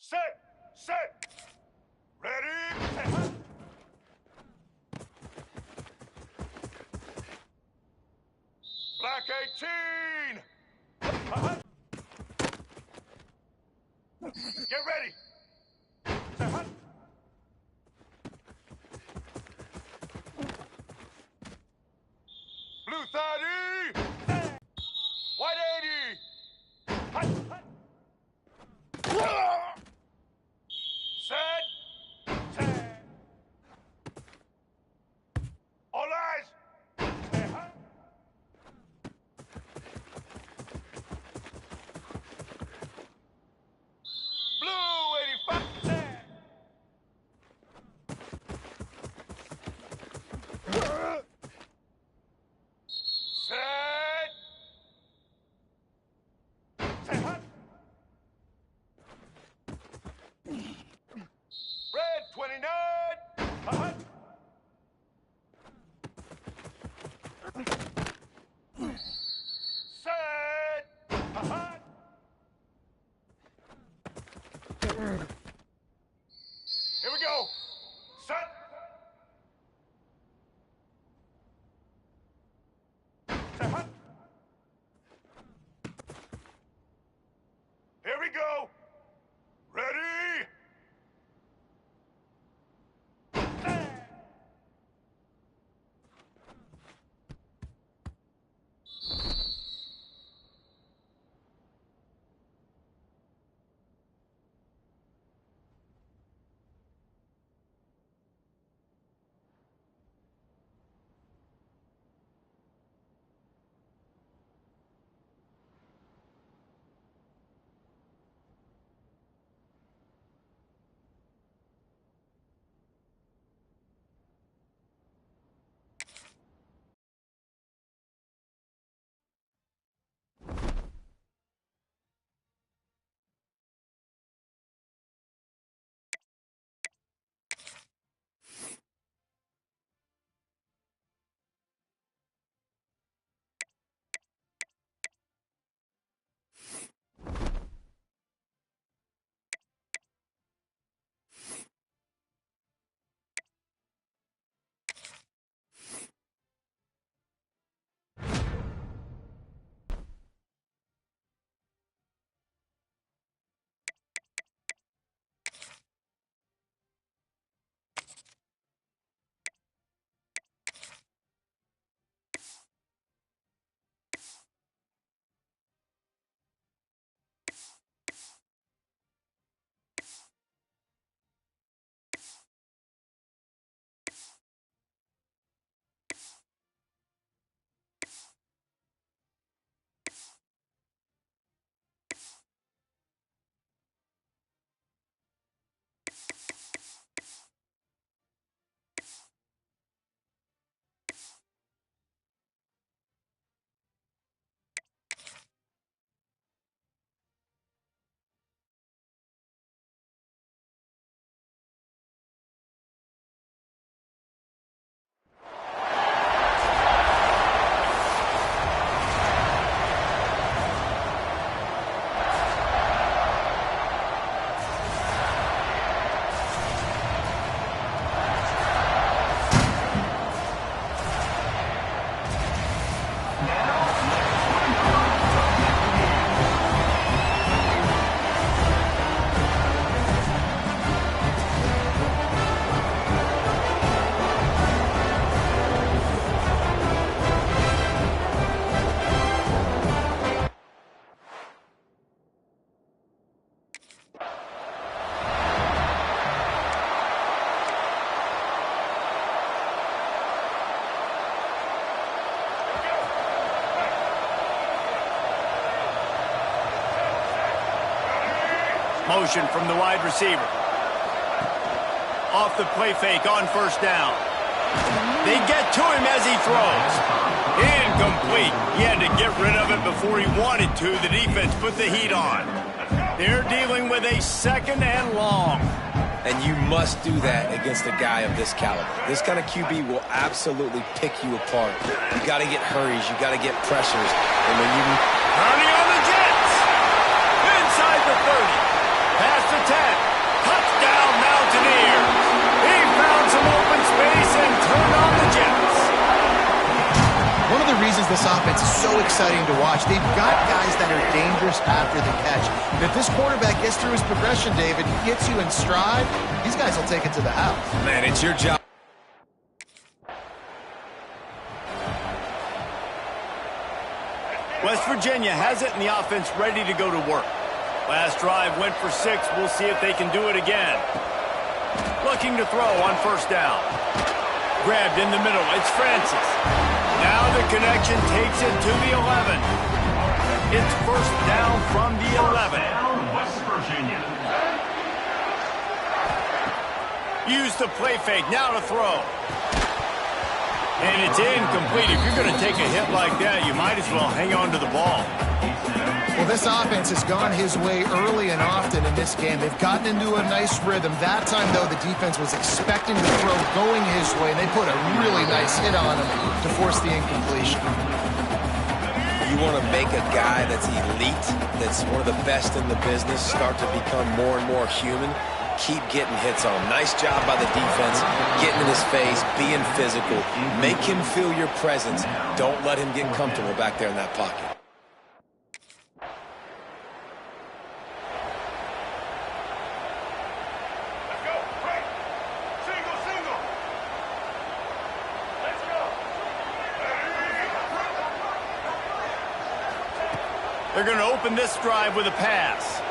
Set! Ready? Black 18! Get ready! Blue 30! White 80! Set! All eyes! Blue 85! Set! Red 29! Set! Here we go! Set! Here we go! Ready? Motion from the wide receiver. Off the play fake on first down. They get to him as he throws. Incomplete. He had to get rid of it before he wanted to. The defense put the heat on. They're dealing with a second and long. And you must do that against a guy of this caliber. This kind of QB will absolutely pick you apart. You got to get hurries. You got to get pressures. And when you... Running on the Jets. Inside the 30. Past the 10. this offense is so exciting to watch. They've got guys that are dangerous after the catch. And if this quarterback gets through his progression, David, he gets you in stride, these guys will take it to the house. Man, it's your job. West Virginia has it, and the offense ready to go to work. Last drive went for 6. We'll see if they can do it again. Looking to throw on first down. Grabbed in the middle. It's Francis. Now the connection takes it to the 11. It's first down from the 11. West Virginia. Use the play fake. Now to throw. And it's incomplete. If you're going to take a hit like that, you might as well hang on to the ball. Well, this offense has gone his way early and often in this game. They've gotten into a nice rhythm. That time, though, the defense was expecting the throw going his way, and they put a really nice hit on him to force the incompletion. You want to make a guy that's elite, that's one of the best in the business, start to become more and more human. Keep getting hits on him. Nice job by the defense, getting in his face, being physical. Make him feel your presence. Don't let him get comfortable back there in that pocket. Let's go. Break. Single, single. Let's go. They're going to open this drive with a pass.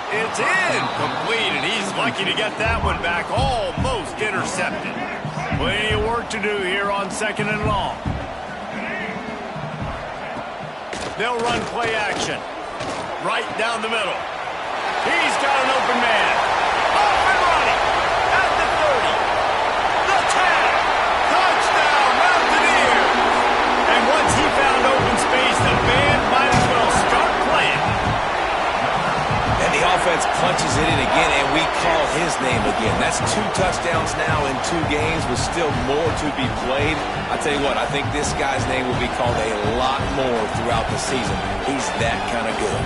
It's incomplete, and he's lucky to get that one back. Almost intercepted. Plenty of work to do here on second and long. They'll run play action. Right down the middle. He's got an open man. Off and running. At the 30. The 10. Touchdown, Mountaineer. And once he found open space, the band might as well start playing. And the offense punches it in again, and we call his name again. That's 2 touchdowns now in 2 games with still more to be played. I tell you what, I think this guy's name will be called a lot more throughout the season. He's that kind of good.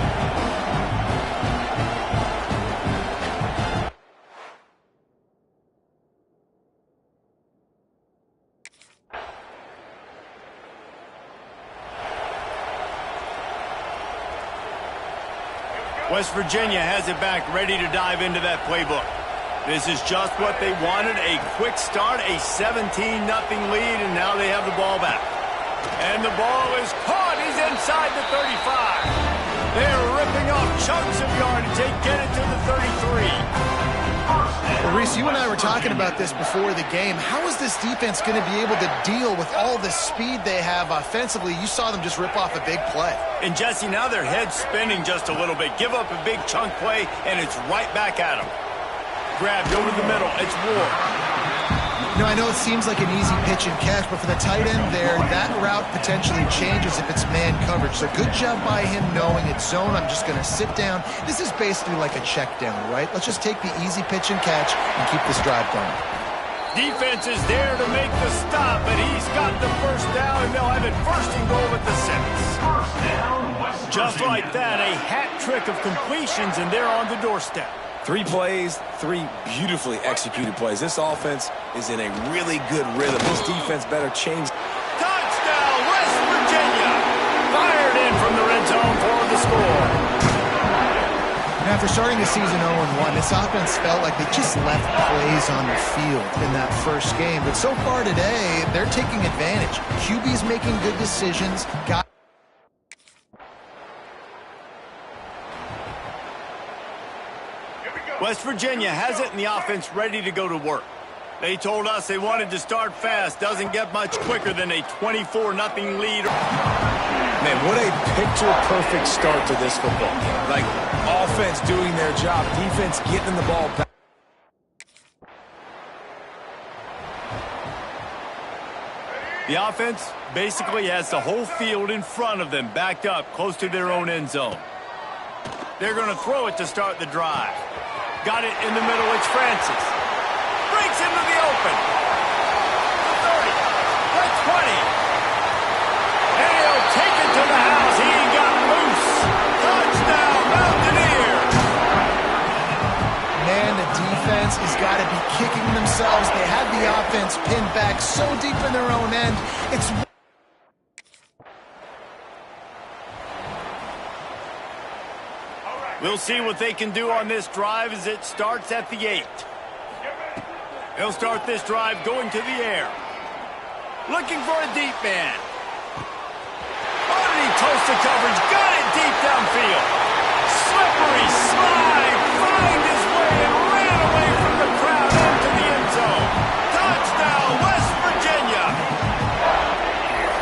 West Virginia has it back, ready to dive into that playbook. This is just what they wanted, a quick start, a 17-0 lead, and now they have the ball back. And the ball is caught. He's inside the 35. They're ripping off chunks of yardage. They get it to the 33. Well, Reese, you and I were talking about this before the game. How is this defense going to be able to deal with all the speed they have offensively? You saw them just rip off a big play. And Jesse, now their head's spinning just a little bit. Give up a big chunk play, and it's right back at them. Grabbed over the middle. It's Ward. You know, I know it seems like an easy pitch and catch, but for the tight end there, that route potentially changes if it's man coverage. So good job by him knowing it's zone. I'm just going to sit down. This is basically like a check down, right? Let's just take the easy pitch and catch and keep this drive going. Defense is there to make the stop, but he's got the first down, and they'll have it first and goal at the 6. Just like that, a hat trick of completions, and they're on the doorstep. 3 plays, 3 beautifully executed plays. This offense is in a really good rhythm. This defense better change. Touchdown, West Virginia! Fired in from the red zone for the score. Now, after starting the season 0-1, this offense felt like they just left plays on the field in that first game. But so far today, they're taking advantage. QB's making good decisions. West Virginia has it, and the offense ready to go to work. They told us they wanted to start fast. Doesn't get much quicker than a 24-0 lead. Man, what a picture-perfect start to this football game. Like, offense doing their job, defense getting the ball back. The offense basically has the whole field in front of them, backed up close to their own end zone. They're going to throw it to start the drive. Got it in the middle. It's Francis. Breaks into the open. The 30. The 20. And he'll take it to the house. He got loose. Touchdown, Mountaineer. Man, the defense has got to be kicking themselves. They had the offense pinned back so deep in their own end. It's We'll see what they can do on this drive as it starts at the 8. They'll start this drive going to the air. Looking for a deep man. Oh, and he toasts the coverage. Got it deep downfield. Slippery slide. Find his way and ran away from the crowd into the end zone. Touchdown, West Virginia.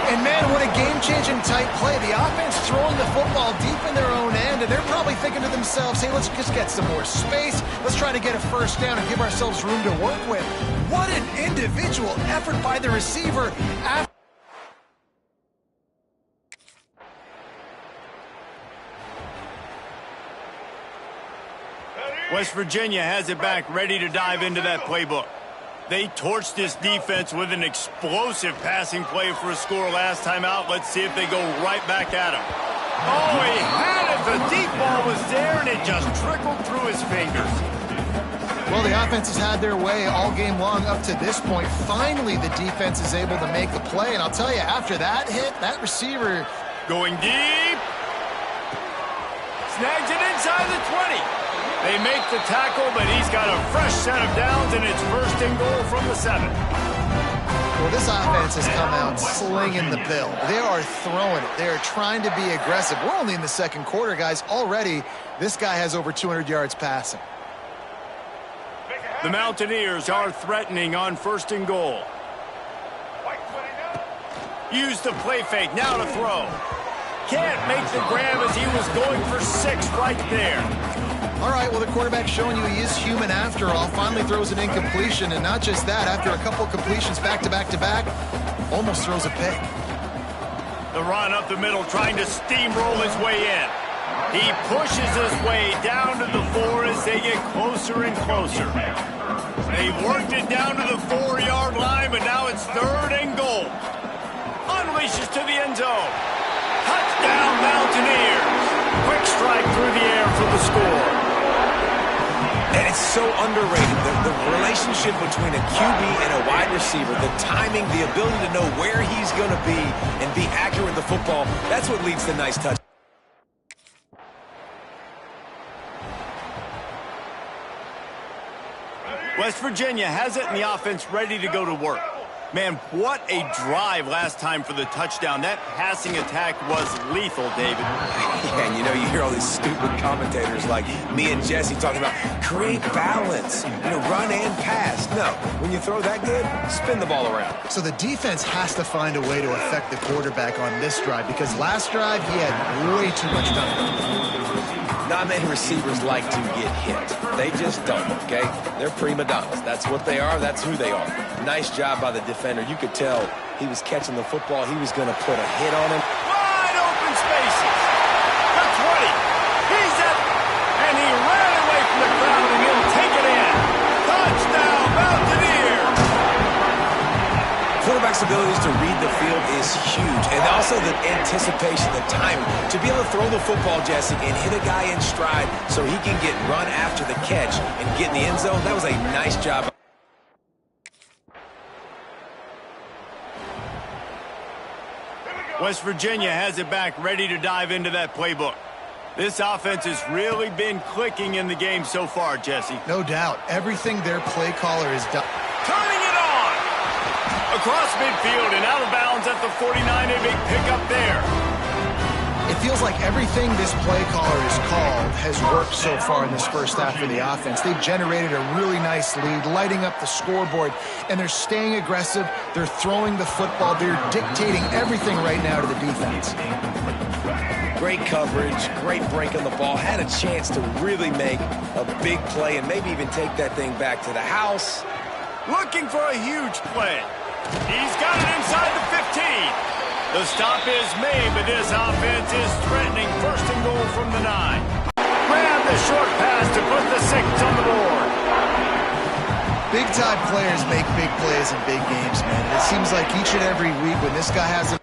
And man, what a game-changing tight play. The offense throwing the football deep in their own end, and they're probably thinking to themselves, hey, let's just get some more space. Let's try to get a first down and give ourselves room to work with. What an individual effort by the receiver. West Virginia has it back, ready to dive into that playbook. They torched this defense with an explosive passing play for a score last time out. Let's see if they go right back at him. Oh, he had it. The deep ball was there, and it just trickled through his fingers. Well, the offense has had their way all game long up to this point. Finally, the defense is able to make the play, and I'll tell you, after that hit, that receiver... Going deep. Snags it inside the 20. They make the tackle, but he's got a fresh set of downs, and it's first and goal from the 7. Well, this offense has come out slinging the bill. They are throwing it. They are trying to be aggressive. We're only in the second quarter, guys. Already, this guy has over 200 yards passing. The Mountaineers are threatening on first and goal. Use the play fake, now to throw. Can't make the grab as he was going for 6 right there. All right, well, the quarterback's showing you he is human after all. Finally throws an incompletion, and not just that, after a couple completions back-to-back-to-back, almost throws a pick. The run up the middle, trying to steamroll his way in. He pushes his way down to the 4 as they get closer and closer. They've worked it down to the 4-yard line, but now it's third and goal. Unleashes to the end zone. Touchdown, Mountaineers. Quick strike through the air for the score. And it's so underrated, the relationship between a QB and a wide receiver, the timing, the ability to know where he's going to be and be accurate with the football, that's what leads to nice touch. West Virginia has it in the offense ready to go to work. Man, what a drive last time for the touchdown. That passing attack was lethal, David. Yeah, and you know, you hear all these stupid commentators like me and Jesse talking about create balance, run and pass. No, when you throw that good, spin the ball around. So the defense has to find a way to affect the quarterback on this drive, because last drive he had way too much time. Not many receivers like to get hit. They just don't, okay? They're prima donnas. That's what they are. That's who they are. Nice job by the defender. You could tell he was catching the football. He was going to put a hit on him. Wide open spaces. The 20. He's at, and he ran away from the crowd, and he'll take it in. Touchdown, Mountaineers. Quarterback's abilities to read the field is huge. And also the anticipation, the timing. To be able to throw the football, Jesse, and hit a guy in stride so he can get run after the catch and get in the end zone, that was a nice job. West Virginia has it back, ready to dive into that playbook. This offense has really been clicking in the game so far, Jesse. No doubt. Everything their play caller has done. Turning it on! Across midfield and out of bounds at the 49, a big pickup there. It feels like everything this play caller has called has worked so far in this first half of the offense. They've generated a really nice lead, lighting up the scoreboard, and they're staying aggressive. They're throwing the football. They're dictating everything right now to the defense. Great coverage, great break on the ball. Had a chance to really make a big play and maybe even take that thing back to the house. Looking for a huge play. He's got it inside the 15. The stop is made, but this offense is threatening first and goal from the 9. Grab the short pass to put the 6 on the board. Big-time players make big plays in big games, man. And it seems like each and every week when this guy has a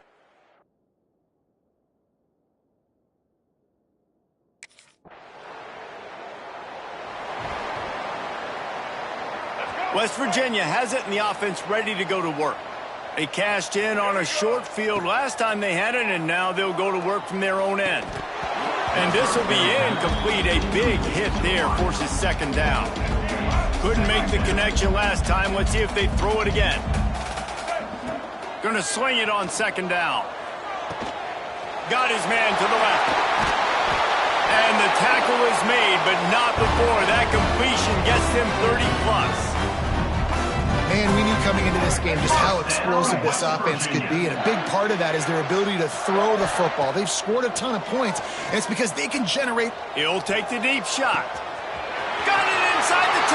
West Virginia has it in the offense ready to go to work. They cashed in on a short field last time they had it, and now they'll go to work from their own end. And this will be incomplete. A big hit there forces second down. Couldn't make the connection last time. Let's see if they throw it again. Gonna swing it on second down. Got his man to the left. And the tackle is made, but not before that completion gets them 30+. Man, we knew coming into this game just how explosive this offense could be, and a big part of that is their ability to throw the football. They've scored a ton of points, and it's because they can generate. He'll take the deep shot. Got it inside the 10.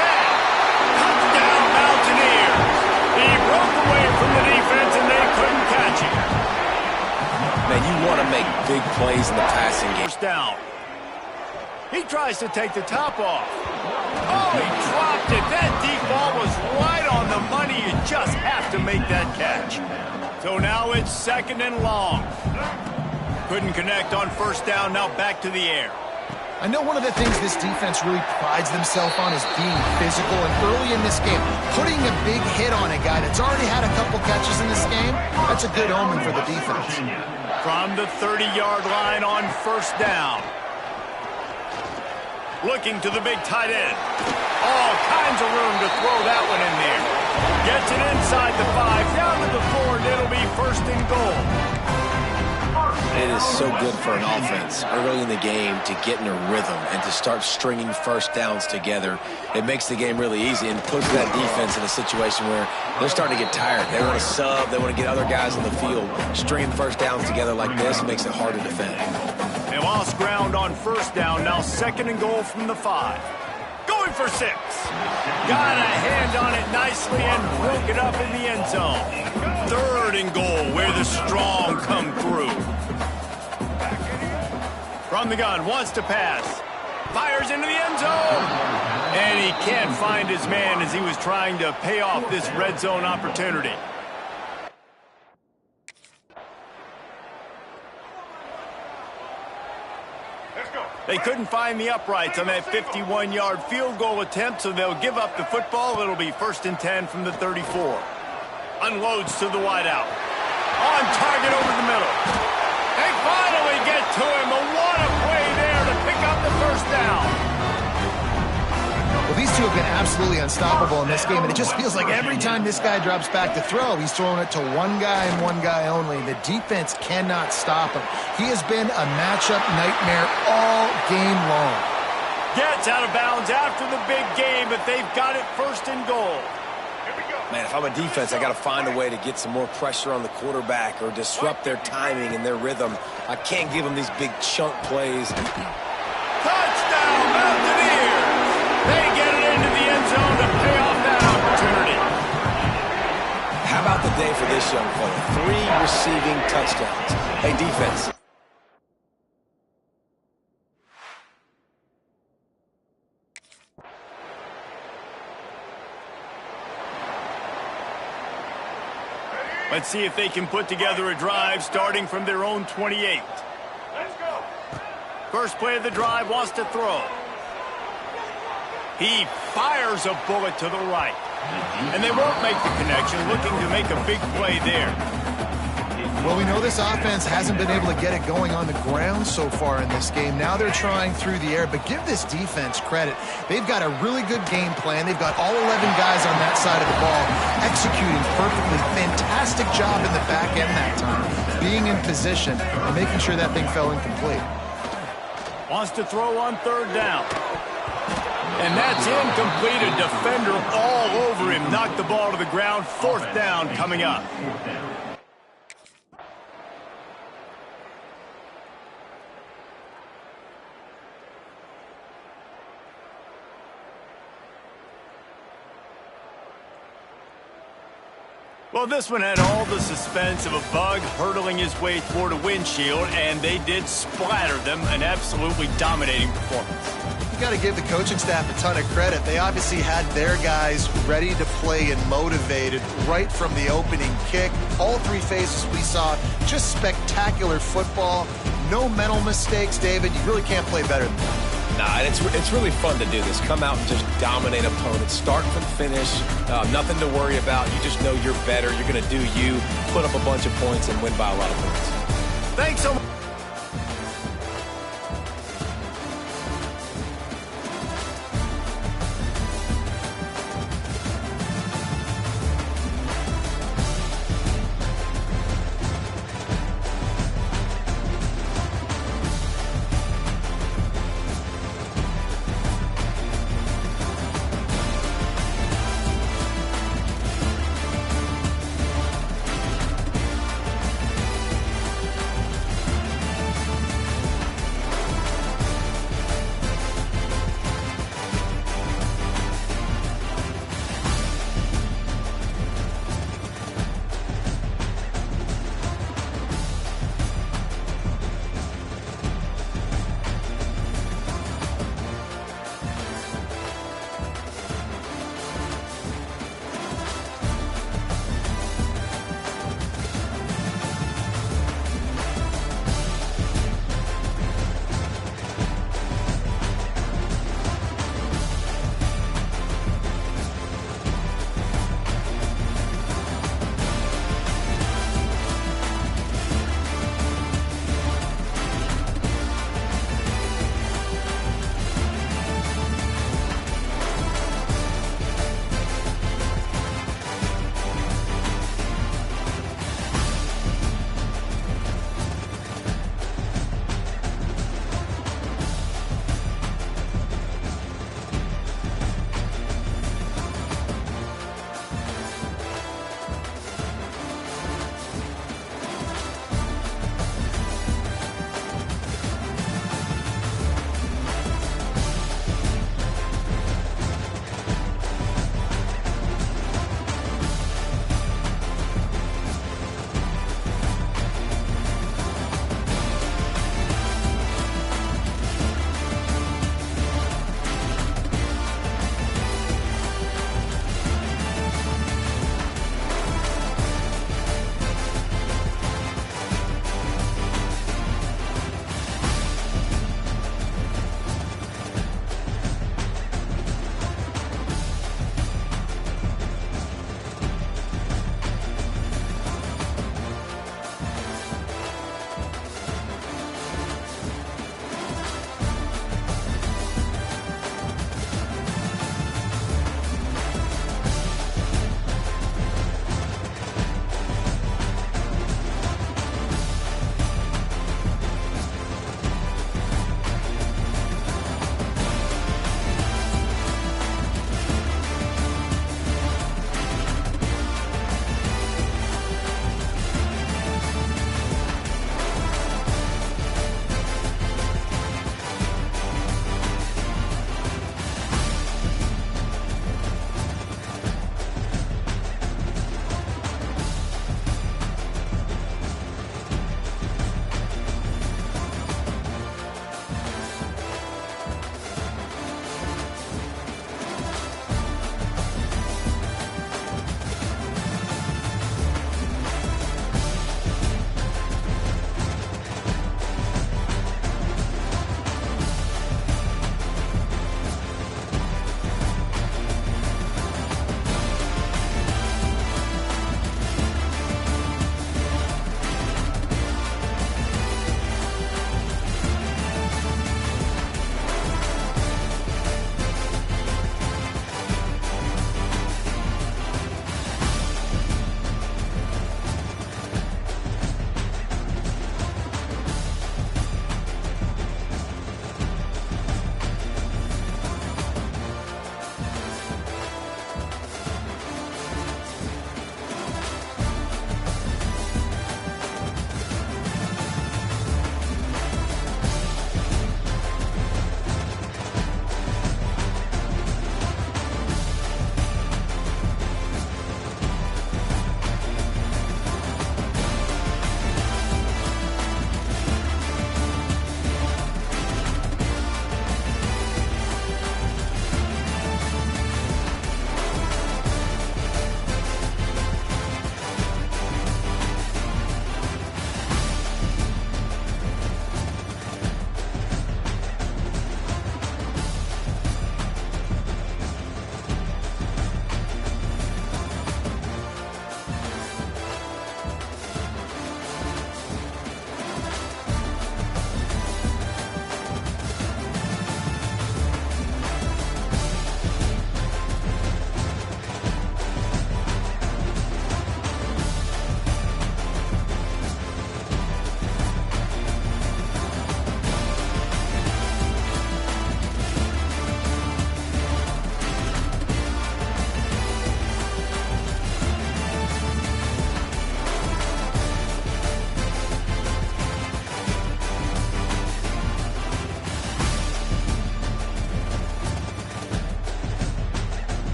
Touchdown, Mountaineers. He broke away from the defense, and they couldn't catch him. Man, you want to make big plays in the passing game. First down. He tries to take the top off. Oh, he dropped it. That deep ball was right on the money. You just have to make that catch. So now it's second and long. Couldn't connect on first down. Now back to the air. I know one of the things this defense really prides themselves on is being physical, and early in this game, putting a big hit on a guy that's already had a couple catches in this game, that's a good omen for the defense. From the 30-yard line on first down. Looking to the big tight end. All kinds of room to throw that one in there. Gets it inside the 5, down to the 4, and it'll be first and goal. It is so good for an offense early in the game to get in a rhythm and to start stringing first downs together. It makes the game really easy and puts that defense in a situation where they're starting to get tired. They want to sub. They want to get other guys on the field. Stringing first downs together like this makes it hard to defend. They lost ground on first down. Now second and goal from the 5. Going for 6. Got a hand on it nicely and broke it up in the end zone. Third and goal where the strong come through. From the gun, wants to pass. Fires into the end zone. And he can't find his man as he was trying to pay off this red zone opportunity. They couldn't find the uprights on that 51-yard field goal attempt, so they'll give up the football. It'll be first and 10 from the 34. Unloads to the wideout. On target over the middle. They finally get to him. But what a play there to pick up the first down. Well, these two have been absolutely unstoppable in this game, and it just feels like every time this guy drops back to throw, he's throwing it to one guy and one guy only. The defense cannot stop him. He has been a matchup nightmare all game long. Gets out of bounds after the big game, but they've got it first and goal. Man, if I'm a defense, I got to find a way to get some more pressure on the quarterback or disrupt their timing and their rhythm. I can't give them these big chunk plays. Touchdown, Mountaineers! They get it into the end zone to pay off that opportunity. How about the day for this young fella? 3 receiving touchdowns. Hey, defense. Let's see if they can put together a drive starting from their own 28. Let's go. First play of the drive, wants to throw. He fires a bullet to the right. And they won't make the connection, looking to make a big play there. Well, we know this offense hasn't been able to get it going on the ground so far in this game. Now they're trying through the air, but give this defense credit. They've got a really good game plan. They've got all 11 guys on that side of the ball executing perfectly. Fantastic job in the back end that time, being in position and making sure that thing fell incomplete. Wants to throw on third down. And that's incomplete. A defender all over him. Knocked the ball to the ground. Fourth down coming up. Well, this one had all the suspense of a bug hurtling his way toward a windshield, and they did splatter them. An absolutely dominating performance. You got to give the coaching staff a ton of credit. They obviously had their guys ready to play and motivated right from the opening kick. All 3 phases we saw, just spectacular football. No mental mistakes, David. You really can't play better than that. Nah, it's really fun to do this. Come out and just dominate opponents. Start from finish. Nothing to worry about. You just know you're better. You're going to do you, put up a bunch of points, and win by a lot of points. Thanks so much.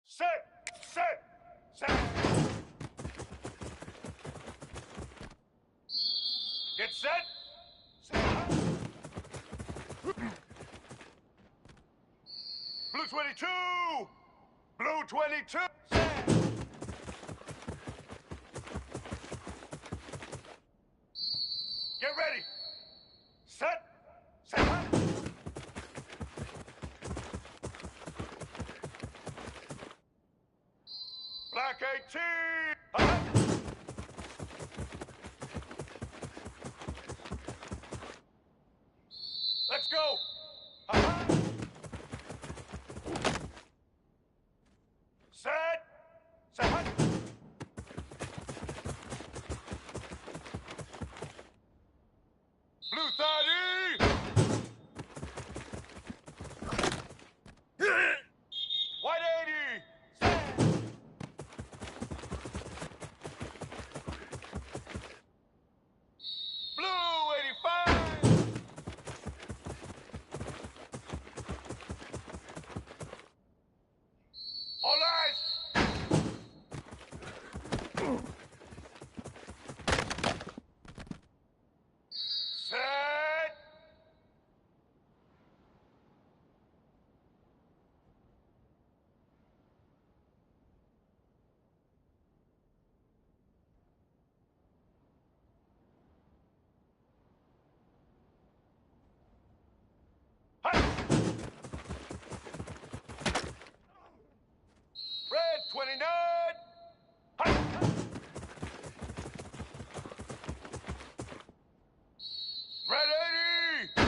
Set. Get set. Blue 22. Blue 22. Set. Get ready. Set. Black 18. Let's go. Set. Blue 30. White 80. Blue 85. All eyes. Set. Hey. Red 29. Hey. Red 80.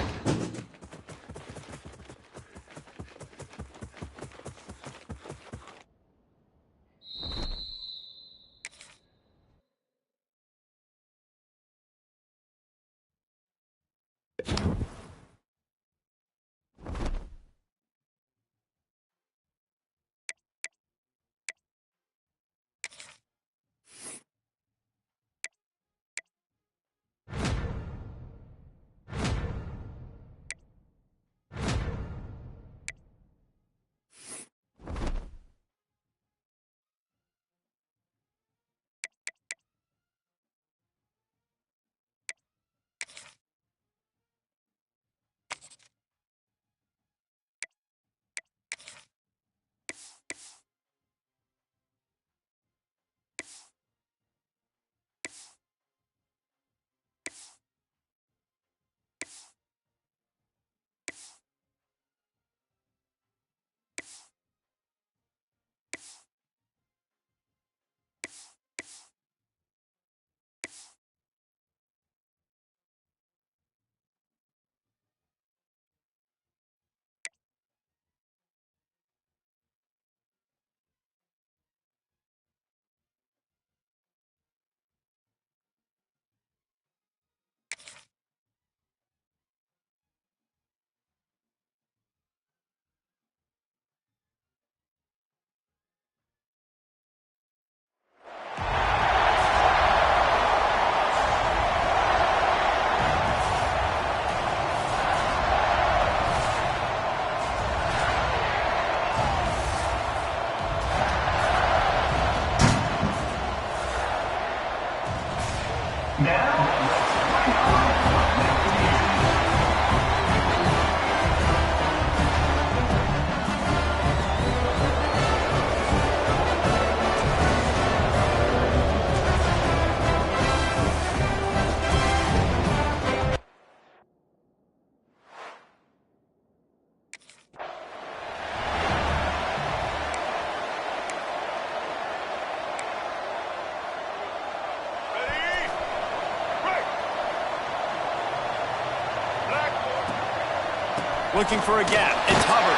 Looking for a gap. It's Hubbard.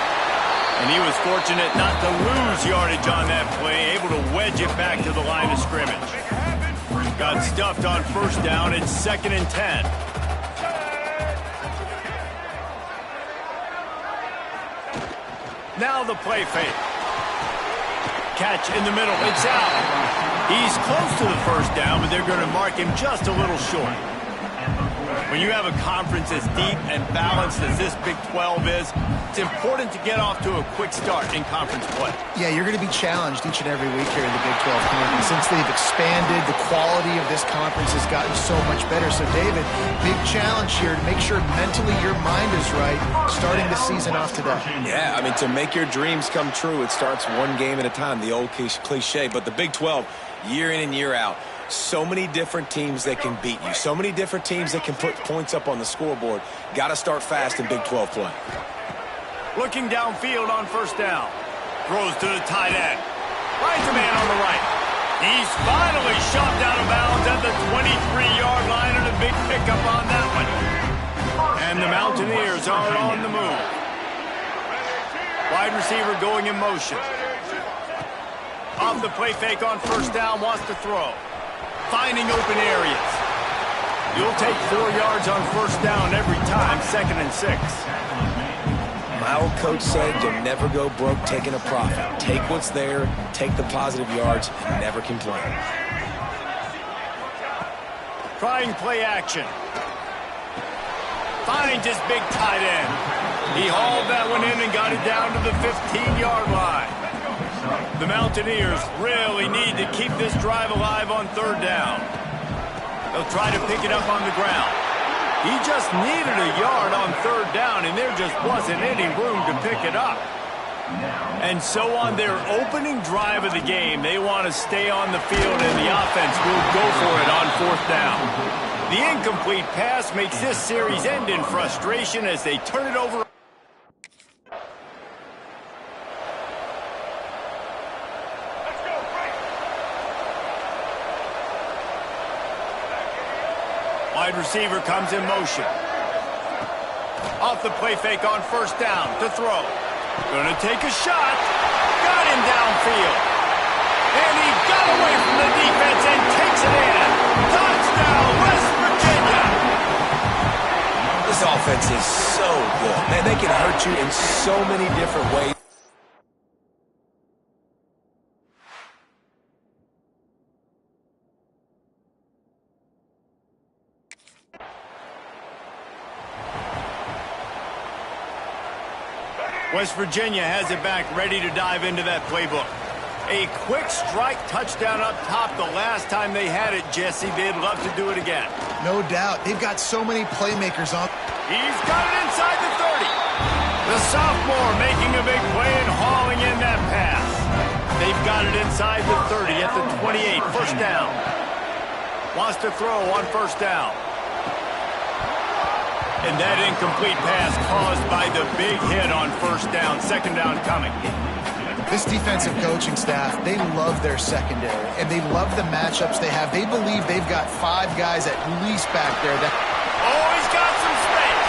And he was fortunate not to lose yardage on that play, able to wedge it back to the line of scrimmage. Got stuffed on first down. It's 2nd and 10. Now the play fake. Catch in the middle. It's out. He's close to the first down, but they're going to mark him just a little short. When you have a conference as deep and balanced as this Big 12 is, it's important to get off to a quick start in conference play. Yeah, you're going to be challenged each and every week here in the Big 12 conference. Since they've expanded, the quality of this conference has gotten so much better. So, David, big challenge here to make sure mentally your mind is right starting the season off today. Yeah, I mean, to make your dreams come true, it starts one game at a time, the old cliche. But the Big 12, year in and year out, so many different teams that can beat you. So many different teams that can put points up on the scoreboard. Got to start fast in Big 12 play. Looking downfield on first down. Throws to the tight end. Finds a man on the right. He's finally shoved out of bounds at the 23-yard line, and a big pickup on that one. And the Mountaineers are on the move. Wide receiver going in motion. Off the play fake on first down, wants to throw. Finding open areas. You'll take 4 yards on first down every time, 2nd and 6. My old coach said you'll never go broke taking a profit. Take what's there, take the positive yards, and never complain. Trying play action. Finds his big tight end. He hauled that one in and got it down to the 15-yard line. The Mountaineers really need to keep this drive alive on third down. They'll try to pick it up on the ground. He just needed a yard on third down, and there just wasn't any room to pick it up. And so on their opening drive of the game, they want to stay on the field, and the offense will go for it on fourth down. The incomplete pass makes this series end in frustration as they turn it over. Wide receiver comes in motion. Off the play fake on first down to throw. Gonna take a shot. Got him downfield. And he got away from the defense and takes it in. Touchdown, West Virginia. This offense is so good. Man, they can hurt you in so many different ways. West Virginia has it back, ready to dive into that playbook. A quick strike touchdown up top the last time they had it, Jesse. They'd love to do it again. No doubt. They've got so many playmakers on. He's got it inside the 30. The sophomore making a big play and hauling in that pass. They've got it inside the 30 at the 28. First down. Wants to throw on first down. And that incomplete pass caused by the big hit on first down. Second down coming. This defensive coaching staff, they love their secondary, and they love the matchups they have. They believe they've got 5 guys at least back there. Oh, he's got some space.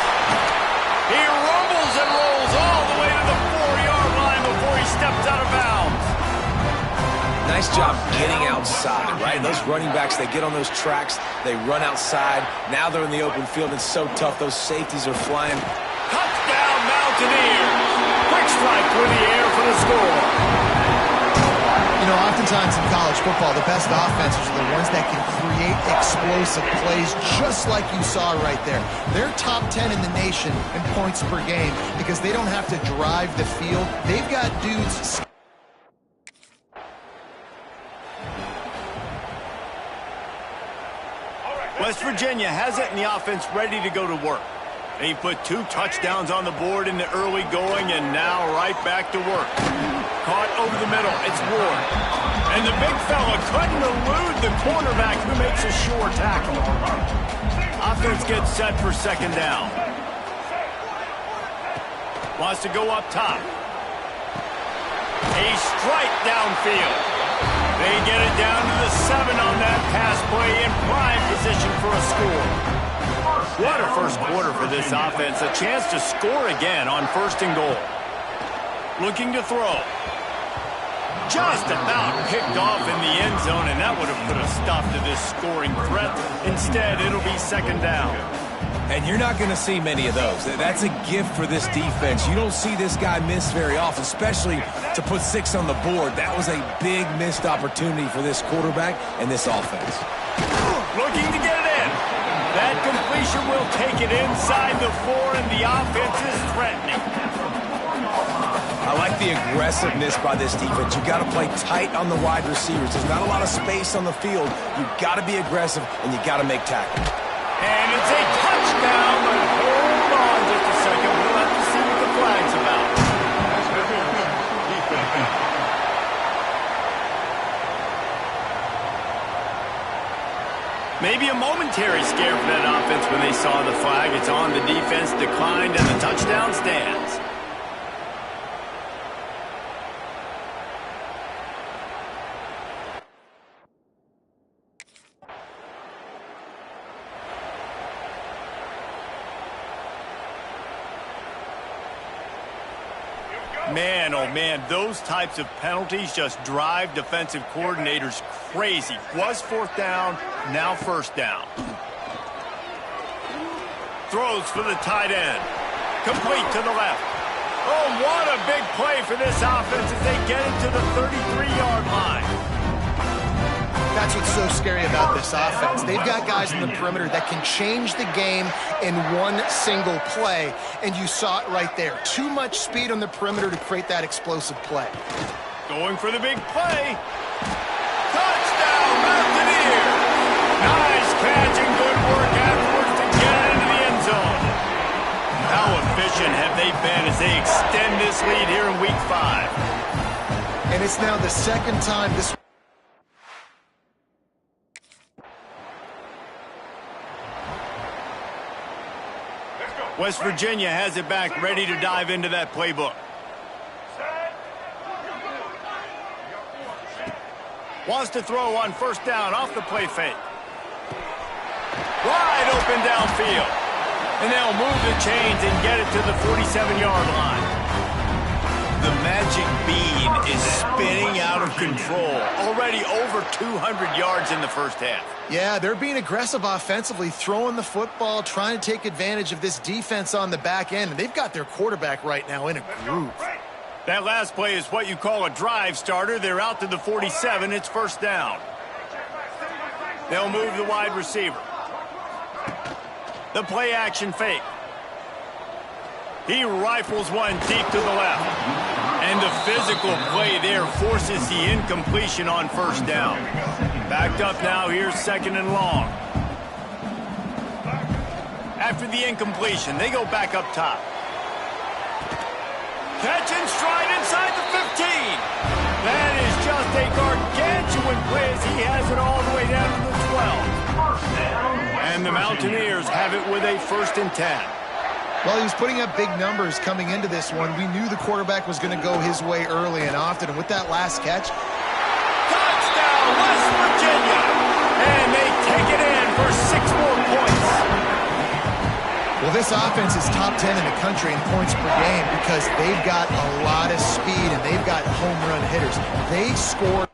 He rumbles and rolls all the way to the 4-yard line before he steps out of bounds. Nice job getting outside, right? And those running backs, they get on those tracks, they run outside. Now they're in the open field. It's so tough. Those safeties are flying. Touchdown, Mountaineers. Quick strike through the air for the score. You know, oftentimes in college football, the best offenses are the ones that can create explosive plays just like you saw right there. They're top 10 in the nation in points per game because they don't have to drive the field. They've got dudes... West Virginia has it in the offense ready to go to work. They put 2 touchdowns on the board in the early going and now right back to work. Caught over the middle. It's Ward. And the big fella couldn't elude the cornerback who makes a sure tackle. Offense gets set for second down. Wants to go up top. A strike downfield. They get it down to the 7 on that pass play in prime position for a score. What a first quarter for this offense. A chance to score again on first and goal. Looking to throw. Just about picked off in the end zone, and that would have put a stop to this scoring threat. Instead, it'll be second down. And you're not going to see many of those. That's a gift for this defense. You don't see this guy miss very often, especially to put 6 on the board. That was a big missed opportunity for this quarterback and this offense. Looking to get it in. That That completion will take it inside the 4, and the offense is threatening. I like the aggressiveness by this defense. You got to play tight on the wide receivers. There's not a lot of space on the field. You got to be aggressive, and you got to make tackles. And it's a touchdown, but hold on just a second. We'll have to see what the flag's about. Maybe a momentary scare for that offense when they saw the flag. It's on, the defense declined, and the touchdown stands. Man, oh man, those types of penalties just drive defensive coordinators crazy. Was 4th down, now 1st down. Throws for the tight end. Complete to the left. Oh, what a big play for this offense as they get it to the 33-yard line. That's what's so scary about this offense. They've got guys in the perimeter that can change the game in one single play, and you saw it right there. Too much speed on the perimeter to create that explosive play. Going for the big play. Touchdown, Mountaineers! Nice catch and good work afterwards to get it into the end zone. How efficient have they been as they extend this lead here in Week 5? And it's now the second time this... West Virginia has it back, ready to dive into that playbook. Wants to throw on 1st down off the play fake. Wide open downfield. And they'll move the chains and get it to the 47-yard line. The magic bean is spinning out of control. Already over 200 yards in the first half. Yeah, they're being aggressive offensively, throwing the football, trying to take advantage of this defense on the back end. And they've got their quarterback right now in a groove. That last play is what you call a drive starter. They're out to the 47. It's 1st down. They'll move the wide receiver. The play action fake. He rifles one deep to the left. And the physical play there forces the incompletion on 1st down. Backed up now, here's 2nd and long. After the incompletion, they go back up top. Catch and stride inside the 15. That is just a gargantuan play as he has it all the way down to the 12. And the Mountaineers have it with a 1st and 10. Well, he was putting up big numbers coming into this one. We knew the quarterback was going to go his way early and often. And with that last catch... Touchdown, West Virginia! And they take it in for 6 more points. Well, this offense is top 10 in the country in points per game because they've got a lot of speed and they've got home run hitters. They scored...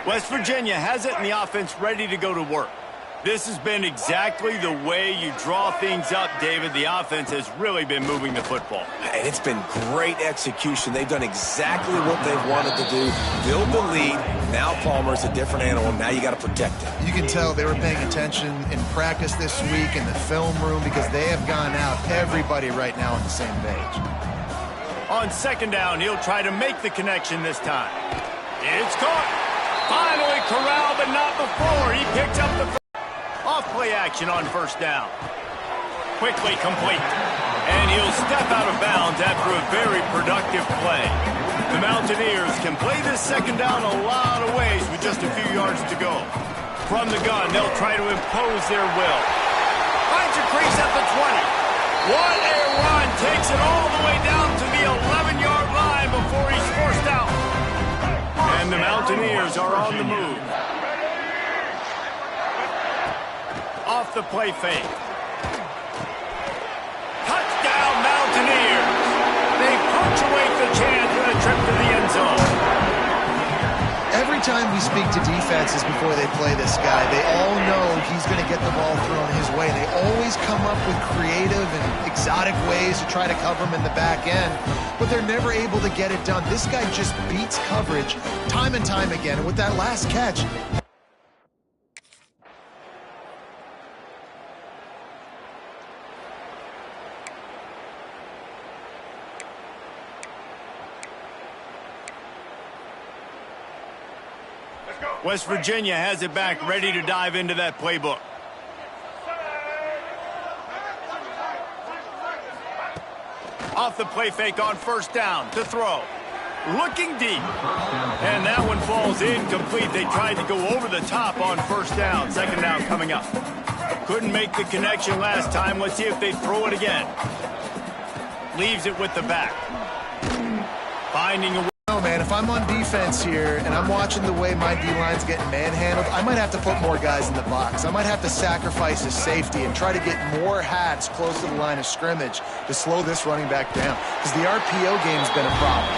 West Virginia has it and the offense ready to go to work. This has been exactly the way you draw things up, David. The offense has really been moving the football. And it's been great execution. They've done exactly what they've wanted to do. Build the lead. Now Palmer's a different animal. Now you got to protect him. You can tell they were paying attention in practice this week in the film room because they have gone out, everybody right now on the same page. On 2nd down, he'll try to make the connection this time. It's caught. Finally corralled, but not before. He picks up the off-play action on 1st down. Quickly complete. And he'll step out of bounds after a very productive play. The Mountaineers can play this 2nd down a lot of ways with just a few yards to go. From the gun, they'll try to impose their will. Finds a crease at the 20. What a run. Takes it all the way down to the 11-yard line before he's forced out. And the Mountaineers are on the move. Off the play fake. Touchdown, Mountaineers. They punctuate the chance with a trip to the end zone. Every time we speak to defenses before they play this guy, they all know he's going to get the ball thrown his way. They always come up with creative and exotic ways to try to cover him in the back end. but they're never able to get it done. This guy just beats coverage time and time again. And with that last catch, West Virginia has it back, ready to dive into that playbook. Off the play fake on first down to throw. Looking deep. And that one falls incomplete. They tried to go over the top on first down. Second down coming up. Couldn't make the connection last time. Let's see if they throw it again. Leaves it with the back. Finding a... Oh man, if I'm on defense here and I'm watching the way my D-line's getting manhandled, I might have to put more guys in the box. I might have to sacrifice his safety and try to get more hats close to the line of scrimmage to slow this running back down, because the RPO game's been a problem.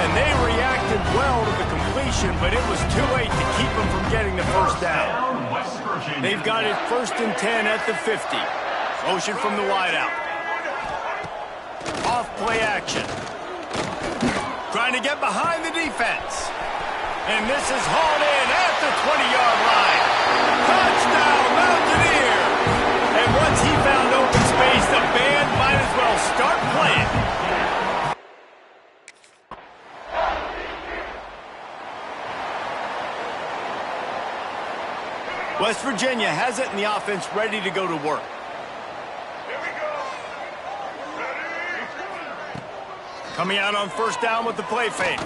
And they reacted well to the completion, but it was too late to keep them from getting the first down. They've got it 1st and 10 at the 50. Motion from the wideout. Off play action. Trying to get behind the defense. And this is hauled in at the 20-yard line. Touchdown, Mountaineer! And once he found open space, the band might as well start playing. West Virginia has it and the offense ready to go to work. Coming out on first down with the play fake.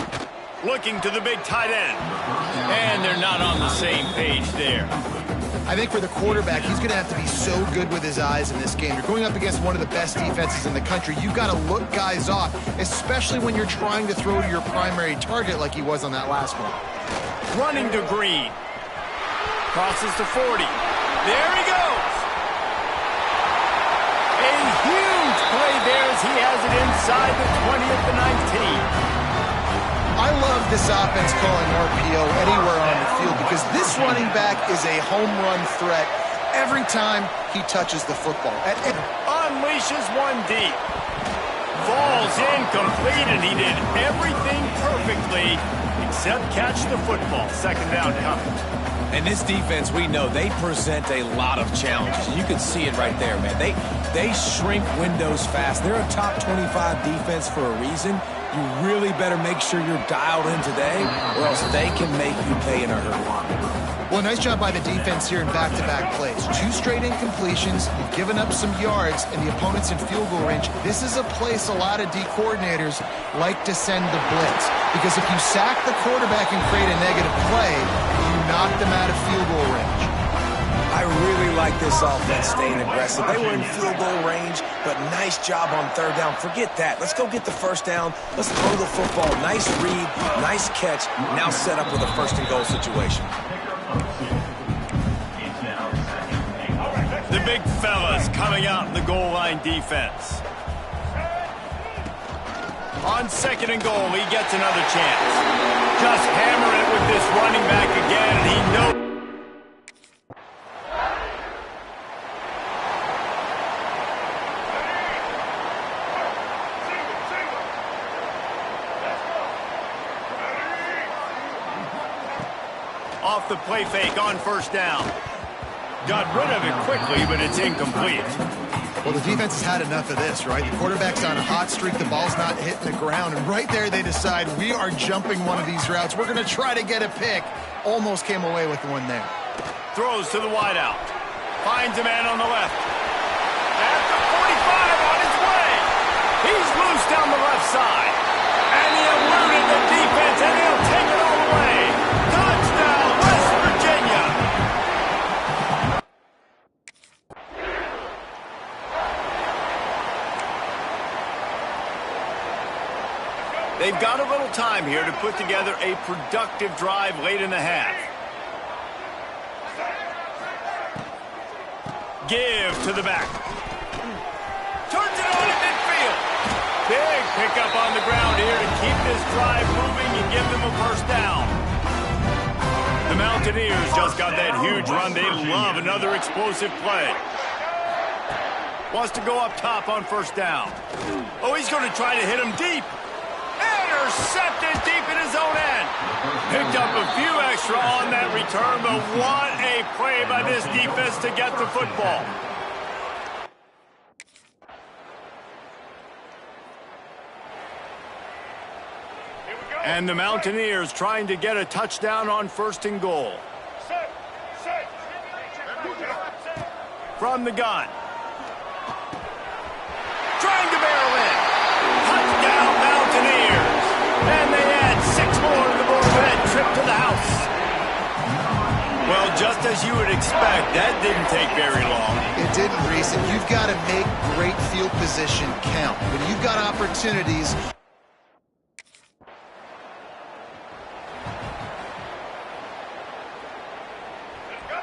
Looking to the big tight end. And they're not on the same page there. I think for the quarterback, he's going to have to be so good with his eyes in this game. You're going up against one of the best defenses in the country. You've got to look guys off, especially when you're trying to throw to your primary target like he was on that last one. Running to Green. Crosses to 40. There he goes. A huge play there as he has it inside the 20 at the 19. I love this offense calling RPO anywhere on the field because this running back is a home run threat every time he touches the football. Unleashes one deep. Falls incomplete, and he did everything perfectly except catch the football. Second down coming. And this defense, we know, they present a lot of challenges. You can see it right there, man. They shrink windows fast. They're a top 25 defense for a reason. You really better make sure you're dialed in today, or else they can make you pay in a hurry. Well, nice job by the defense here in back-to-back plays. 2 straight incompletions, you've given up some yards, and the opponent's in field goal range. This is a place a lot of D coordinators like to send the blitz, because if you sack the quarterback and create a negative play, you knock them out of field goal range. I really like this offense staying aggressive. They were in field goal range, but nice job on third down. Forget that. Let's go get the first down. Let's throw the football. Nice read, nice catch. Now set up with a first and goal situation. The big fellas coming out in the goal line defense. On second and goal, he gets another chance. Just hammering it with this running back again, and he knows. Off the play fake on first down. Got rid of it quickly, but it's incomplete. Well, the defense has had enough of this, right? The quarterback's on a hot streak. The ball's not hitting the ground. And right there, they decide, we are jumping one of these routes. We're going to try to get a pick. Almost came away with one there. Throws to the wideout. Finds a man on the left. At the 45 on his way. He's loose down the left side. And he eluded the defense, and he'll take it all the way. Touchdown, West Virginia. They've got a little time here to put together a productive drive late in the half. Give to the back. Turns it on at midfield. Big pickup on the ground here to keep this drive moving and give them a first down. The Mountaineers just got that huge run. They love another explosive play. Wants to go up top on first down. Oh, he's going to try to hit him deep. Intercepted deep in his own end. Picked up a few extra on that return, but what a play by this defense to get the football. And the Mountaineers trying to get a touchdown on first and goal. From the gun. Trying to barrel in. Touchdown Mountaineers. And they add 6 more to the board for that trip to the house. Well, just as you would expect, that didn't take very long. It didn't, Reese. And you've got to make great field position count. When you've got opportunities...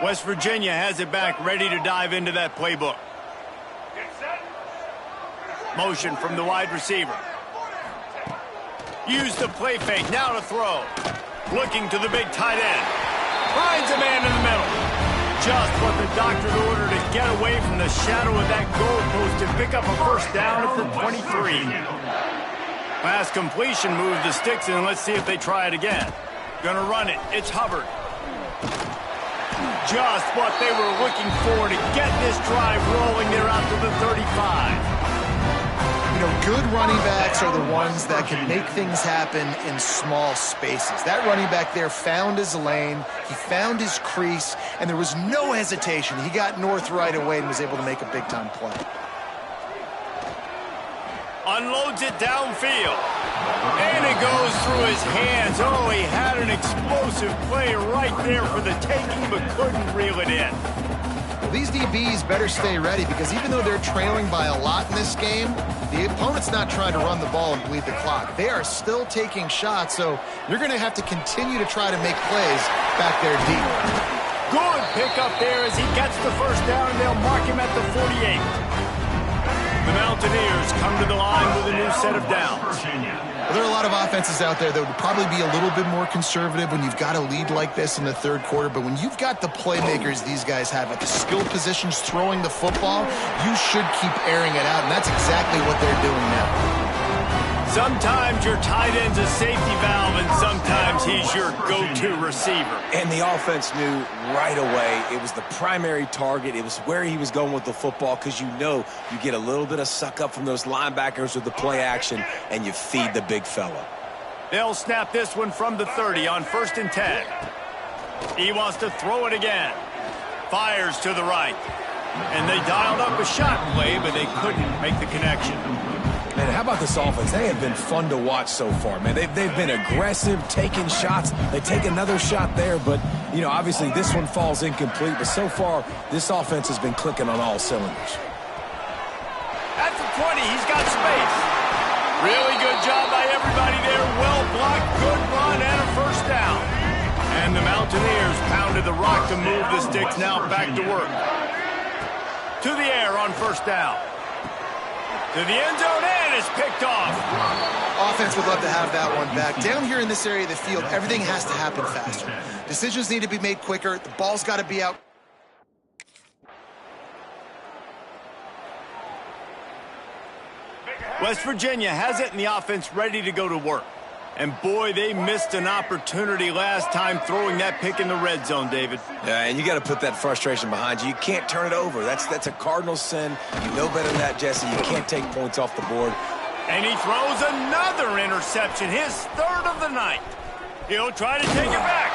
West Virginia has it back, ready to dive into that playbook. Motion from the wide receiver. Use the play fake, now to throw. Looking to the big tight end. Finds a man in the middle. Just what the doctor ordered to get away from the shadow of that goalpost and pick up a first down at the 23. Pass completion, move the sticks, and let's see if they try it again. Gonna run it, it's Hubbard. Just what they were looking for to get this drive rolling. They're out to the 35. You know, good running backs are the ones that can make things happen in small spaces. That running back there found his lane, he found his crease, and there was no hesitation. He got north right away and was able to make a big-time play. Unloads it downfield. And it goes through his hands. Oh, he had an explosive play right there for the taking, but couldn't reel it in. Well, these DBs better stay ready because even though they're trailing by a lot in this game, the opponent's not trying to run the ball and bleed the clock. They are still taking shots, so you're going to have to continue to try to make plays back there deep. Good pickup there as he gets the first down, and they'll mark him at the 48. The Mountaineers come to the line with a new set of downs. Well, there are a lot of offenses out there that would probably be a little bit more conservative when you've got a lead like this in the third quarter, but when you've got the playmakers these guys have at the skill positions throwing the football, you should keep airing it out, and that's exactly what they're doing now. Sometimes your tight end's a safety valve, and sometimes he's your go-to receiver. And the offense knew right away it was the primary target. It was where he was going with the football because you know you get a little bit of suck up from those linebackers with the play action, and you feed the big fella. They'll snap this one from the 30 on 1st and 10. He wants to throw it again. Fires to the right. And they dialed up a shot play, but they couldn't make the connection. Man, how about this offense? They have been fun to watch so far, man. They've been aggressive, taking shots. They take another shot there, but, you know, obviously this one falls incomplete. But so far, this offense has been clicking on all cylinders. At the 20, he's got space. Really good job by everybody there. Well blocked, good run, and a first down. And the Mountaineers pounded the rock to move the sticks, now back to work. To the air on first down. To the end zone, and it's picked off. Offense would love to have that one back. Down here in this area of the field, everything has to happen faster. Decisions need to be made quicker. The ball's got to be out. West Virginia has it, and the offense ready to go to work. And, boy, they missed an opportunity last time throwing that pick in the red zone, David. Yeah, and you got to put that frustration behind you. You can't turn it over. That's a cardinal sin. You know better than that, Jesse. You can't take points off the board. And he throws another interception, his 3rd of the night. He'll try to take it back.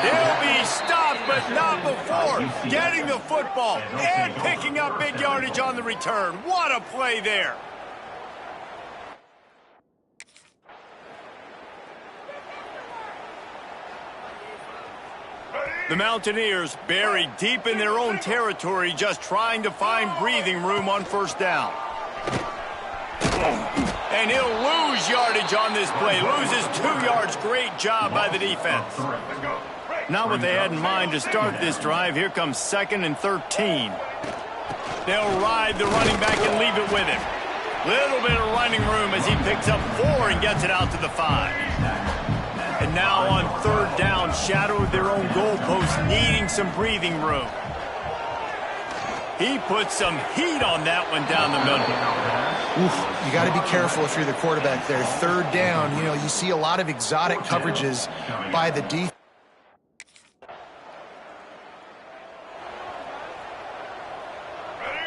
He'll be stopped, but not before getting the football and picking up big yardage on the return. What a play there. The Mountaineers buried deep in their own territory, just trying to find breathing room on first down. And he'll lose yardage on this play. Loses 2 yards. Great job by the defense. Not what they had in mind to start this drive. Here comes 2nd and 13. They'll ride the running back and leave it with him. Little bit of running room as he picks up 4 and gets it out to the 5. And now on 3rd down, shadow of their own goalpost, needing some breathing room. He put some heat on that one down the middle. Oof, you got to be careful if you're the quarterback there. Third down, you see a lot of exotic coverages by the defense.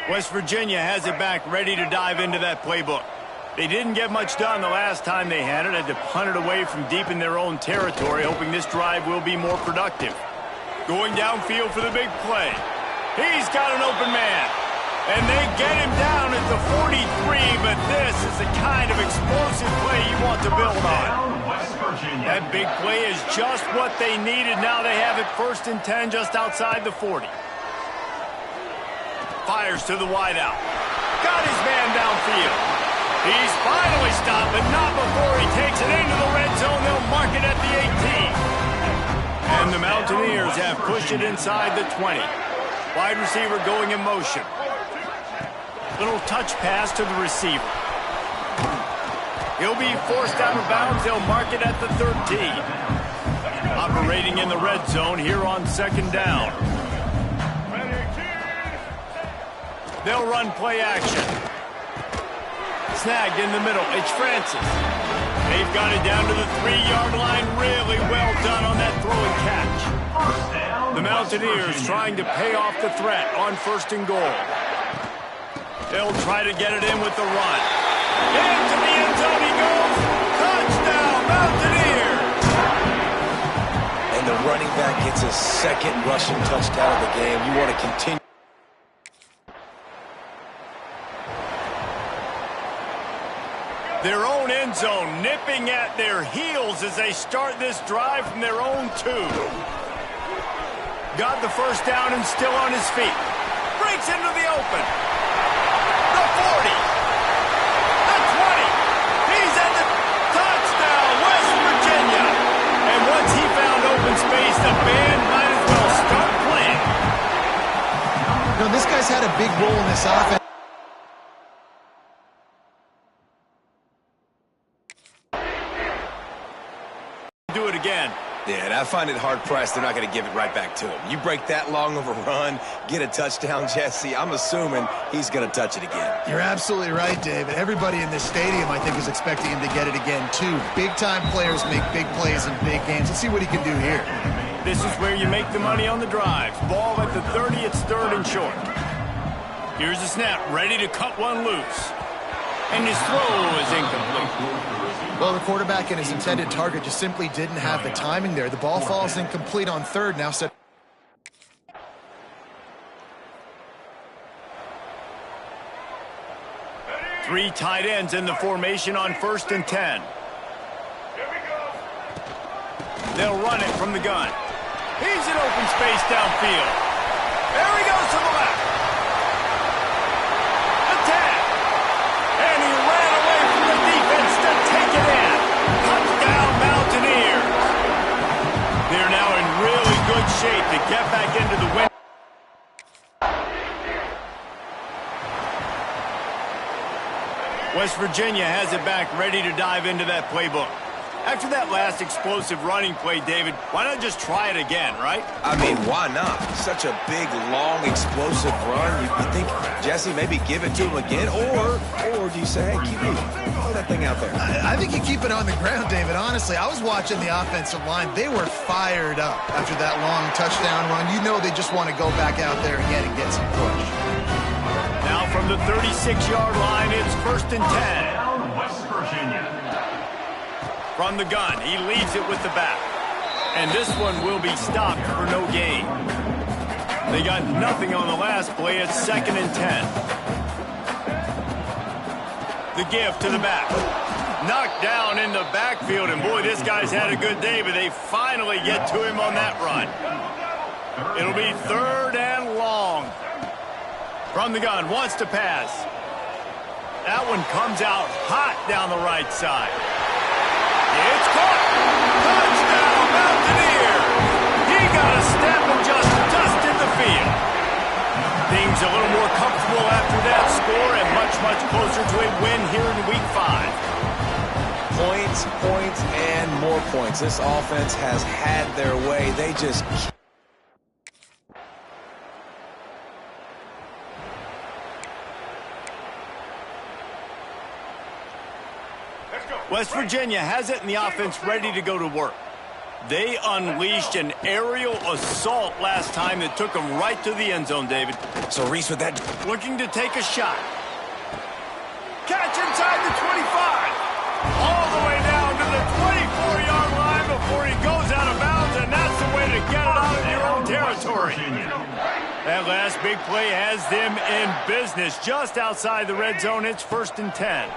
West Virginia has it back, ready to dive into that playbook. They didn't get much done the last time they had to punt it away from deep in their own territory, hoping this drive will be more productive. Going downfield for the big play. He's got an open man. And they get him down at the 43, but this is the kind of explosive play you want to build on. That big play is just what they needed. Now they have it 1st and 10 just outside the 40. Fires to the wideout. Got his man downfield. He's finally stopped, but not before he takes it into the red zone. They'll mark it at the 18. And the Mountaineers have pushed it inside the 20. Wide receiver going in motion. Little touch pass to the receiver. He'll be forced out of bounds. They'll mark it at the 13. Operating in the red zone here on 2nd down. They'll run play action. Snagged in the middle. It's Francis. They've got it down to the 3-yard line. Really well done on that throw and catch. The Mountaineers trying to pay off the threat on 1st and goal. They'll try to get it in with the run. Into the end zone he goes. Touchdown, Mountaineers! And the running back gets his 2nd rushing touchdown of the game. You want to continue. Their own end zone nipping at their heels as they start this drive from their own 2. Got the 1st down and still on his feet. Breaks into the open. The 40. The 20. He's at the touchdown, West Virginia. And once he found open space, the band might as well start playing. This guy's had a big role in this offense. Do it again. Yeah, and I find it hard-pressed they're not going to give it right back to him. You break that long of a run, get a touchdown, Jesse, I'm assuming he's going to touch it again. You're absolutely right, David. Everybody in this stadium, I think, is expecting him to get it again, too. Big-time players make big plays in big games. Let's see what he can do here. This is where you make the money on the drives. Ball at the 30, it's 3rd and short. Here's the snap, ready to cut one loose. And his throw is incomplete. Well, the quarterback and his intended target just simply didn't have the timing there. The ball falls incomplete on 3rd, now set. Three tight ends in the formation on 1st and 10. They'll run it from the gun. He's in open space downfield. There he goes to the left. Attack. And he ran away from the defense to take it in. Touchdown, Mountaineers. They're now in really good shape to get back into the win. West Virginia has it back, ready to dive into that playbook. After that last explosive running play, David, why not just try it again, right? I mean, why not? Such a big, long, explosive run. You think, Jesse, maybe give it to him again? Or do you say, hey, keep moving, throw that thing out there? I think you keep it on the ground, David. Honestly, I was watching the offensive line. They were fired up after that long touchdown run. You know they just want to go back out there again and get some push. Now from the 36-yard line, it's 1st and 10. West Virginia. From the gun, he leaves it with the back. And this one will be stopped for no gain. They got nothing on the last play. It's 2nd and 10. The give to the back. Knocked down in the backfield, and boy, this guy's had a good day, but they finally get to him on that run. It'll be 3rd and long. From the gun, wants to pass. That one comes out hot down the right side. It's caught. Touchdown, Mountaineers. He got a step and just dusted the field. Things a little more comfortable after that score and much, much closer to a win here in Week 5. Points, points, and more points. This offense has had their way. They just... West Virginia has it and the offense ready to go to work. They unleashed an aerial assault last time that took them right to the end zone, David. So Reese with that. Looking to take a shot. Catch inside the 25. All the way down to the 24-yard line before he goes out of bounds, and that's the way to get it out of your own territory. That last big play has them in business just outside the red zone. It's 1st and 10.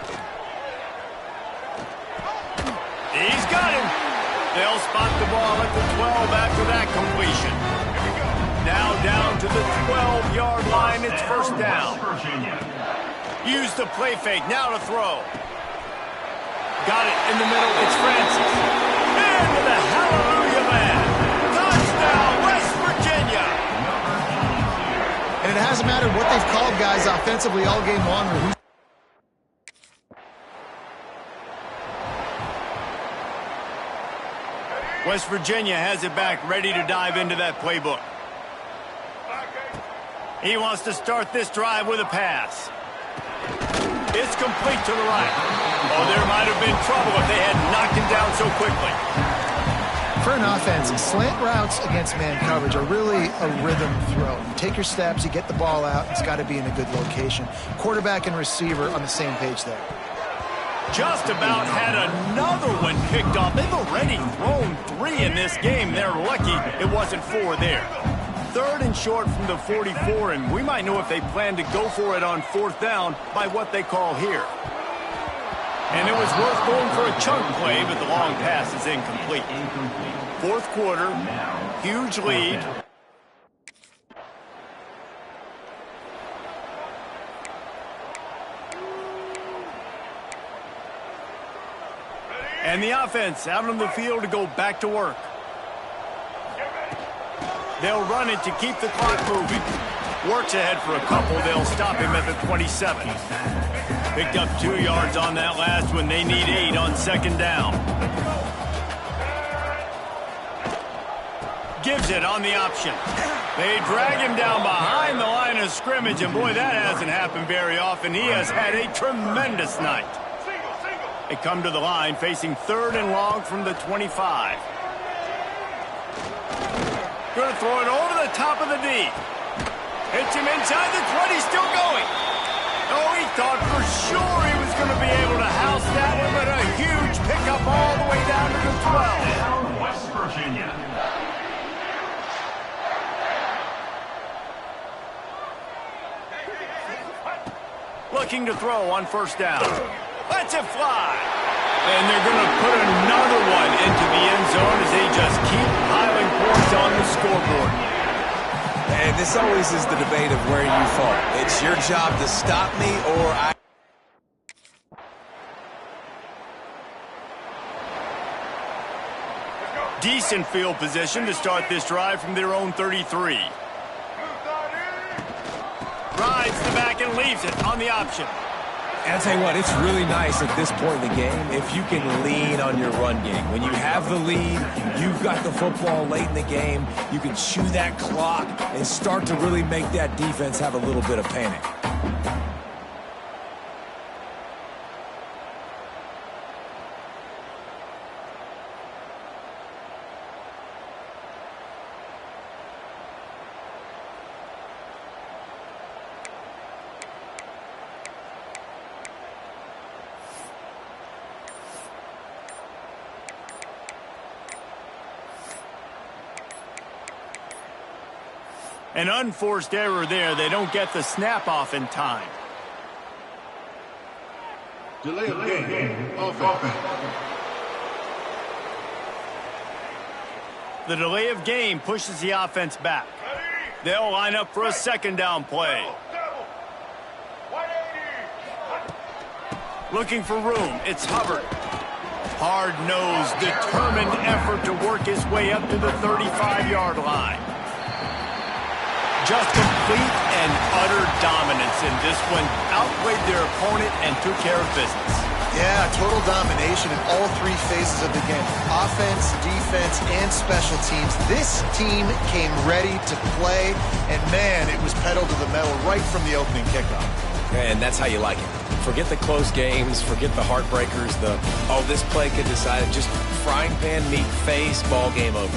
He's got him. They'll spot the ball at the 12 after that completion. Now down to the 12-yard line. It's 1st down. Use the play fake. Now to throw. Got it in the middle. It's Francis. Into the hallelujah man. Touchdown, West Virginia. And it hasn't mattered what they've called guys offensively all game long. West Virginia has it back, ready to dive into that playbook. He wants to start this drive with a pass. It's complete to the right. Oh, there might have been trouble if they had knocked him down so quickly. For an offense, slant routes against man coverage are really a rhythm throw. You take your steps, you get the ball out, it's got to be in a good location. Quarterback and receiver on the same page there. Just about had another one picked off. They've already thrown 3 in this game. They're lucky it wasn't 4 there. 3rd and short from the 44, and we might know if they plan to go for it on 4th down by what they call here. And it was worth going for a chunk play, but the long pass is incomplete. 4th quarter, huge lead. And the offense out on the field to go back to work. They'll run it to keep the clock moving. Works ahead for a couple. They'll stop him at the 27. Picked up 2 yards on that last one. They need 8 on 2nd down. Gives it on the option. They drag him down behind the line of scrimmage, and boy, that hasn't happened very often. He has had a tremendous night. They come to the line, facing 3rd and long from the 25. Going to throw it over the top of the D. Hits him inside the 20, still going. Oh, he thought for sure he was going to be able to house that one, but a huge pickup all the way down to the 12. West Virginia. Looking to throw on 1st down. Lets it fly. And they're going to put another one into the end zone as they just keep piling points on the scoreboard. And this always is the debate of where you fall. It's your job to stop me or I... Decent field position to start this drive from their own 33. Rides the back and leaves it on the option. And I'll tell you what, it's really nice at this point in the game if you can lean on your run game. When you have the lead, you've got the football late in the game, you can chew that clock and start to really make that defense have a little bit of panic. An unforced error there. They don't get the snap off in time. Delay of game. Offense. The delay of game pushes the offense back. They'll line up for a 2nd down play. Looking for room. It's Hubbard. Hard-nosed, determined effort to work his way up to the 35-yard line. Just complete and utter dominance in this one. Outplayed their opponent and took care of business. Yeah, total domination in all 3 phases of the game. Offense, defense, and special teams. This team came ready to play, and man, it was pedal to the metal right from the opening kickoff. And that's how you like it. Forget the close games, forget the heartbreakers, this play could decide it. Just frying pan meat face, ball game over.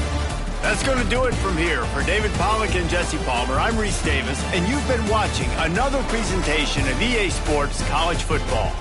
That's going to do it from here. For David Pollack and Jesse Palmer, I'm Reese Davis, and you've been watching another presentation of EA Sports College Football.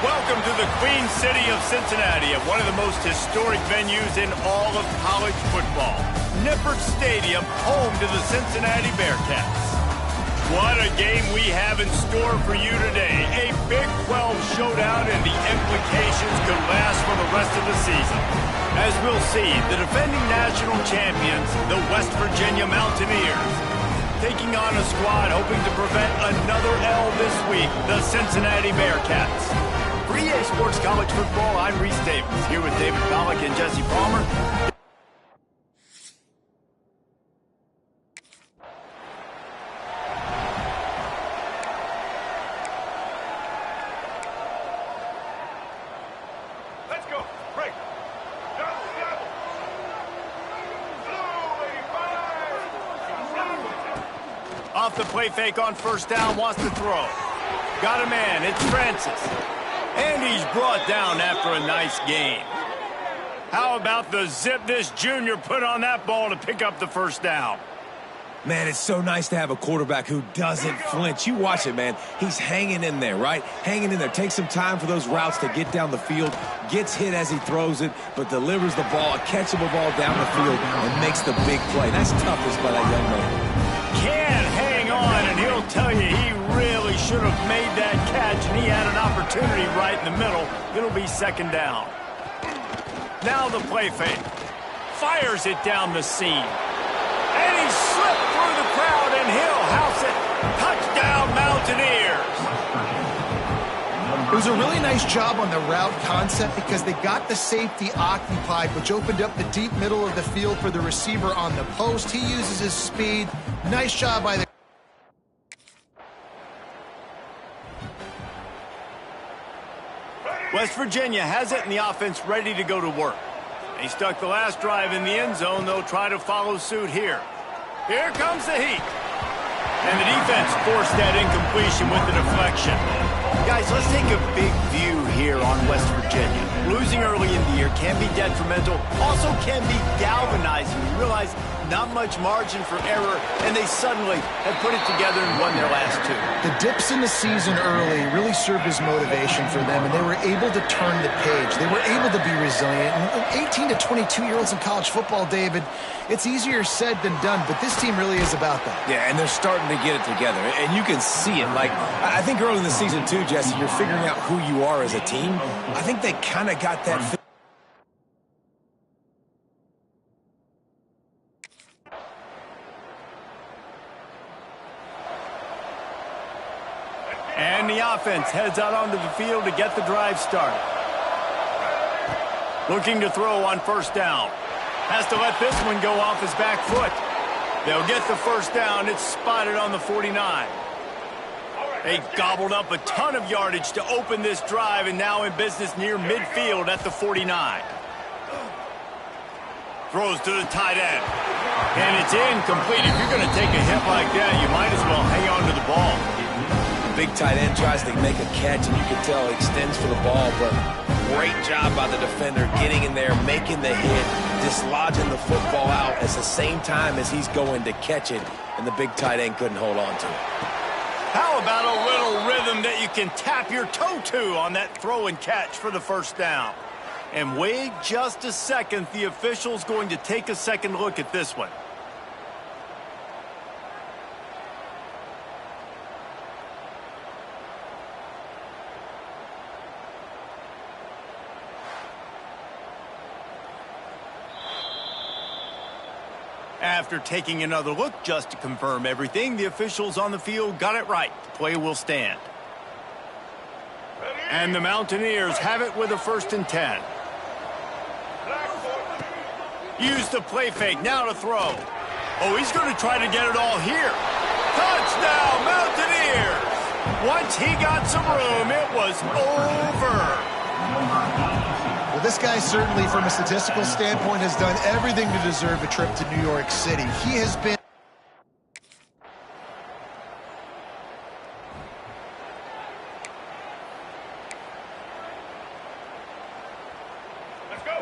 Welcome to the Queen City of Cincinnati at one of the most historic venues in all of college football. Nippert Stadium, home to the Cincinnati Bearcats. What a game we have in store for you today. A Big 12 showdown, and the implications could last for the rest of the season. As we'll see, the defending national champions, the West Virginia Mountaineers, taking on a squad hoping to prevent another L this week, the Cincinnati Bearcats. For EA Sports College Football, I'm Reese Davis, here with David Pollack and Jesse Palmer. Let's go. Break. Double, double. Blue 85. Off the play fake on first down, wants to throw. Got a man, it's Francis. And he's brought down after a nice gain. How about the zip this junior put on that ball to pick up the first down? Man, it's so nice to have a quarterback who doesn't flinch. You watch it, man. He's hanging in there, right? Hanging in there. Takes some time for those routes to get down the field. Gets hit as he throws it, but delivers the ball, a catchable ball down the field, and makes the big play. That's toughness by that young man. Can hang on, and he'll tell you he really should have made that catch, and he had an opportunity right in the middle. It'll be second down. Now the play fake. Fires it down the seam. And he slipped through the crowd, and he'll house it. Touchdown, Mountaineers. It was a really nice job on the route concept because they got the safety occupied, which opened up the deep middle of the field for the receiver on the post. He uses his speed. Nice job by the... West Virginia has it, and the offense ready to go to work. He stuck the last drive in the end zone. They'll try to follow suit here. Here comes the heat. And the defense forced that incompletion with the deflection. Guys, let's take a big view here on West Virginia. Losing early in the year can be detrimental, also can be galvanizing. You realize not much margin for error, and they suddenly have put it together and won their last two. The dips in the season early really served as motivation for them, and they were able to turn the page. They were able to be resilient. And 18 to 22-year-olds in college football, David, it's easier said than done, but this team really is about that. Yeah, and they're starting to get it together, and you can see it. Like, I think early in the season, too, Jesse, you're figuring out who you are as a team. I think they kind of got that. And the offense heads out onto the field to get the drive started. Looking to throw on first down. Has to let this one go off his back foot. They'll get the first down. It's spotted on the 49. They gobbled up a ton of yardage to open this drive, and now in business near midfield at the 49. Throws to the tight end. And it's incomplete. If you're going to take a hit like that, you might as well hang on to the ball. Big tight end tries to make a catch, and you can tell he extends for the ball, but great job by the defender getting in there, making the hit, dislodging the football out at the same time as he's going to catch it, and the big tight end couldn't hold on to it. How about a little rhythm that you can tap your toe to on that throw and catch for the first down? And wait just a second, the official's going to take a second look at this one. After taking another look just to confirm everything, the officials on the field got it right. The play will stand. And the Mountaineers have it with a 1st and 10. Use the play fake, now to throw. Oh, he's going to try to get it all here. Touchdown, Mountaineers! Once he got some room, it was over. Well, this guy certainly, from a statistical standpoint, has done everything to deserve a trip to New York City. He has been...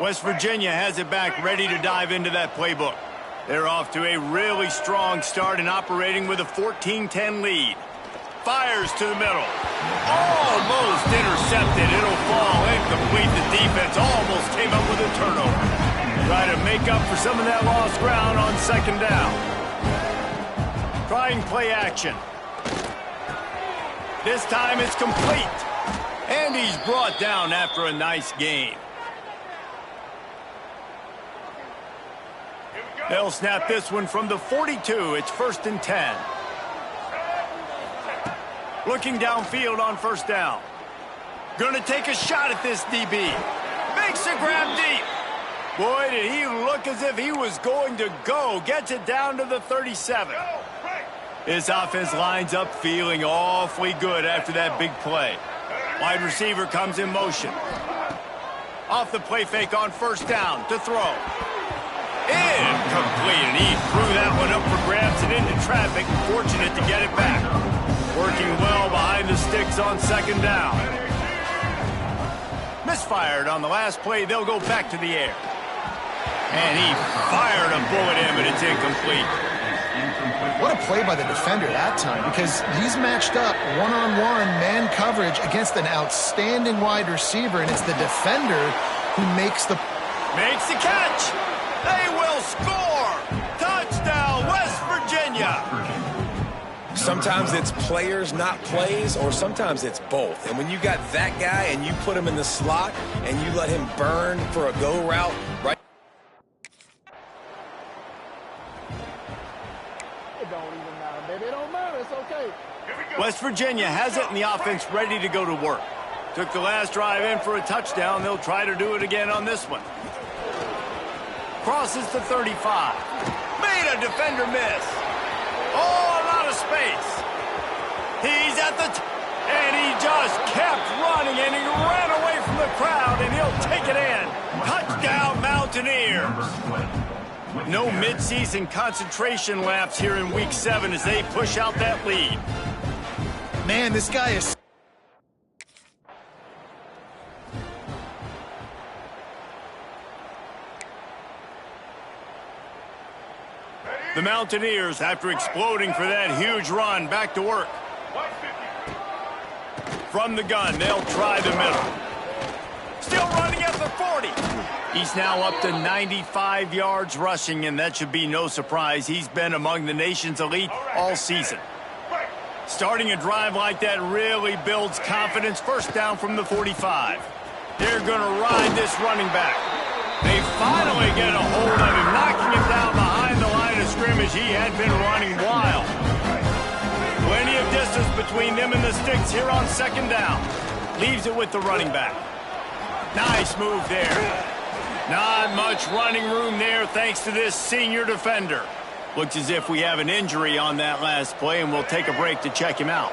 West Virginia has it back, ready to dive into that playbook. They're off to a really strong start and operating with a 14-10 lead. Fires to the middle. Almost intercepted. It'll fall incomplete. The defense almost came up with a turnover. Try to make up for some of that lost ground on second down. Trying play action. This time it's complete. And he's brought down after a nice gain. They'll snap this one from the 42. It's 1st and 10. Looking downfield on first down. Going to take a shot at this DB. Makes a grab deep. Boy, did he look as if he was going to go. Gets it down to the 37. This offense lines up feeling awfully good after that big play. Wide receiver comes in motion. Off the play fake on first down to throw. Incomplete, and he threw that one up for grabs and into traffic. Fortunate to get it back. Working well behind the sticks on second down. Misfired on the last play. They'll go back to the air. And he fired a bullet in, but it's incomplete. What a play by the defender that time, because he's matched up one-on-one man coverage against an outstanding wide receiver, and it's the defender who makes the catch. They will score. Touchdown, West Virginia. Sometimes it's players, not plays, or sometimes it's both. And when you got that guy and you put him in the slot and you let him burn for a go route, right? It don't even matter, baby. It don't matter. It's okay. West Virginia has it, and the offense ready to go to work. Took the last drive in for a touchdown. They'll try to do it again on this one. Crosses the 35. Made a defender miss. Oh, a lot of space. He's at the and he just kept running, and he ran away from the crowd, and he'll take it in. Touchdown, Mountaineers. No midseason concentration laps here in Week 7 as they push out that lead. Man, this guy is... The Mountaineers, after exploding for that huge run, back to work. From the gun, they'll try the middle. Still running at the 40. He's now up to 95 yards rushing, and that should be no surprise. He's been among the nation's elite all season. Starting a drive like that really builds confidence. First down from the 45. They're going to ride this running back. They finally get a hold of him, knocking him down behind the line of scrimmage. He had been running wild. Plenty of distance between them and the sticks here on second down. Leaves it with the running back. Nice move there. Not much running room there thanks to this senior defender. Looks as if we have an injury on that last play, and we'll take a break to check him out.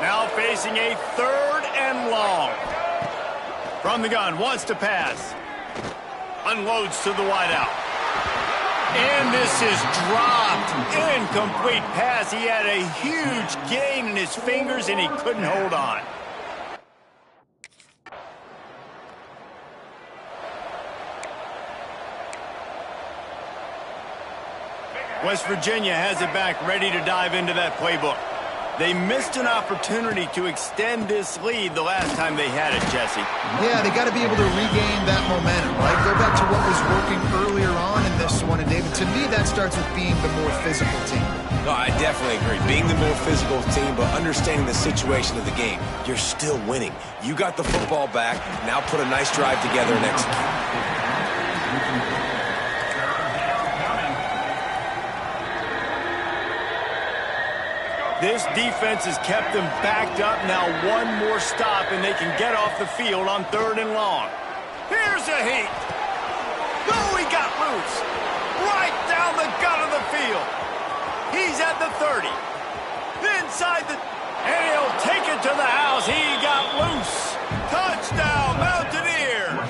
Now facing a 3rd and long. From the gun, wants to pass. Unloads to the wideout. And this is dropped. Incomplete pass. He had a huge gain in his fingers, and he couldn't hold on. West Virginia has it back, ready to dive into that playbook. They missed an opportunity to extend this lead the last time they had it, Jesse. Yeah, they got to be able to regain that momentum, right? Go back to what was working earlier on in this one. And, David, to me, that starts with being the more physical team. No, I definitely agree. Being the more physical team, but understanding the situation of the game. You're still winning. You got the football back. Now put a nice drive together and execute. This defense has kept them backed up. Now one more stop, and they can get off the field on 3rd and long. Here's a heat. Oh, he got loose. Right down the gut of the field. He's at the 30. Inside the... And he'll take it to the house. He got loose. Touchdown, Mountaineers.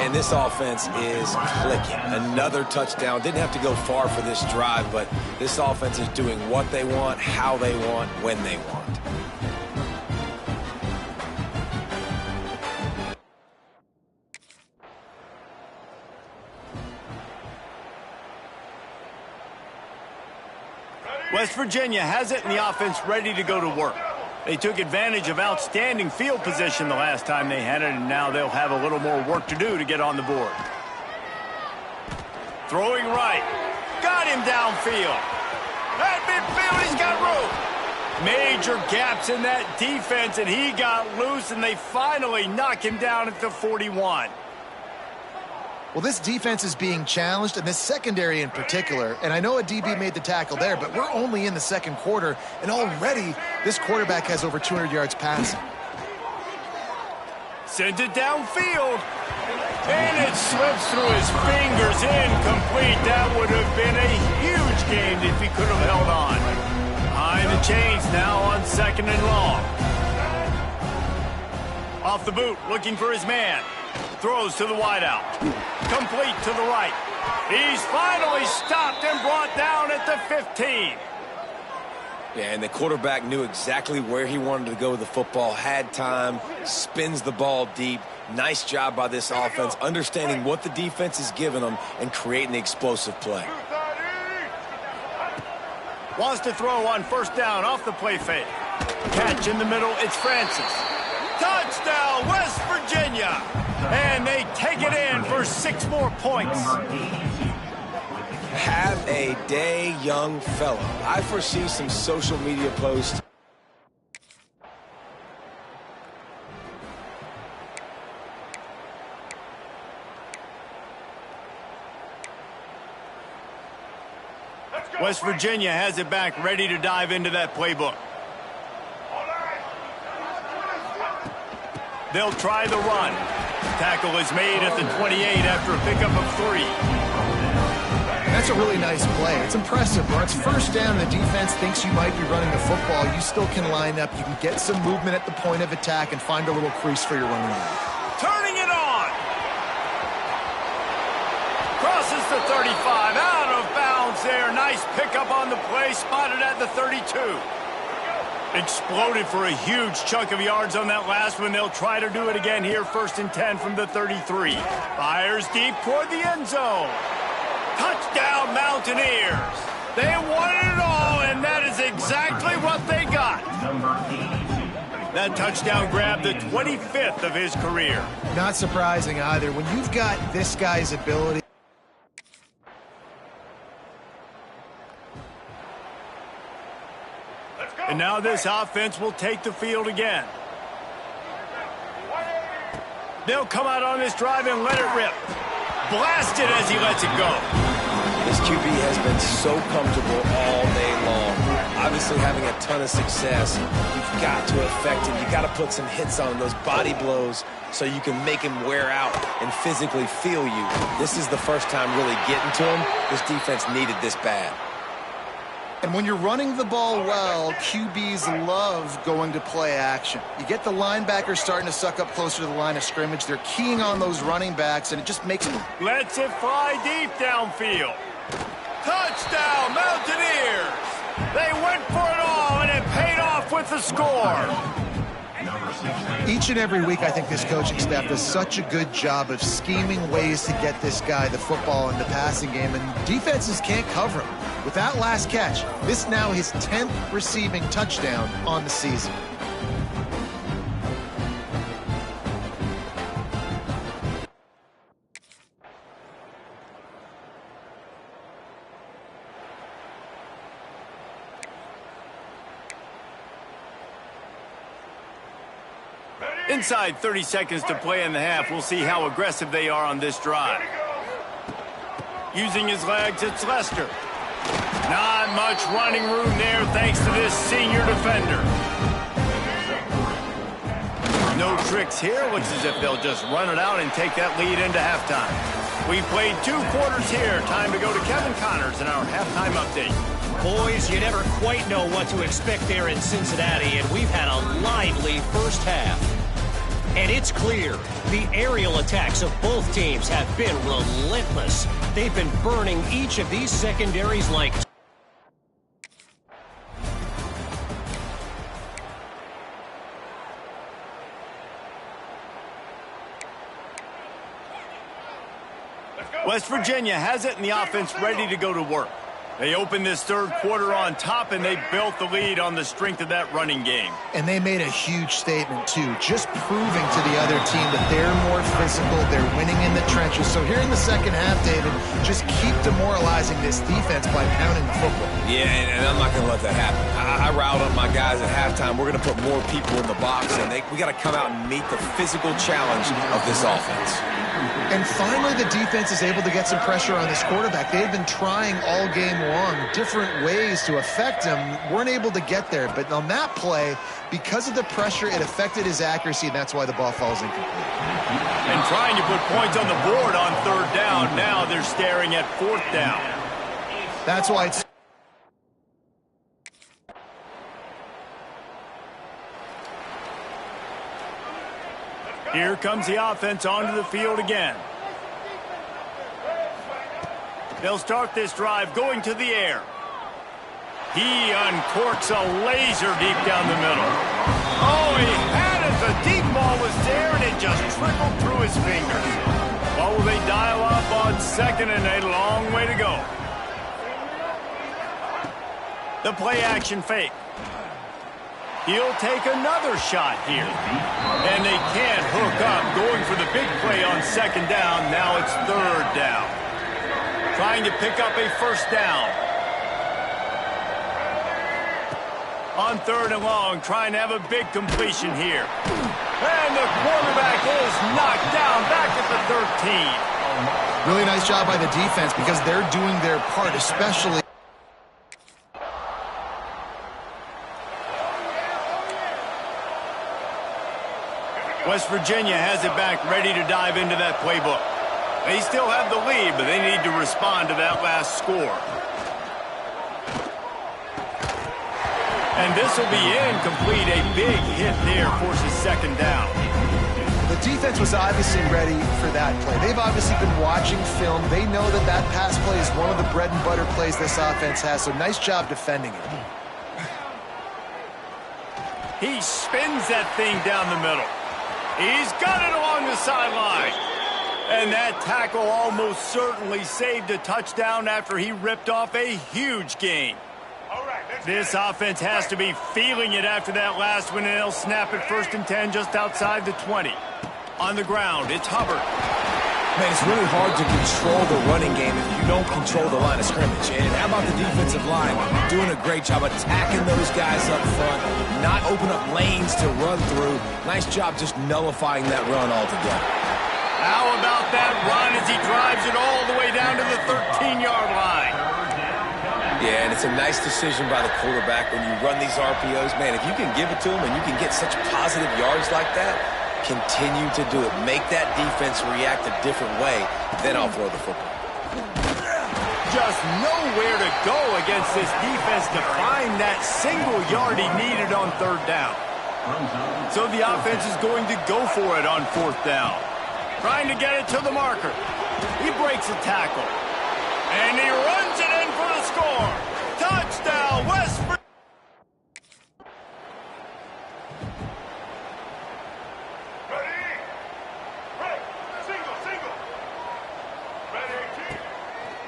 And this offense is clicking. Another touchdown. Didn't have to go far for this drive, but this offense is doing what they want, how they want, when they want. West Virginia has it, and the offense ready to go to work. They took advantage of outstanding field position the last time they had it, and now they'll have a little more work to do to get on the board. Throwing right. Got him downfield. At midfield, he's got room. Major gaps in that defense, and he got loose, and they finally knock him down at the 41. Well, this defense is being challenged, and this secondary in particular. And I know a DB made the tackle there, but we're only in the second quarter, and already this quarterback has over 200 yards passing. Sends it downfield. And it slips through his fingers. Incomplete. That would have been a huge game if he could have held on. Behind the chains now on 2nd and long. Off the boot, looking for his man. Throws to the wideout. Complete to the right. He's finally stopped and brought down at the 15. Yeah, and the quarterback knew exactly where he wanted to go with the football, had time, spins the ball deep. Nice job by this offense, understanding what the defense is giving them and creating the explosive play. Wants to throw on first down off the play fake. Catch in the middle, it's Francis. Touchdown, West Virginia! And they take it in for 6 more points. Have a day, young fella. I foresee some social media posts. West Virginia has it back, ready to dive into that playbook. They'll try the run. Tackle is made at the 28 after a pickup of 3. That's a really nice play. It's impressive. When it's first down, the defense thinks you might be running the football. You still can line up. You can get some movement at the point of attack and find a little crease for your running back. Turning it on. Crosses the 35. Out of bounds there. Nice pickup on the play. Spotted at the 32. Exploded for a huge chunk of yards on that last one. They'll try to do it again here. 1st and 10 from the 33. Fires deep toward the end zone. Touchdown, Mountaineers. They wanted it all, and that is exactly what they got. That touchdown grabbed the 25th of his career. Not surprising either. When you've got this guy's ability. And now this offense will take the field again. They'll come out on this drive and let it rip. Blasted as he lets it go. This QB has been so comfortable all day long. Obviously having a ton of success. You've got to affect him. You've got to put some hits on him, those body blows, so you can make him wear out and physically feel you. This is the first time really getting to him. This defense needed this bad. And when you're running the ball well, QBs love going to play action. You get the linebackers starting to suck up closer to the line of scrimmage. They're keying on those running backs, and it just makes them. Lets it fly deep downfield. Touchdown, Mountaineers! They went for it all, and it paid off with the score. Each and every week, I think this coaching staff does such a good job of scheming ways to get this guy the football in the passing game, and defenses can't cover him. With that last catch, this now his 10th receiving touchdown on the season. Inside 30 seconds to play in the half. We'll see how aggressive they are on this drive. Using his legs, it's Lester. Not much running room there thanks to this senior defender. No tricks here. Looks as if they'll just run it out and take that lead into halftime. We've played 2 quarters here. Time to go to Kevin Connors in our halftime update. Boys, you never quite know what to expect there in Cincinnati, and we've had a lively first half. And it's clear, the aerial attacks of both teams have been relentless. They've been burning each of these secondaries like... West Virginia has it, and the offense ready to go to work. They opened this 3rd quarter on top, and they built the lead on the strength of that running game. And they made a huge statement, too, just proving to the other team that they're more physical, they're winning in the trenches. So here in the second half, David, just keep demoralizing this defense by pounding the football. Yeah, and I'm not going to let that happen. I riled up my guys at halftime. We're going to put more people in the box, and we got to come out and meet the physical challenge of this offense. And finally, the defense is able to get some pressure on this quarterback. They've been trying all game long different ways to affect him. Weren't able to get there. But on that play, because of the pressure, it affected his accuracy, and that's why the ball falls incomplete. And trying to put points on the board on 3rd down. Now they're staring at 4th down. That's why it's... Here comes the offense onto the field again. They'll start this drive going to the air. He uncorks a laser deep down the middle. Oh, he had it. The deep ball was there, and it just trickled through his fingers. What will they dial up on second and a long way to go? The play action fake. He'll take another shot here. And they can't hook up. Going for the big play on second down. Now it's third down. Trying to pick up a first down. On third and long, trying to have a big completion here. And the quarterback is knocked down back at the 13. Really nice job by the defense because they're doing their part, especially. West Virginia has it back, ready to dive into that playbook. They still have the lead, but they need to respond to that last score. And this will be incomplete. A big hit there forces second down. The defense was obviously ready for that play. They've obviously been watching film. They know that that pass play is one of the bread and butter plays this offense has, so nice job defending it. He spins that thing down the middle. He's got it along the sideline. And that tackle almost certainly saved a touchdown after he ripped off a huge gain. This offense has to be feeling it after that last one, and they'll snap it 1st and 10 just outside the 20. On the ground, it's Hubbard. Man, it's really hard to control the running game if you don't control the line of scrimmage. And how about the defensive line doing a great job attacking those guys up front, not open up lanes to run through. Nice job just nullifying that run altogether. How about that run as he drives it all the way down to the 13-yard line? Yeah, and it's a nice decision by the quarterback when you run these RPOs. Man, if you can give it to him and you can get such positive yards like that, continue to do it. Make that defense react a different way, then I'll throw the football. Just nowhere to go against this defense to find that single yard he needed on third down. So the offense is going to go for it on 4th down. Trying to get it to the marker. He breaks a tackle. And he runs it in for the score. Touchdown, West Virginia.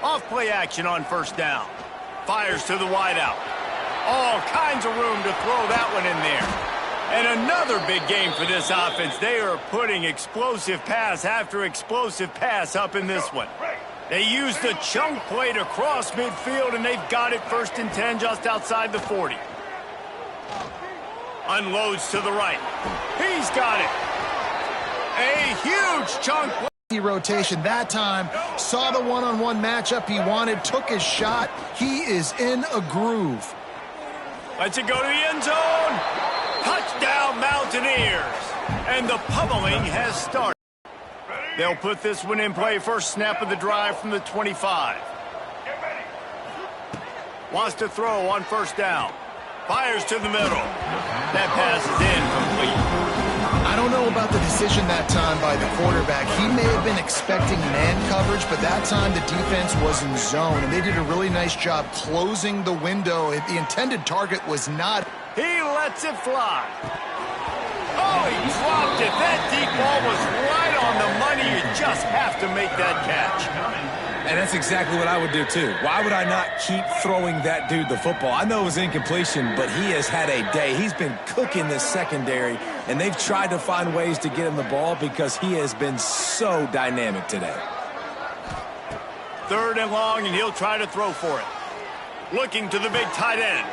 Off play action on 1st down. Fires to the wideout. All kinds of room to throw that one in there. And another big game for this offense. They are putting explosive pass after explosive pass up in this one. They used the chunk play to cross midfield, and they've got it 1st and 10 just outside the 40. Unloads to the right. He's got it. A huge chunk play. Rotation that time, saw the one-on-one matchup he wanted, took his shot. He is in a groove. Lets it go to the end zone. Touchdown, Mountaineers. And the pummeling has started. They'll put this one in play. First snap of the drive from the 25. Wants to throw on 1st down. Fires to the middle. That pass is incomplete. I don't know about the decision that time by the quarterback. He may have been expecting man coverage, but that time the defense was in zone, and they did a really nice job closing the window. The intended target was not. He lets it fly. Oh, he dropped it. That deep ball was right on the money. You just have to make that catch. And that's exactly what I would do, too. Why would I not keep throwing that dude the football? I know it was incompletion, but he has had a day. He's been cooking this secondary, and they've tried to find ways to get him the ball because he has been so dynamic today. 3rd and long, and he'll try to throw for it. Looking to the big tight end.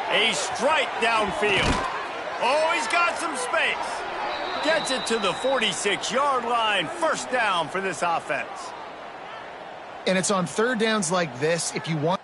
A strike downfield. Oh, he's got some space. Gets it to the 46-yard line. 1st down for this offense. And it's on 3rd downs like this, if you want.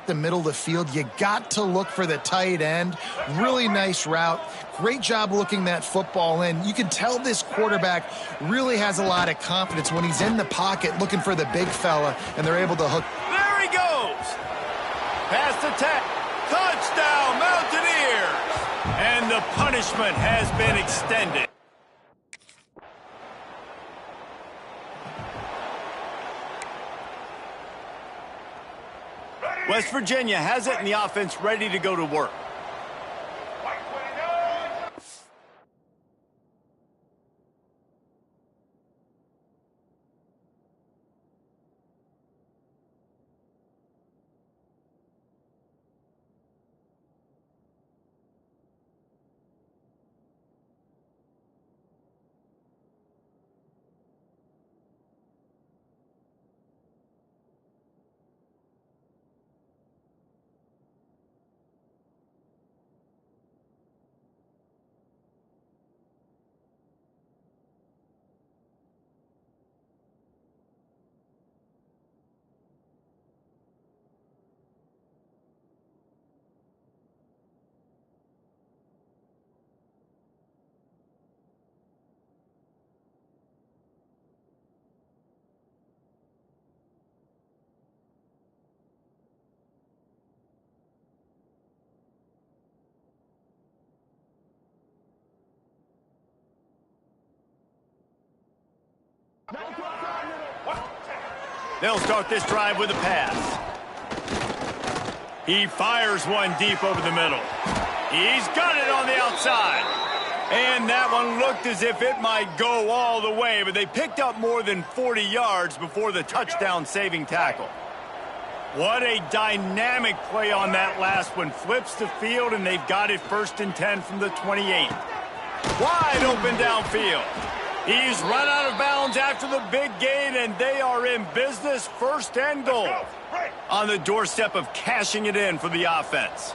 attack the middle of the field, you got to look for the tight end. Really nice route. Great job looking that football in. You can tell this quarterback really has a lot of confidence when he's in the pocket looking for the big fella, and they're able to hook. There he goes. Pass attack. Touchdown, Mountaineers. And the punishment has been extended. West Virginia has it in the offense ready to go to work. They'll start this drive with a pass. He fires one deep over the middle. He's got it on the outside. And that one looked as if it might go all the way, but they picked up more than 40 yards before the touchdown-saving tackle. What a dynamic play on that last one. Flips the field, and they've got it 1st and 10 from the 28. Wide open downfield. He's run out of bounds after the big gain, and they are in business, 1st and goal. On the doorstep of cashing it in for the offense.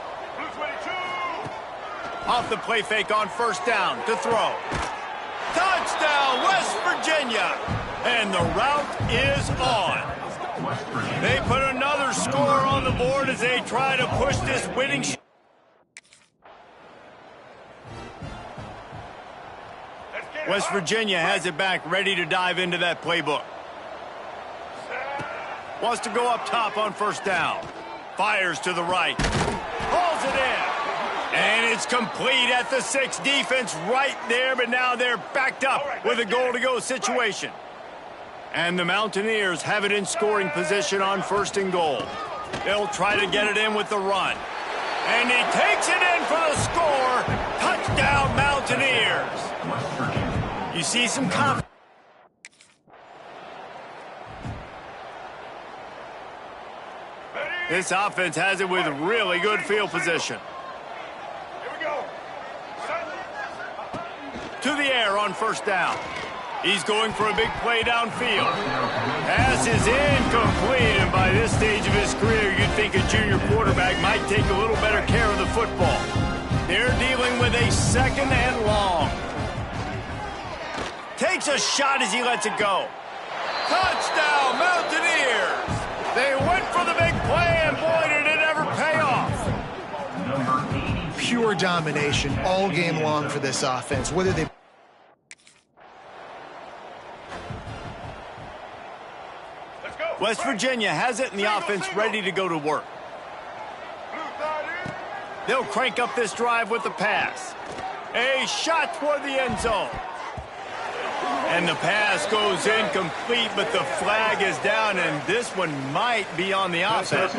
Off the play fake on 1st down to throw. Touchdown, West Virginia! And the route is on. They put another score on the board as they try to push this winning. West Virginia has it back, ready to dive into that playbook. Wants to go up top on 1st down. Fires to the right. Pulls it in. And it's complete at the 6. Defense right there, but now they're backed up with a goal-to-go situation. And the Mountaineers have it in scoring position on 1st and goal. They'll try to get it in with the run. And he takes it in for the score. Touchdown, Mountaineers. You see some confidence. This offense has it with really good field position. Here we go. To the air on 1st down. He's going for a big play downfield. Pass is incomplete, and by this stage of his career, you'd think a junior quarterback might take a little better care of the football. They're dealing with a 2nd and long. Takes a shot as he lets it go. Touchdown, Mountaineers! They went for the big play, and boy, did it ever pay off. Pure domination all game long for this offense. Whether they... West Virginia has it in the offense ready to go to work. They'll crank up this drive with the pass. A shot toward the end zone. And the pass goes incomplete, but the flag is down, and this one might be on the offense.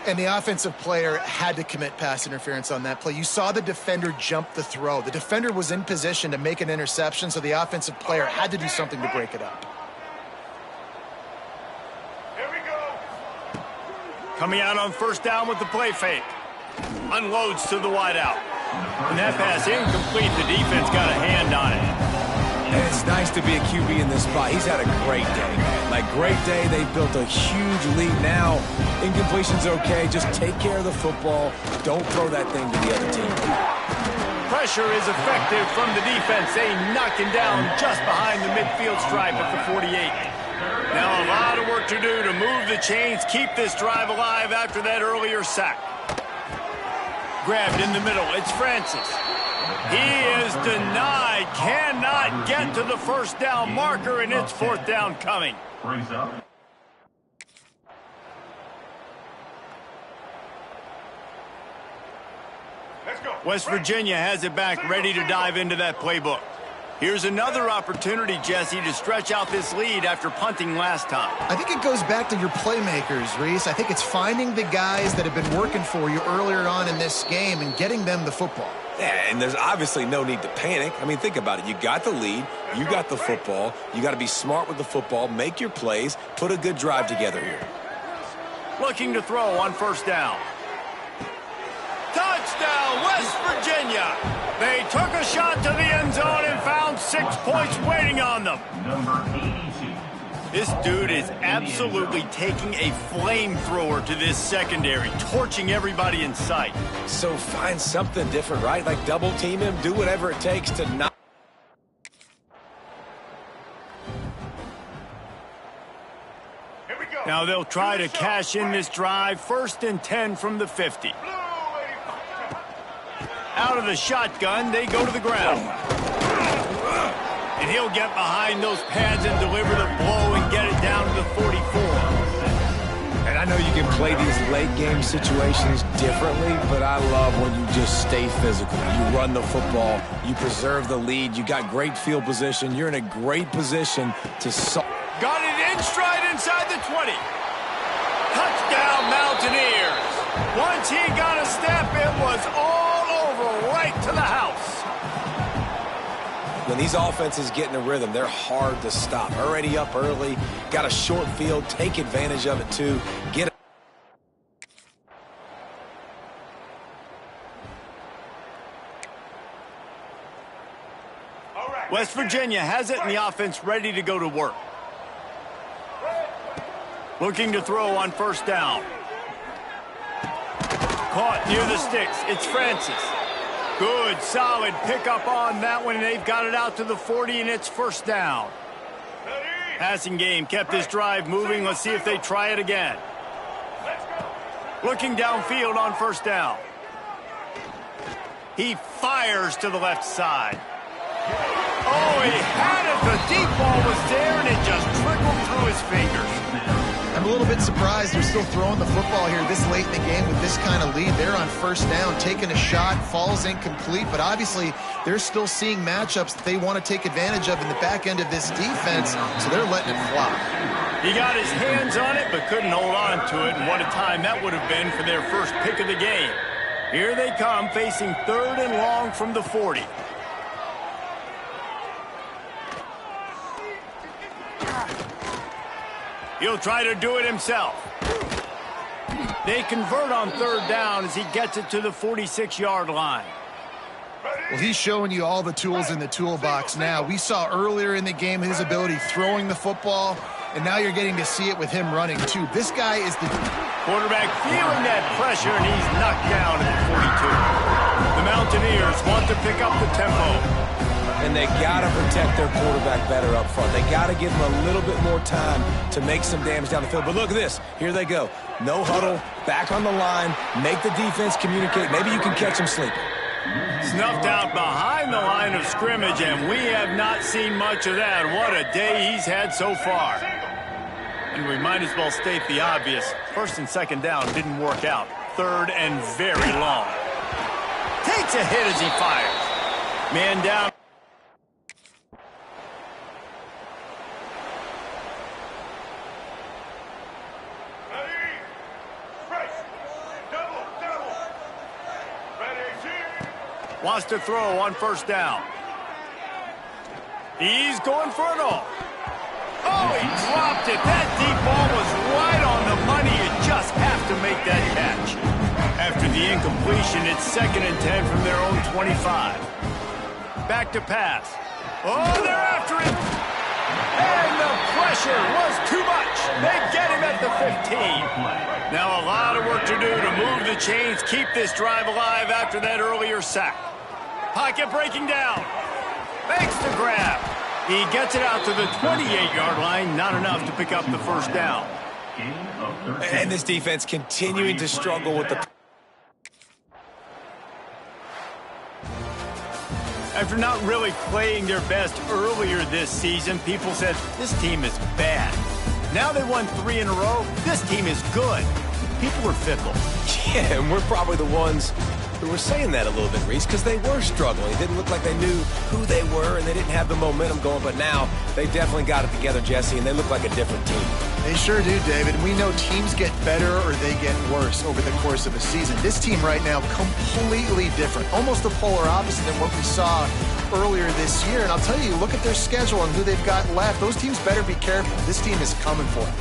And the offensive player had to commit pass interference on that play. You saw the defender jump the throw. The defender was in position to make an interception, so the offensive player had to do something to break it up. Here we go. Coming out on 1st down with the play fake. Unloads to the wideout. And that pass incomplete. The defense got a hand on it. And it's nice to be a QB in this spot. He's had a great day. Like, great day. They've built a huge lead now. Incompletion's okay. Just take care of the football. Don't throw that thing to the other team. Pressure is effective from the defense. They knock him down just behind the midfield stripe at the 48. Now a lot of work to do to move the chains, keep this drive alive after that earlier sack. Grabbed in the middle, it's Francis. He is denied, cannot get to the first down marker, and it's fourth down coming. Brings up. Let's go. West Virginia has it back, ready to dive into that playbook. Here's another opportunity, Jesse, to stretch out this lead after punting last time. I think it goes back to your playmakers, Reese. I think it's finding the guys that have been working for you earlier on in this game and getting them the football. Yeah, and there's obviously no need to panic. I mean, think about it. You got the lead. You got the football. You got to be smart with the football, make your plays, put a good drive together here. Looking to throw on first down. Touchdown, West Virginia! They took a shot to the end zone and found 6 points waiting on them. Number 82. This dude is absolutely taking a flamethrower to this secondary, torching everybody in sight. So find something different, right? Like double team him, do whatever it takes to not. Here we go. Now they'll try to cash in this drive, 1st and 10 from the 50. Blue 85. Out of the shotgun, they go to the ground. And he'll get behind those pads and deliver the blow and get it down to the 44. And I know you can play these late game situations differently, but I love when you just stay physical. You run the football, you preserve the lead, you got great field position, you're in a great position to solve. Got it in stride inside the 20. Touchdown, Mountaineers. Once he got a step, it was all over, right to the house. When these offenses get in a rhythm, they're hard to stop. Already up early, got a short field, take advantage of it too. Get it. All right. West Virginia has it in the offense, ready to go to work. Looking to throw on first down. Caught near the sticks. It's Francis. Good, solid pickup on that one, and they've got it out to the 40, and it's first down. Passing game kept this drive moving. Let's see if they try it again. Looking downfield on first down. He fires to the left side. Oh, he had it. The deep ball was there, and it just trickled through his fingers. I'm a little bit surprised they're still throwing the football here this late in the game with this kind of lead. They're on first down, taking a shot, falls incomplete, but obviously they're still seeing matchups that they want to take advantage of in the back end of this defense, so they're letting it fly. He got his hands on it, but couldn't hold on to it, and what a time that would have been for their first pick of the game. Here they come, facing 3rd and long from the 40. He'll try to do it himself. They convert on 3rd down as he gets it to the 46-yard line. Well, he's showing you all the tools in the toolbox now. We saw earlier in the game his ability throwing the football, and now you're getting to see it with him running, too. This guy is the Quarterback feeling that pressure, and he's knocked down at the 42. The Mountaineers want to pick up the tempo. And they got to protect their quarterback better up front. They got to give him a little bit more time to make some damage down the field. But look at this. Here they go. No huddle, back on the line, make the defense communicate. Maybe you can catch them sleeping. Snuffed out behind the line of scrimmage, and we have not seen much of that. What a day he's had so far. And we might as well state the obvious. 1st and 2nd down didn't work out. 3rd and very long. Takes a hit as he fires. Man down. Wants to throw on first down. He's going for it all. Oh, he dropped it. That deep ball was right on the money. You just have to make that catch. After the incompletion, it's 2nd and 10 from their own 25. Back to pass. Oh, they're after him. And the pressure was too much. They get him at the 15. Now a lot of work to do to move the chains, keep this drive alive after that earlier sack. Pocket breaking down. Makes the grab. He gets it out to the 28-yard line. Not enough to pick up the first down. And this defense continuing to struggle with the... After not really playing their best earlier this season, people said this team is bad. Now they won 3 in a row. This team is good. People are fickle. Yeah, and we're probably the ones who were saying that a little bit, Reese, because they were struggling. It didn't look like they knew who they were, and they didn't have the momentum going. But now they definitely got it together, Jesse, and they look like a different team. They sure do, David. We know teams get better or they get worse over the course of a season. This team right now, completely different. Almost the polar opposite than what we saw earlier this year. And I'll tell you, look at their schedule and who they've got left. Those teams better be careful. This team is coming for them.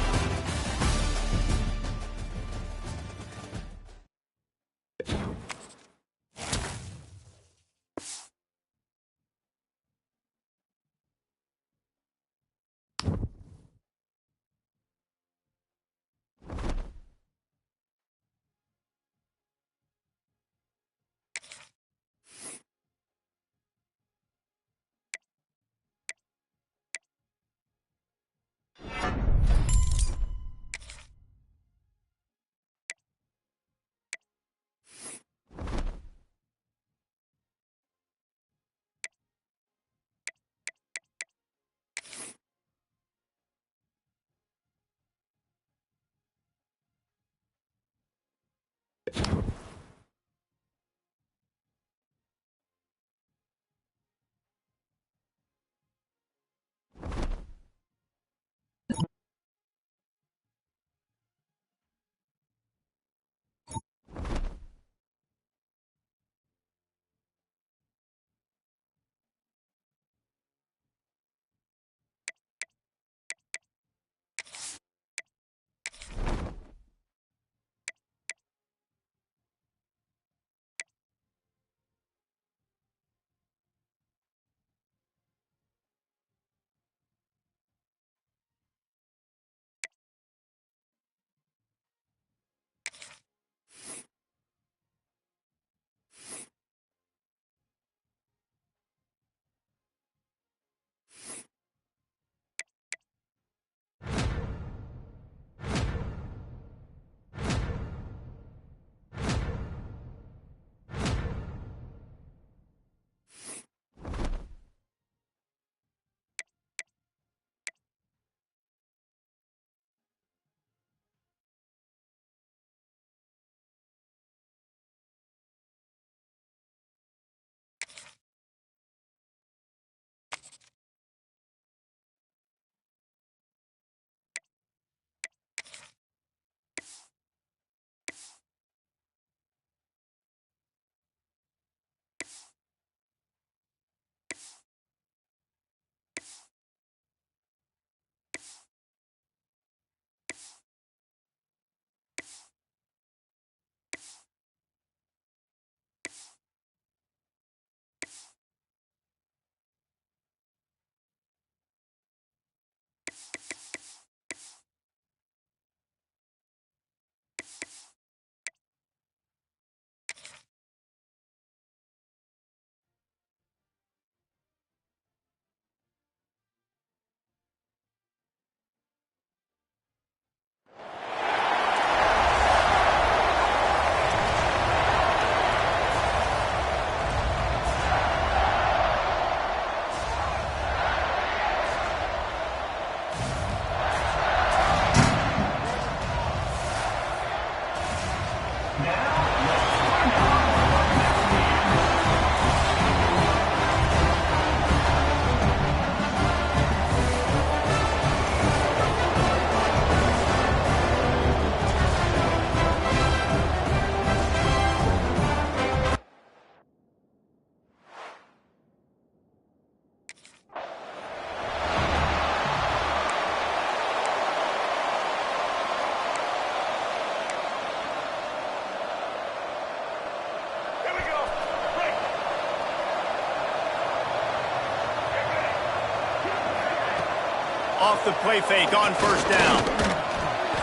Off the play fake on first down.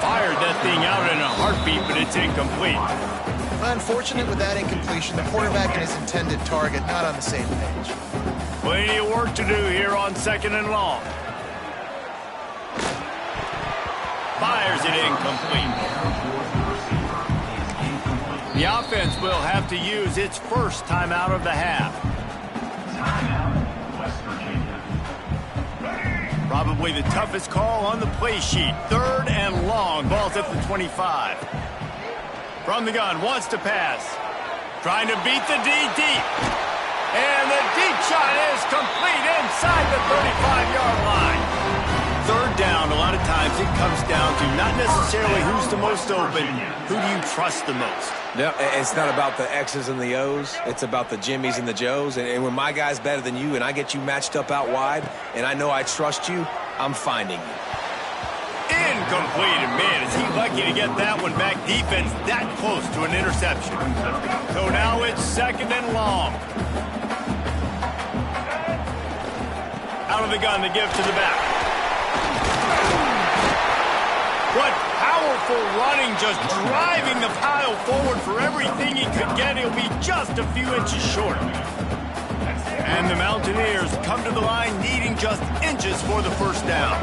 Fired that thing out in a heartbeat, but it's incomplete. Unfortunate with that incompletion. The quarterback and his intended target not on the same page. Plenty of work to do here on 2nd and long. Fires it incomplete. The offense will have to use its first timeout of the half. Probably the toughest call on the play sheet. 3rd and long. Ball's at the 25. From the gun, wants to pass. Trying to beat the D deep. And the deep shot is complete inside the 35-yard line. 3rd down, a lot of times it comes down to not necessarily who's the most open, who do you trust the most? No, it's not about the X's and the O's. It's about the Jimmies and the Joes. And when my guy's better than you and I get you matched up out wide and I know I trust you, I'm finding you. Incomplete. And man, is he lucky to get that one back. Defense that close to an interception. So now it's 2nd and long. Out of the gun, the give to the back. What powerful running, just driving the pile forward for everything he could get. He'll be just a few inches short. And the Mountaineers come to the line needing just inches for the 1st down.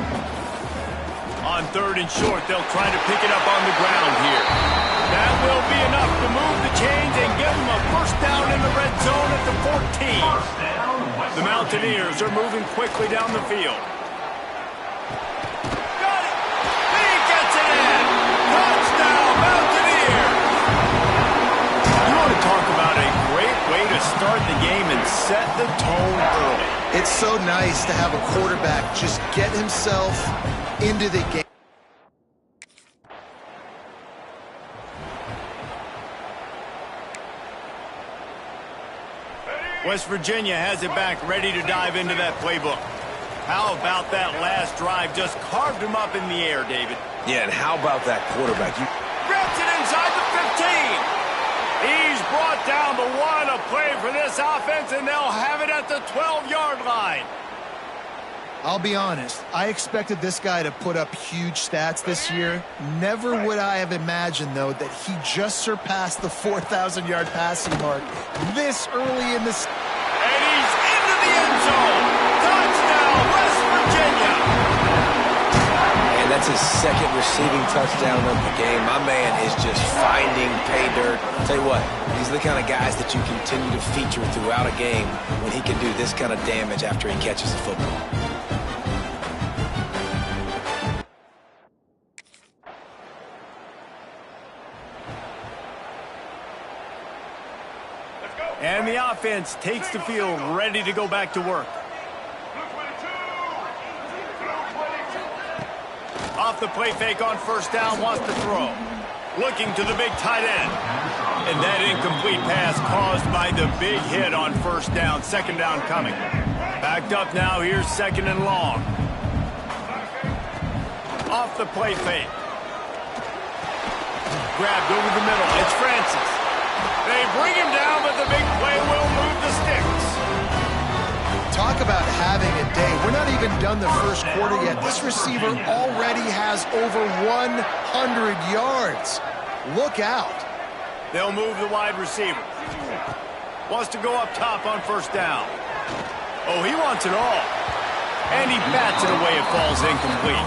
On 3rd and short, they'll try to pick it up on the ground here. That will be enough to move the chains and give them a 1st down in the red zone at the 14. The Mountaineers are moving quickly down the field. Start the game and set the tone early. It's so nice to have a quarterback just get himself into the game. West Virginia has it back, ready to dive into that playbook. How about that last drive? Just carved him up in the air, David. Yeah, and how about that quarterback? Grabs it inside the 15. He's brought down, but what a play for this offense, and they'll have it at the 12-yard line. I'll be honest, I expected this guy to put up huge stats this year. Never would I have imagined, though, that he just surpassed the 4,000-yard passing mark this early in the season. And he's into the end zone. Touchdown, West Virginia. And that's his 2nd receiving touchdown of the game. My man is just finding pay dirt. Tell you what, these are the kind of guys that you continue to feature throughout a game when he can do this kind of damage after he catches the football. And the offense takes the field, ready to go back to work. Off the play fake on 1st down, wants to throw. Looking to the big tight end. And that incomplete pass caused by the big hit on 1st down. 2nd down coming. Backed up now, here's 2nd and long. Off the play fake. Grabbed over the middle, it's Francis. They bring him down, but the big play will move the sticks. Talk about having a day. We're not even done the 1st quarter yet. This receiver already has over 100 yards. Look out. They'll move the wide receiver. Wants to go up top on 1st down. Oh, he wants it all. And he bats it away. It falls incomplete.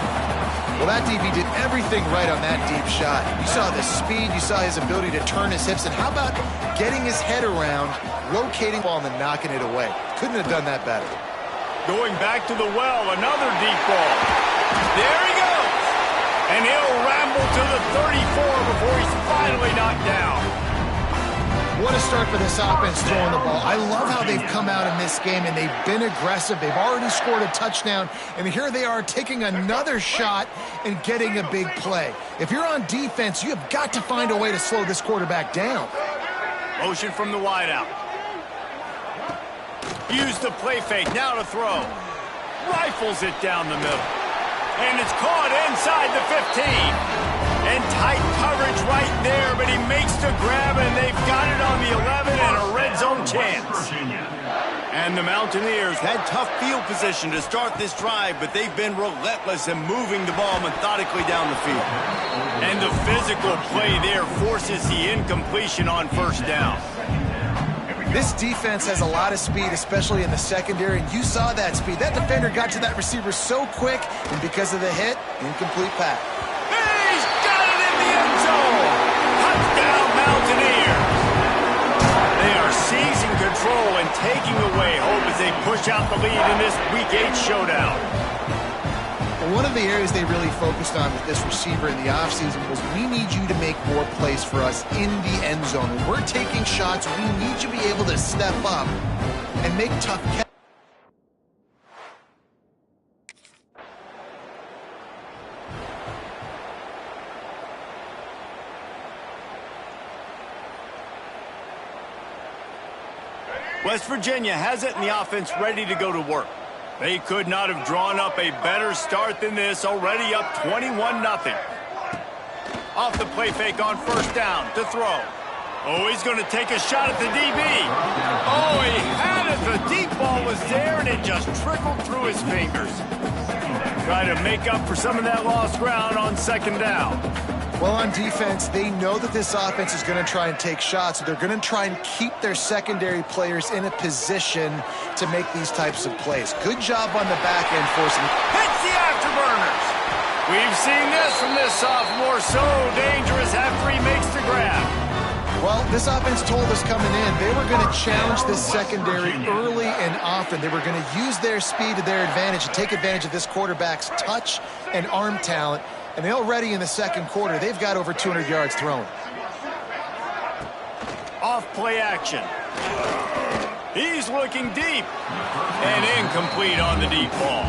Well, that DB did everything right on that deep shot. You saw the speed, you saw his ability to turn his hips, and how about getting his head around, locating the ball, and then knocking it away? Couldn't have done that better. Going back to the well, another deep ball. There he goes. And he'll ramble to the 34 before he's finally knocked down. What a start for this offense throwing the ball. I love how they've come out in this game, and they've been aggressive. They've already scored a touchdown, and here they are taking another shot and getting a big play. If you're on defense, you have got to find a way to slow this quarterback down. Motion from the wideout. Use the play fake, now to throw. Rifles it down the middle. And it's caught inside the 15. And tight coverage right there, but he makes the grab, and they've got it on the 11 and a red zone chance. And the Mountaineers had tough field position to start this drive, but they've been relentless in moving the ball methodically down the field. And the physical play there forces the incompletion on 1st down. This defense has a lot of speed, especially in the secondary, and you saw that speed. That defender got to that receiver so quick, and because of the hit, incomplete pass. He's got it in the end zone. Touchdown, Mountaineers. They are seizing control and taking away hope as they push out the lead in this Week 8 showdown. One of the areas they really focused on with this receiver in the offseason was we need you to make more plays for us in the end zone. When we're taking shots, we need you to be able to step up and make tough catches. West Virginia has it and the offense ready to go to work. They could not have drawn up a better start than this, already up 21-0. Off the play fake on first down to throw. Oh, he's going to take a shot at the DB. Oh, he had it. The deep ball was there, and it just trickled through his fingers. Try to make up for some of that lost ground on second down. Well, on defense, they know that this offense is going to try and take shots, so they're going to try and keep their secondary players in a position to make these types of plays. Good job on the back end forcing. Hits the afterburners. We've seen this from this sophomore. So dangerous after he makes the grab. Well, this offense told us coming in they were going to challenge this secondary early and often. They were going to use their speed to their advantage and take advantage of this quarterback's touch and arm talent. And already in the second quarter, they've got over 200 yards thrown. Off play action. He's looking deep. And incomplete on the deep ball.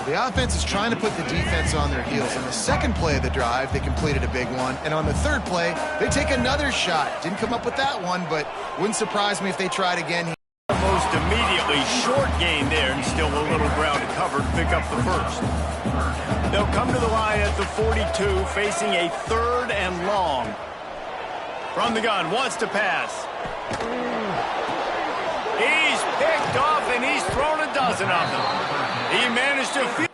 The offense is trying to put the defense on their heels. On the second play of the drive, they completed a big one. And on the third play, they take another shot. Didn't come up with that one, but wouldn't surprise me if they tried again. Almost immediately short gain there, and still a little ground to cover to pick up the first. They'll come to the line at the 42, facing a third and long. From the gun, wants to pass. He's picked off, and he's thrown a dozen of them. He managed to field.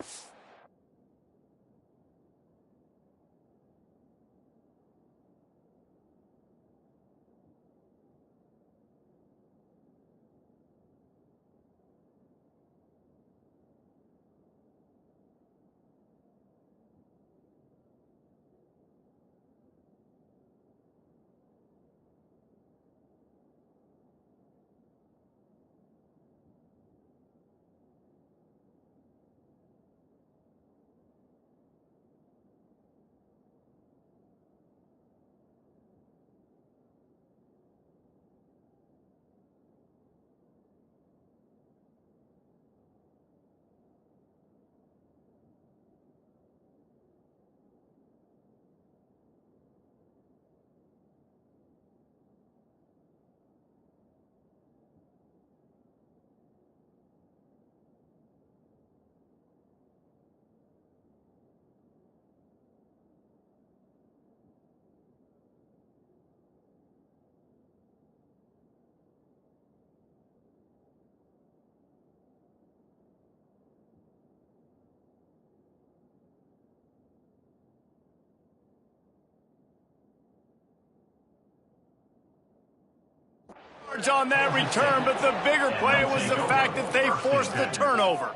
On that return, but the bigger play was the fact that they forced the turnover.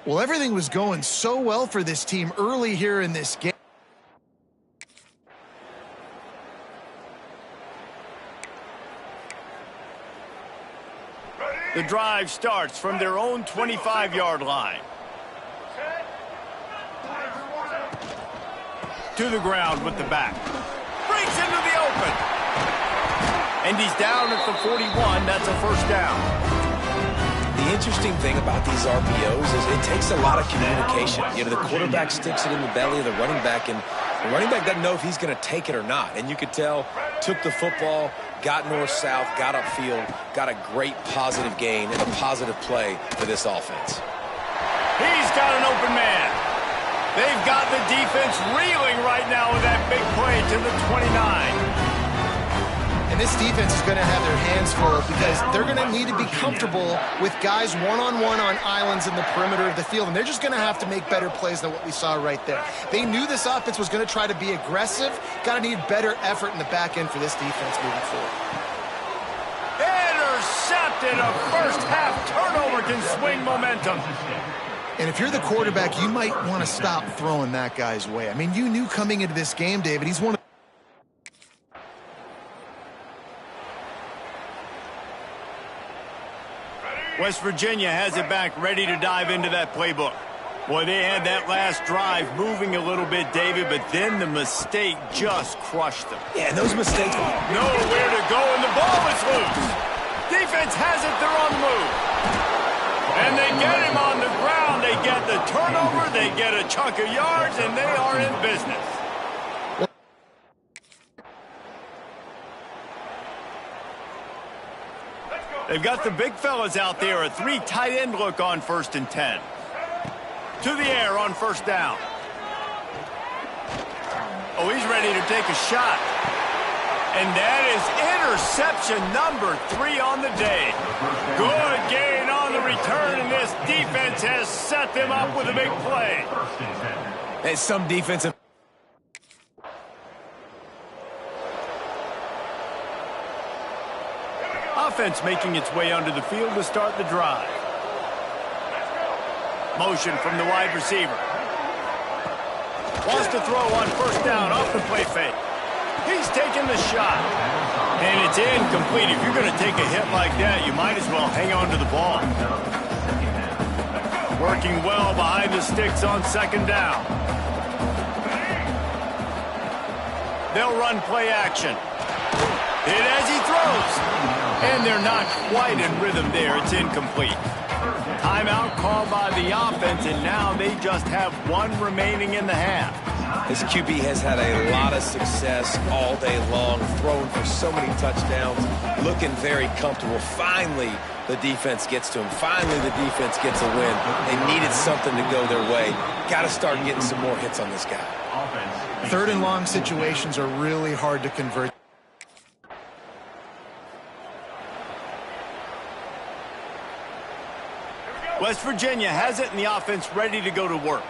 Well, everything was going so well for this team early here in this game. The drive starts from their own 25-yard line. To the ground with the back. Breaks into the open. And he's down at the 41. That's a first down. The interesting thing about these RPOs is it takes a lot of communication. You know, the quarterback sticks it in the belly of the running back, and the running back doesn't know if he's going to take it or not. And you could tell, took the football, got north-south, got upfield, got a great positive gain and a positive play for this offense. He's got an open man. They've got the defense reeling right now with that big play to the 29. And this defense is going to have their hands full because they're going to need to be comfortable with guys one-on-one on islands in the perimeter of the field. And they're just going to have to make better plays than what we saw right there. They knew this offense was going to try to be aggressive. Got to need better effort in the back end for this defense moving forward. and a first-half turnover can swing momentum. And if you're the quarterback, you might want to stop throwing that guy's way. I mean, you knew coming into this game, David, he's one of... West Virginia has it back, ready to dive into that playbook. Boy, they had that last drive moving a little bit, David, but then the mistake just crushed them. Yeah, and those mistakes... Nowhere to go, and the ball is loose. Defense has it, they're on the move. And they get him on the ground. They get the turnover, they get a chunk of yards, and they are in business. They've got the big fellas out there, a 3 tight end look on 1st and 10. To the air on 1st down. Oh, he's ready to take a shot. And that is interception number 3 on the day. Good gain on the return, and this defense has set them up with a big play. And some defensive... Offense making its way onto the field to start the drive. Motion from the wide receiver. Wants to throw on 1st down off the play fake. He's taking the shot. And it's incomplete. If you're going to take a hit like that, you might as well hang on to the ball. Working well behind the sticks on 2nd down. They'll run play action. Hit as he throws. And they're not quite in rhythm there. It's incomplete. Timeout called by the offense, and now they just have 1 remaining in the half. This QB has had a lot of success all day long, throwing for so many touchdowns, looking very comfortable. Finally, the defense gets to him. Finally, the defense gets a win. They needed something to go their way. Got to start getting some more hits on this guy. 3rd and long situations are really hard to convert. West Virginia has it, and the offense ready to go to work.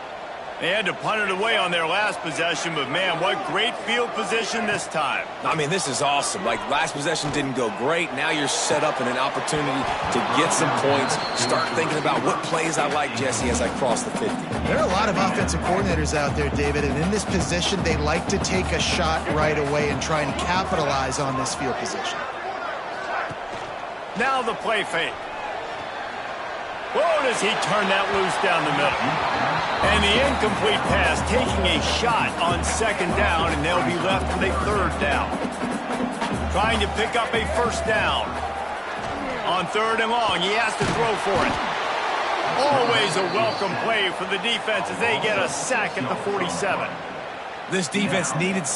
They had to punt it away on their last possession, but man, what great field position this time. I mean, this is awesome. Like, last possession didn't go great. Now you're set up in an opportunity to get some points. Start thinking about what plays I like, Jesse, as I cross the 50. There are a lot of offensive coordinators out there, David, and in this position, they like to take a shot right away and try and capitalize on this field position. Now the play fake. Whoa, does he turn that loose down the middle. And the incomplete pass taking a shot on 2nd down, and they'll be left with a 3rd down. Trying to pick up a 1st down. On 3rd and long, he has to throw for it. Always a welcome play for the defense as they get a sack at the 47. This defense needed...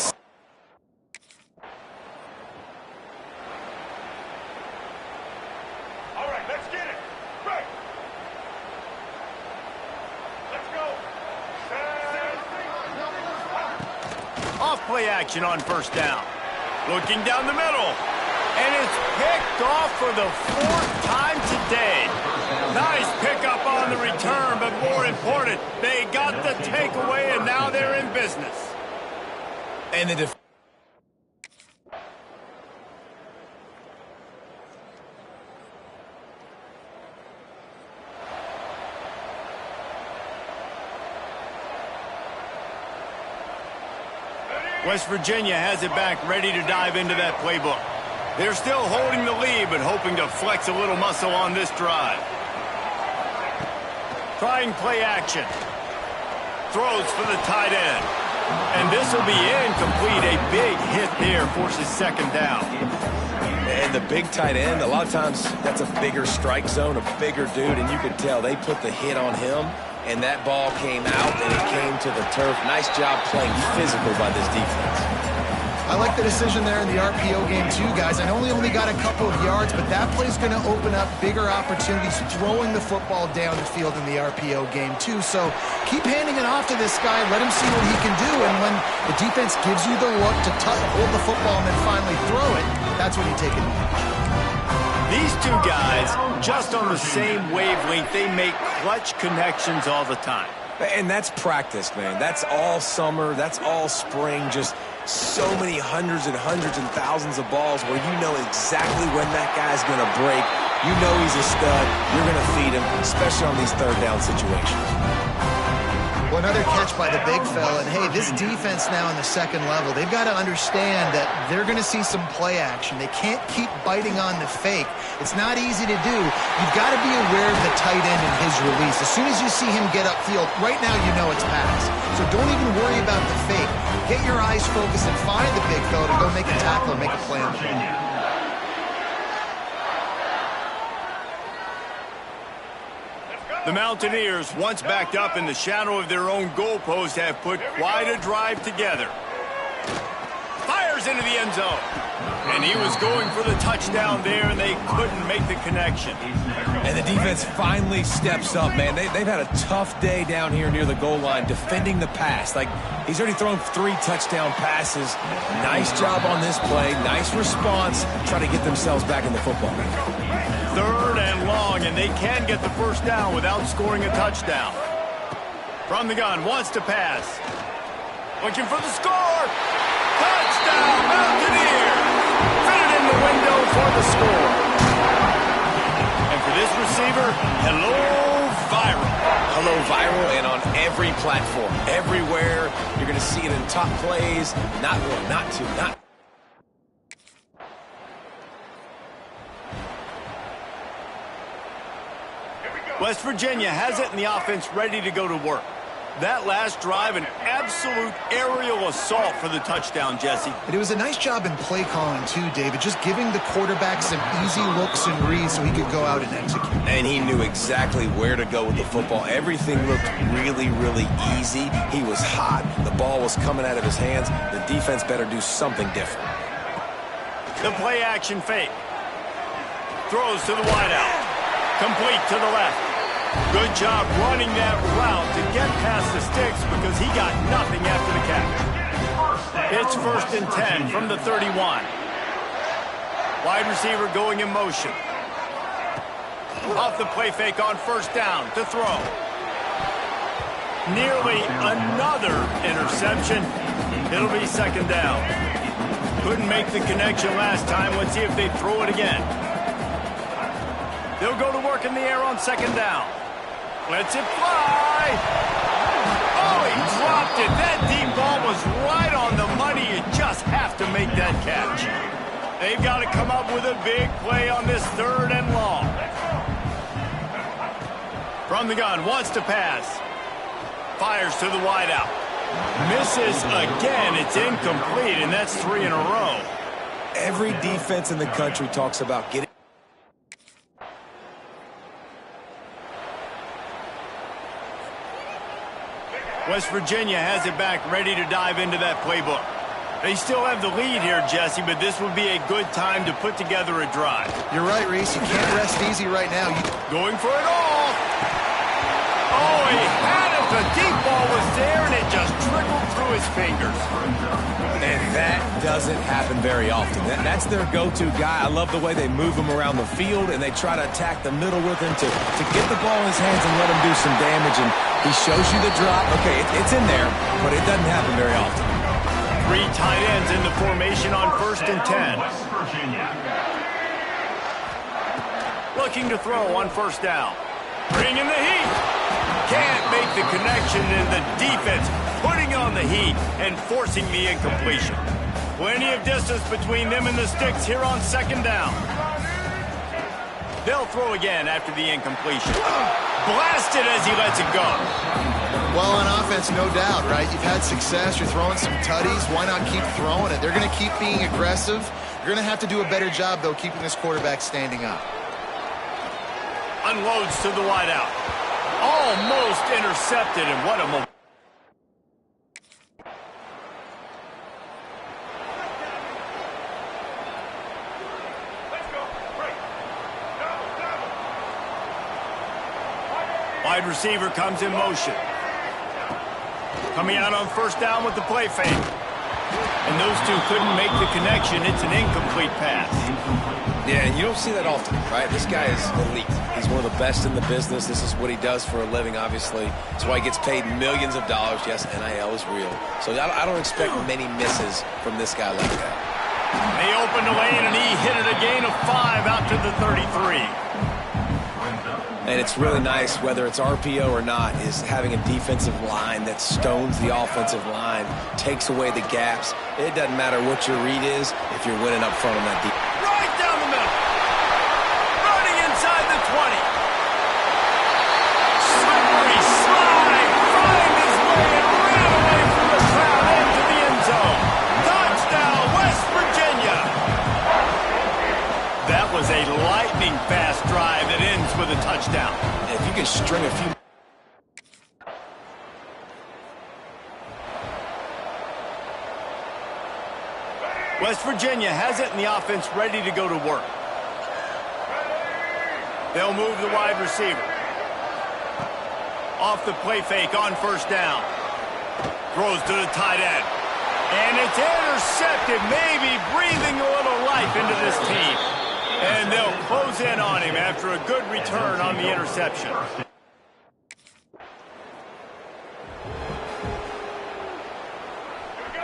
Play action on 1st down. Looking down the middle. And it's picked off for the 4th time today. Nice pickup on the return, but more important, they got the takeaway, and now they're in business. And the West Virginia has it back, ready to dive into that playbook. They're still holding the lead, but hoping to flex a little muscle on this drive. Trying play action. Throws for the tight end. And this will be incomplete. A big hit there forces 2nd down. And the big tight end, a lot of times that's a bigger strike zone, a bigger dude, and you can tell they put the hit on him. And that ball came out, and it came to the turf. Nice job playing physical by this defense. I like the decision there in the RPO game, too, guys. I know he only got a couple of yards, but that play's going to open up bigger opportunities throwing the football down the field in the RPO game, too. So keep handing it off to this guy. Let him see what he can do. And when the defense gives you the look to hold the football and then finally throw it, that's when you take it. These 2 guys, just on the same wavelength, they make clutch connections all the time. And that's practice, man. That's all summer. That's all spring. Just so many hundreds and thousands of balls where you know exactly when that guy's going to break, You know he's a stud. You're going to feed him, especially on these third down situations. Well, another catch by the big fella. And, hey, this defense now in the second level, they've got to understand that they're going to see some play action. They can't keep biting on the fake. It's not easy to do. You've got to be aware of the tight end and his release. As soon as you see him get upfield, right now you know it's pass. So don't even worry about the fake. Get your eyes focused and find the big fella to go make a tackle or make a play on the ball. The Mountaineers, once backed up in the shadow of their own goalpost, have put quite a drive together. Fires into the end zone. And he was going for the touchdown there, and they couldn't make the connection. And the defense finally steps up, man. They've had a tough day down here near the goal line defending the pass. Like, he's already thrown 3 touchdown passes. Nice job on this play. Nice response. Try to get themselves back in the football game. 3rd and long, and they can get the first down without scoring a touchdown. From the gun, wants to pass. Looking for the score. Touchdown, Mountaineers! Fitted in the window for the score. And for this receiver, hello, viral. Hello, viral, and on every platform. Everywhere. You're going to see it in top plays. Not 1, not 2, not... West Virginia has it in the offense ready to go to work. That last drive, an absolute aerial assault for the touchdown, Jesse. And it was a nice job in play calling, too, David, just giving the quarterback some easy looks and reads so he could go out and execute. And he knew exactly where to go with the football. Everything looked really, really easy. He was hot. The ball was coming out of his hands. The defense better do something different. The play action fake. Throws to the wideout. Complete to the left. Good job running that route to get past the sticks because he got nothing after the catch. It's 1st and 10 from the 31. Wide receiver going in motion. Off the play fake on 1st down to throw. Nearly another interception. It'll be 2nd down. Couldn't make the connection last time. Let's see if they throw it again. They'll go to work in the air on 2nd down. Lets it fly. Oh, he dropped it. That deep ball was right on the money. You just have to make that catch. They've got to come up with a big play on this 3rd and long. From the gun, wants to pass. Fires to the wideout. Misses again. It's incomplete, and that's 3 in a row. Every defense in the country talks about getting... West Virginia has it back, ready to dive into that playbook. They still have the lead here, Jesse, but this would be a good time to put together a drive. You're right, Reese. You can't rest easy right now. Going for it all. Oh, he had it. The deep ball was there, and it just trickled through his fingers. And that doesn't happen very often. That's their go-to guy. I love the way they move him around the field, and they try to attack the middle with him to get the ball in his hands and let him do some damage. And he shows you the drop. Okay, it's in there, but it doesn't happen very often. 3 tight ends in the formation on 1st and 10. Looking to throw on 1st down. Bringing the heat. Can't make the connection, and the defense putting on the heat and forcing the incompletion. Plenty of distance between them and the sticks here on 2nd down. They'll throw again after the incompletion. Blasted as he lets it go. Well, on offense, no doubt, right? You've had success. You're throwing some tutties. Why not keep throwing it? They're going to keep being aggressive. You're going to have to do a better job, though, keeping this quarterback standing up. Unloads to the wideout. Almost intercepted, and what a moment. Wide receiver comes in motion. Coming out on 1st down with the play fake. And those two couldn't make the connection. It's an incomplete pass. Yeah, and you don't see that often, right? This guy is elite. He's one of the best in the business. This is what he does for a living, obviously. That's why he gets paid millions of dollars. Yes, NIL is real. So I don't expect many misses from this guy like that. They opened the lane, and he hit it a gain of 5 out to the 33. And it's really nice, whether it's RPO or not, is having a defensive line that stones the offensive line, takes away the gaps. It doesn't matter what your read is if you're winning up front on that defense. Right down the middle. Running inside the 20. Slippery slide. Find his way and ran away from the crowd into the end zone. Touchdown, West Virginia. That was a lightning-fast drive that ends with a touchdown. If you can string a few... West Virginia has it in the offense ready to go to work. They'll move the wide receiver. Off the play fake on first down. Throws to the tight end. And it's intercepted, maybe breathing a little life into this team. And they'll close in on him after a good return on the interception.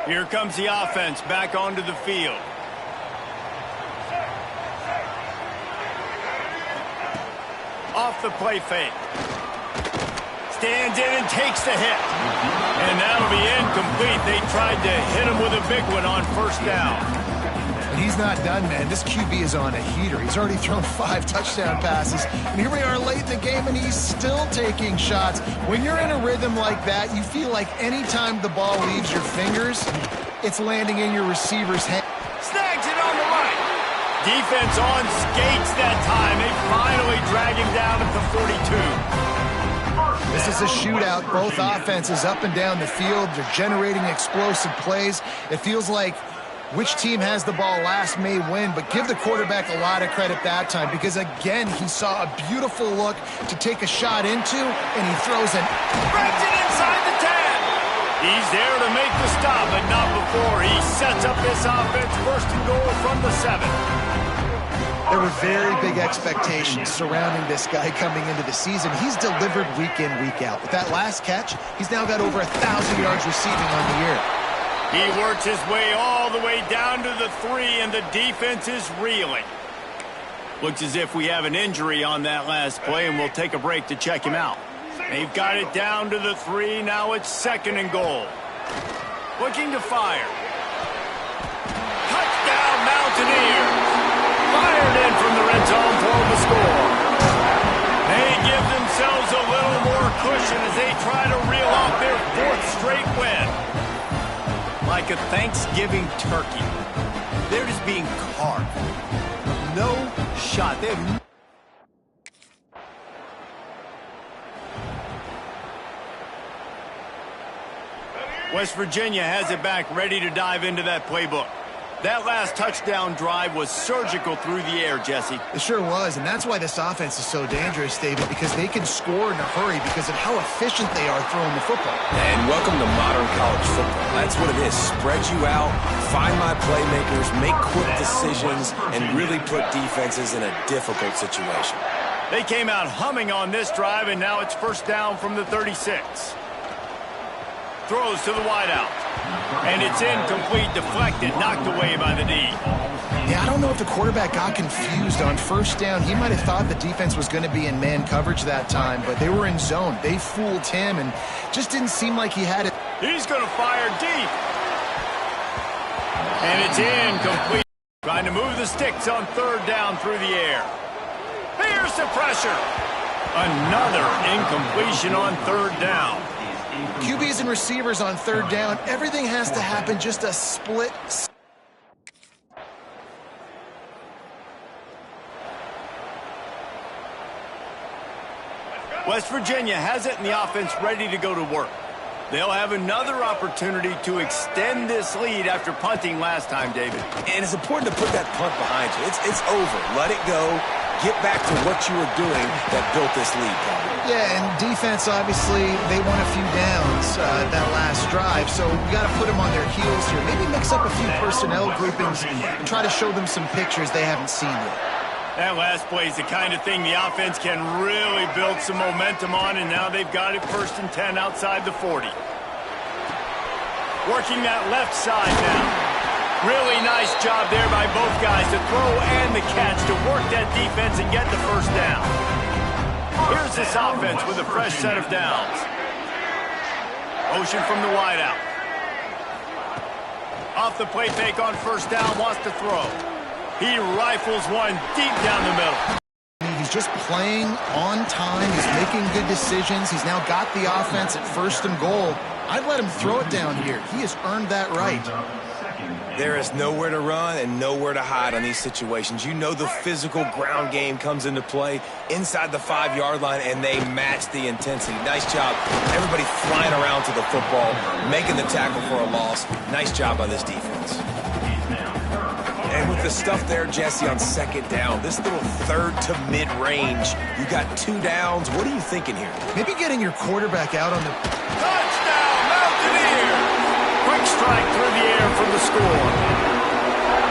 Here comes the offense back onto the field. Off the play fake. Stands in and takes the hit. And that'll be incomplete. They tried to hit him with a big one on first down. He's not done, man. This QB is on a heater. He's already thrown 5 touchdown passes. And here we are late in the game, and he's still taking shots. When you're in a rhythm like that, you feel like any time the ball leaves your fingers, it's landing in your receiver's hand. Snags it on the right. Defense on skates that time. They finally drag him down at the 42. This is a shootout. Both offenses up and down the field. They're generating explosive plays. It feels like which team has the ball last may win, but give the quarterback a lot of credit that time because, again, he saw a beautiful look to take a shot into, and he throws it. Breaks it inside the 10. He's there to make the stop, but not before. He sets up this offense first and goal from the 7. There were very big expectations surrounding this guy coming into the season. He's delivered week in, week out. With that last catch, he's now got over 1,000 yards receiving on the year. He works his way all the way down to the 3, and the defense is reeling. Looks as if we have an injury on that last play, and we'll take a break to check him out. They've got it down to the 3. Now it's 2nd and goal. Looking to fire. Touchdown, Mountaineers. Fired in from the red zone for the score. They give themselves a little more cushion as they try to reel off their 4th straight win. Like a Thanksgiving turkey. They're just being carved. No shot. West Virginia has it back, ready to dive into that playbook. That last touchdown drive was surgical through the air, Jesse. It sure was, and that's why this offense is so dangerous, David, because they can score in a hurry because of how efficient they are throwing the football. And welcome to modern college football. That's what it is. Spread you out, find my playmakers, make quick decisions, and really put defenses in a difficult situation. They came out humming on this drive, and now it's first down from the 36. Throws to the wideout. And it's incomplete, deflected, knocked away by the D. Yeah, I don't know if the quarterback got confused on first down. He might have thought the defense was going to be in man coverage that time, but they were in zone. They fooled him, and just didn't seem like he had it. He's going to fire deep. And it's incomplete. Trying to move the sticks on 3rd down through the air. Here's the pressure. Another incompletion on 3rd down. QBs and receivers on 3rd down, everything has to happen just a split. West Virginia has it in the offense ready to go to work. They'll have another opportunity to extend this lead after punting last time, David. And it's important to put that punt behind you. It's over. Let it go. Get back to what you were doing that built this lead, Colin. Yeah, and defense, obviously, they won a few downs that last drive, so we got to put them on their heels here. Maybe mix up a few personnel groupings and try to show them some pictures they haven't seen yet. That last play is the kind of thing the offense can really build some momentum on, and now they've got it 1st and 10 outside the 40. Working that left side now. Really nice job there by both guys to throw and the catch to work that defense and get the first down. Here's this offense with a fresh set of downs. Motion from the wideout. Off the play fake on first down, wants to throw. He rifles one deep down the middle. He's just playing on time. He's making good decisions. He's now got the offense at 1st and goal. I'd let him throw it down here. He has earned that right. There is nowhere to run and nowhere to hide on these situations. You know the physical ground game comes into play inside the 5-yard line, and they match the intensity. Nice job. Everybody flying around to the football, making the tackle for a loss. Nice job by this defense. And with the stuff there, Jesse, on 2nd down, this little 3rd to mid-range, you got 2 downs. What are you thinking here? Maybe getting your quarterback out on the... Touchdown, Mountaineers! Quick strike through the air for the score.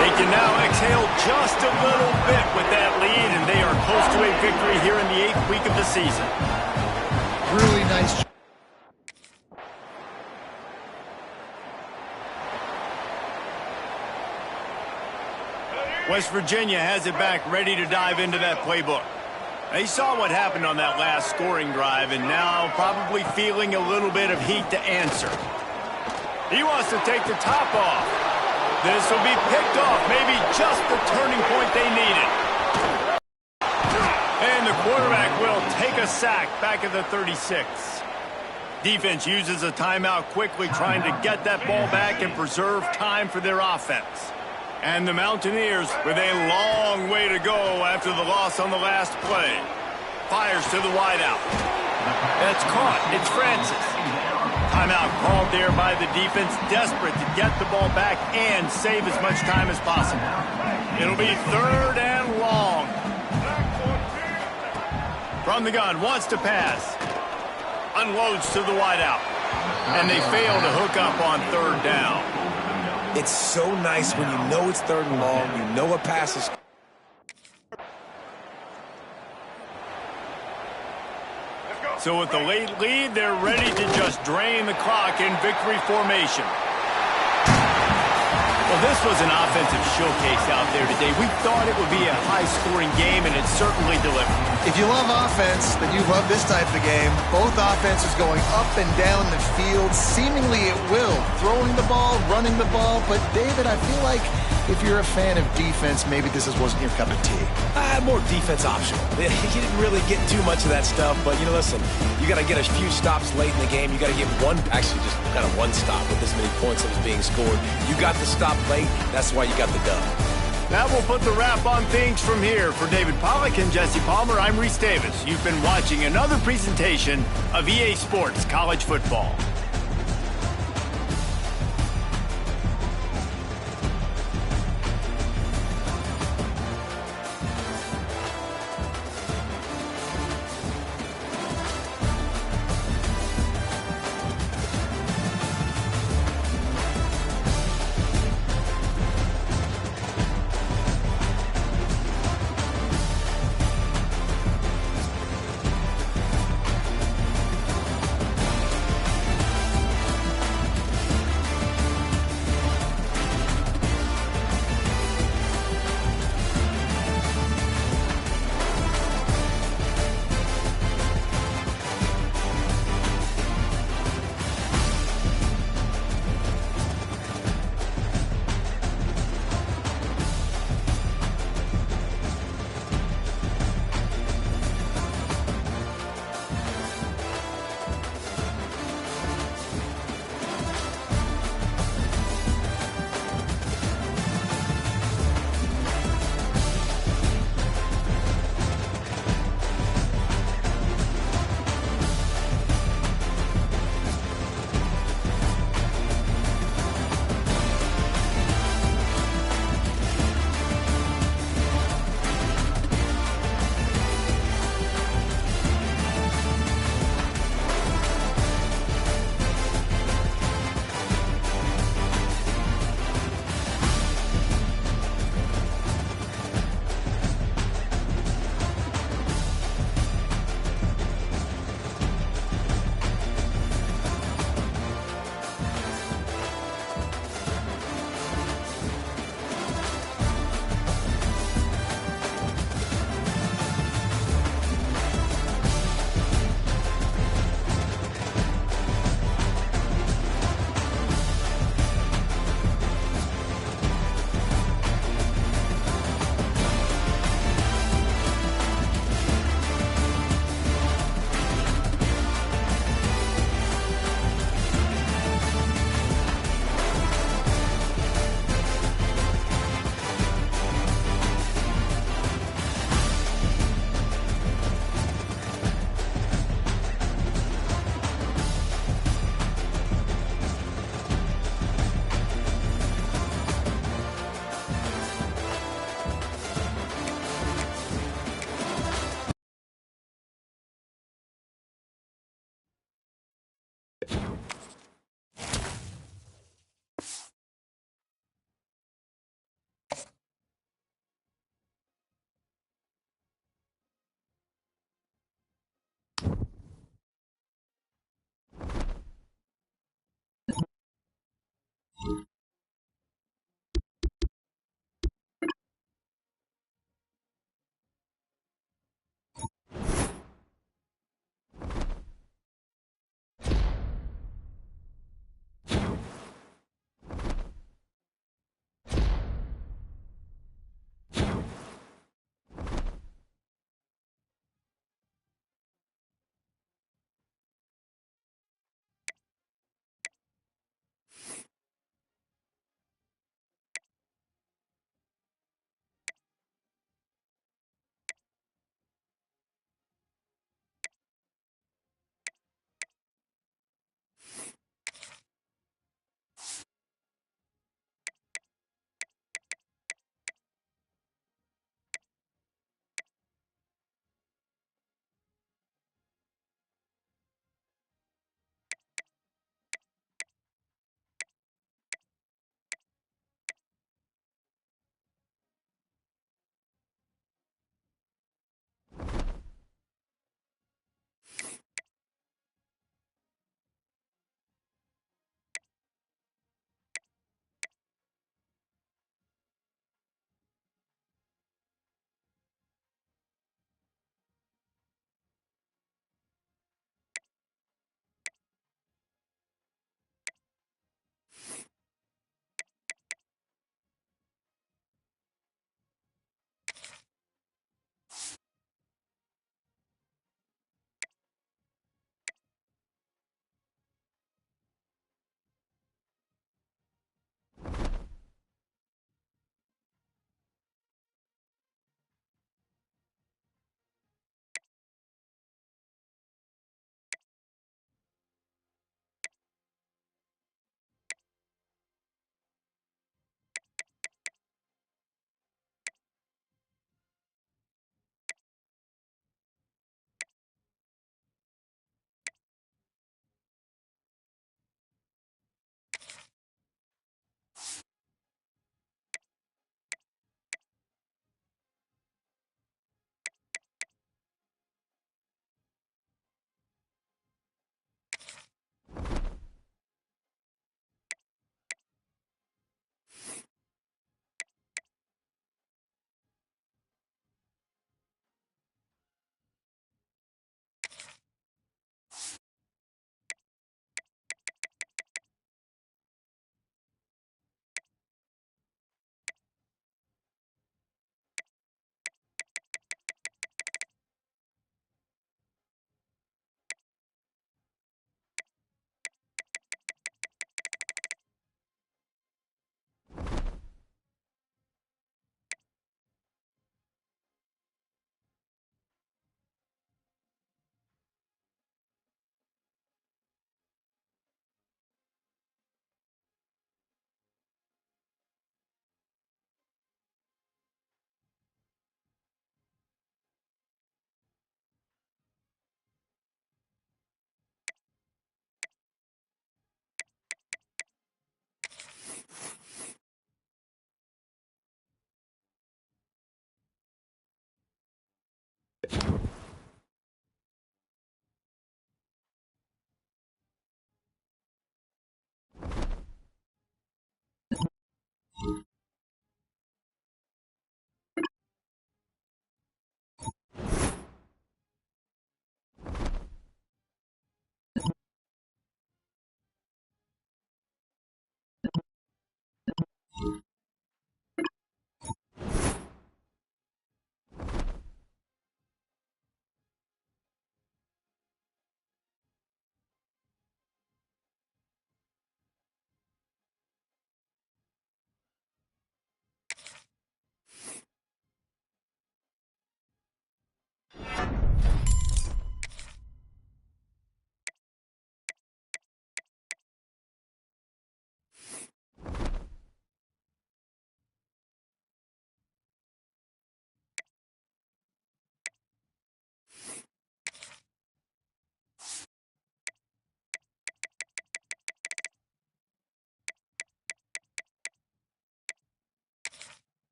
They can now exhale just a little bit with that lead, and they are close to a victory here in the 8th week of the season. Really nice job. West Virginia has it back, ready to dive into that playbook. They saw what happened on that last scoring drive, and now probably feeling a little bit of heat to answer. He wants to take the top off. This will be picked off, maybe just the turning point they needed. And the quarterback will take a sack back at the 36. Defense uses a timeout quickly, trying to get that ball back and preserve time for their offense. And the Mountaineers with a long way to go after the loss on the last play. Fires to the wideout. That's caught. It's Francis. Timeout called there by the defense, desperate to get the ball back and save as much time as possible. It'll be 3rd and long. From the gun, wants to pass. Unloads to the wideout. And they fail to hook up on 3rd down. It's so nice when you know it's 3rd and long, you know a pass is... So with the late lead, they're ready to just drain the clock in victory formation. Well, this was an offensive showcase out there today. We thought it would be a high-scoring game, and it certainly delivered. If you love offense, then you love this type of game. Both offenses going up and down the field, seemingly at will. Throwing the ball, running the ball. But, David, I feel like if you're a fan of defense, maybe this wasn't your cup of tea. More defense optional. You didn't really get too much of that stuff, but, you know, listen, you got to get a few stops late in the game. You got to get actually just kind of one stop with this many points that was being scored. You got the stop late. That's why you got the dub. That will put the wrap on things from here. For David Pollack and Jesse Palmer, I'm Reese Davis. You've been watching another presentation of EA Sports College Football.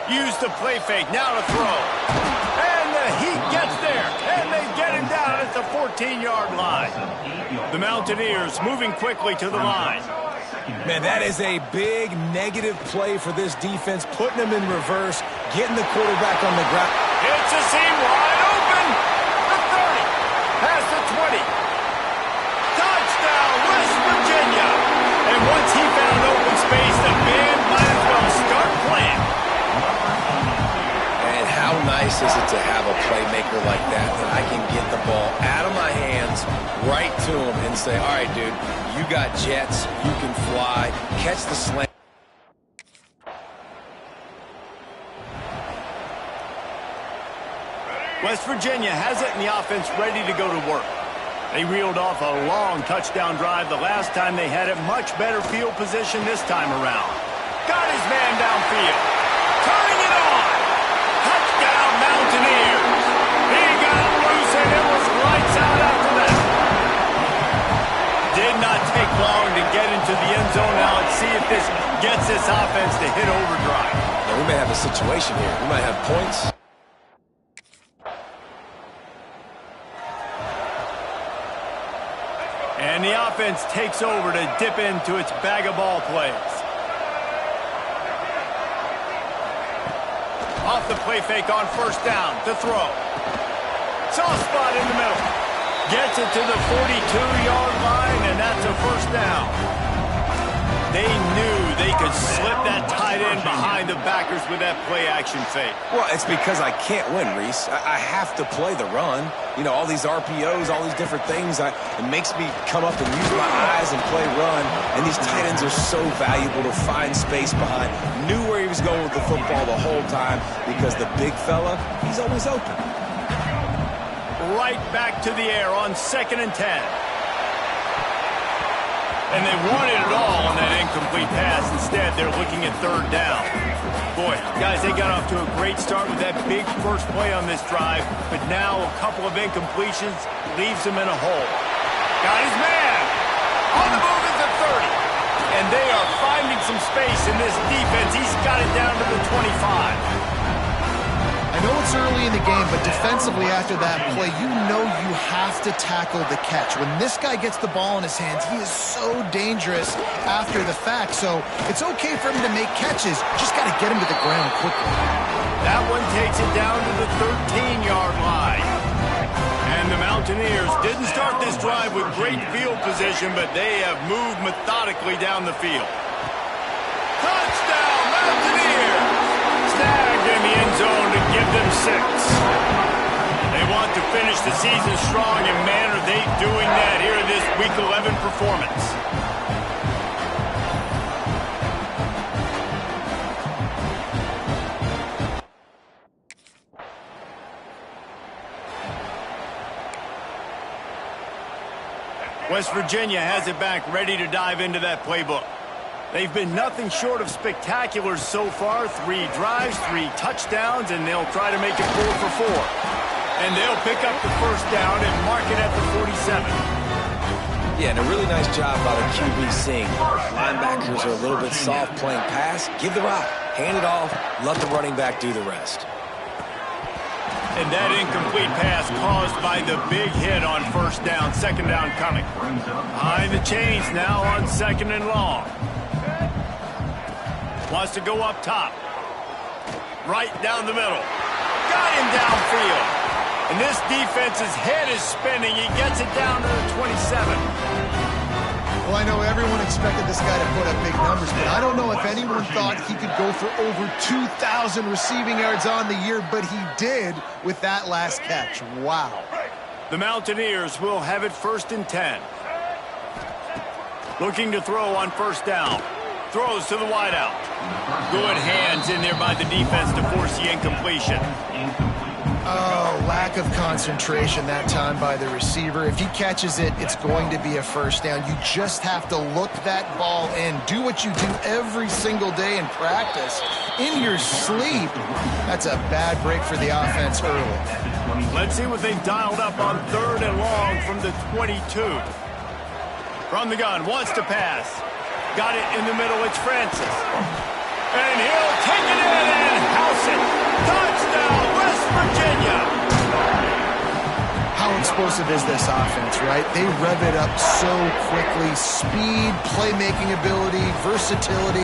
Use the play fake, now to throw. And the Heat gets there, and they get him down at the 14-yard line. The Mountaineers moving quickly to the line. Man, that is a big negative play for this defense, putting them in reverse, getting the quarterback on the ground. It's a seam wide open. The 30, past the 20. Touchdown, West Virginia. And once he found open space, the band might as well start playing. And how nice is it to have a playmaker like that I can get the ball out of my hands right to him and say, all right, dude, you got jets, you can fly, catch the slant. West Virginia has it in the offense ready to go to work. They reeled off a long touchdown drive the last time they had it. Much better field position this time around. Got his man downfield. Turning it on. Touchdown, Mountaineers. He got him loose, and it was lights out after that. Did not take long to get into the end zone. Now let's see if this gets this offense to hit overdrive. Now, we may have a situation here. We might have points. And the offense takes over to dip into its bag of ball plays. Off the play fake on first down to throw. Soft spot in the middle. Gets it to the 42-yard line, and that's a first down. They knew they could slip that tight end behind the backers with that play-action fake. Well, it's because I can't win, Reese. I have to play the run. You know, all these RPOs, all these different things, it makes me come up and use my eyes and play run. And these tight ends are so valuable to find space behind. Knew where he was going with the football the whole time because the big fella, he's always open. Right back to the air on 2nd and 10. And they wanted it all on that incomplete pass. Instead, they're looking at 3rd down. Boy, guys, they got off to a great start with that big first play on this drive, but now a couple of incompletions leaves them in a hole. Got his man. On the move at the 30. And they are finding some space in this defense. He's got it down to the 25. I know it's early in the game, but defensively after that play, you know you have to tackle the catch. When this guy gets the ball in his hands, he is so dangerous after the fact. So it's okay for him to make catches. Just got to get him to the ground quickly. That one takes it down to the 13-yard line. And the Mountaineers didn't start this drive with great field position, but they have moved methodically down the field. Touchdown, Mountaineers! Snagged in the end zone to give them 6. They want to finish the season strong, and man, are they doing that here in this Week 11 performance. West Virginia has it back, ready to dive into that playbook. They've been nothing short of spectacular so far. 3 drives, 3 touchdowns, and they'll try to make it 4 for 4. And they'll pick up the first down and mark it at the 47. Yeah, and a really nice job by the QB seeing linebackers are a little bit soft playing pass. Give the rock, hand it off, let the running back do the rest. And that incomplete pass caused by the big hit on first down. 2nd down coming. Behind the chains now on 2nd and long. Wants to go up top. Right down the middle. Got him downfield. And this defense's head is spinning. He gets it down to the 27. Well, I know everyone expected this guy to put up big numbers, but I don't know if anyone thought he could go for over 2,000 receiving yards on the year, but he did with that last catch. Wow. The Mountaineers will have it 1st and 10. Looking to throw on first down. Throws to the wideout. Good hands in there by the defense to force the incompletion. Oh, lack of concentration that time by the receiver. If he catches it, it's going to be a first down. You just have to look that ball in. Do what you do every single day in practice. In your sleep. That's a bad break for the offense early. Let's see what they've dialed up on 3rd and long from the 22. From the gun, wants to pass. Got it in the middle, it's Francis. And he'll take it in and house explosive is this offense, right? They rev it up so quickly. Speed, playmaking ability, versatility.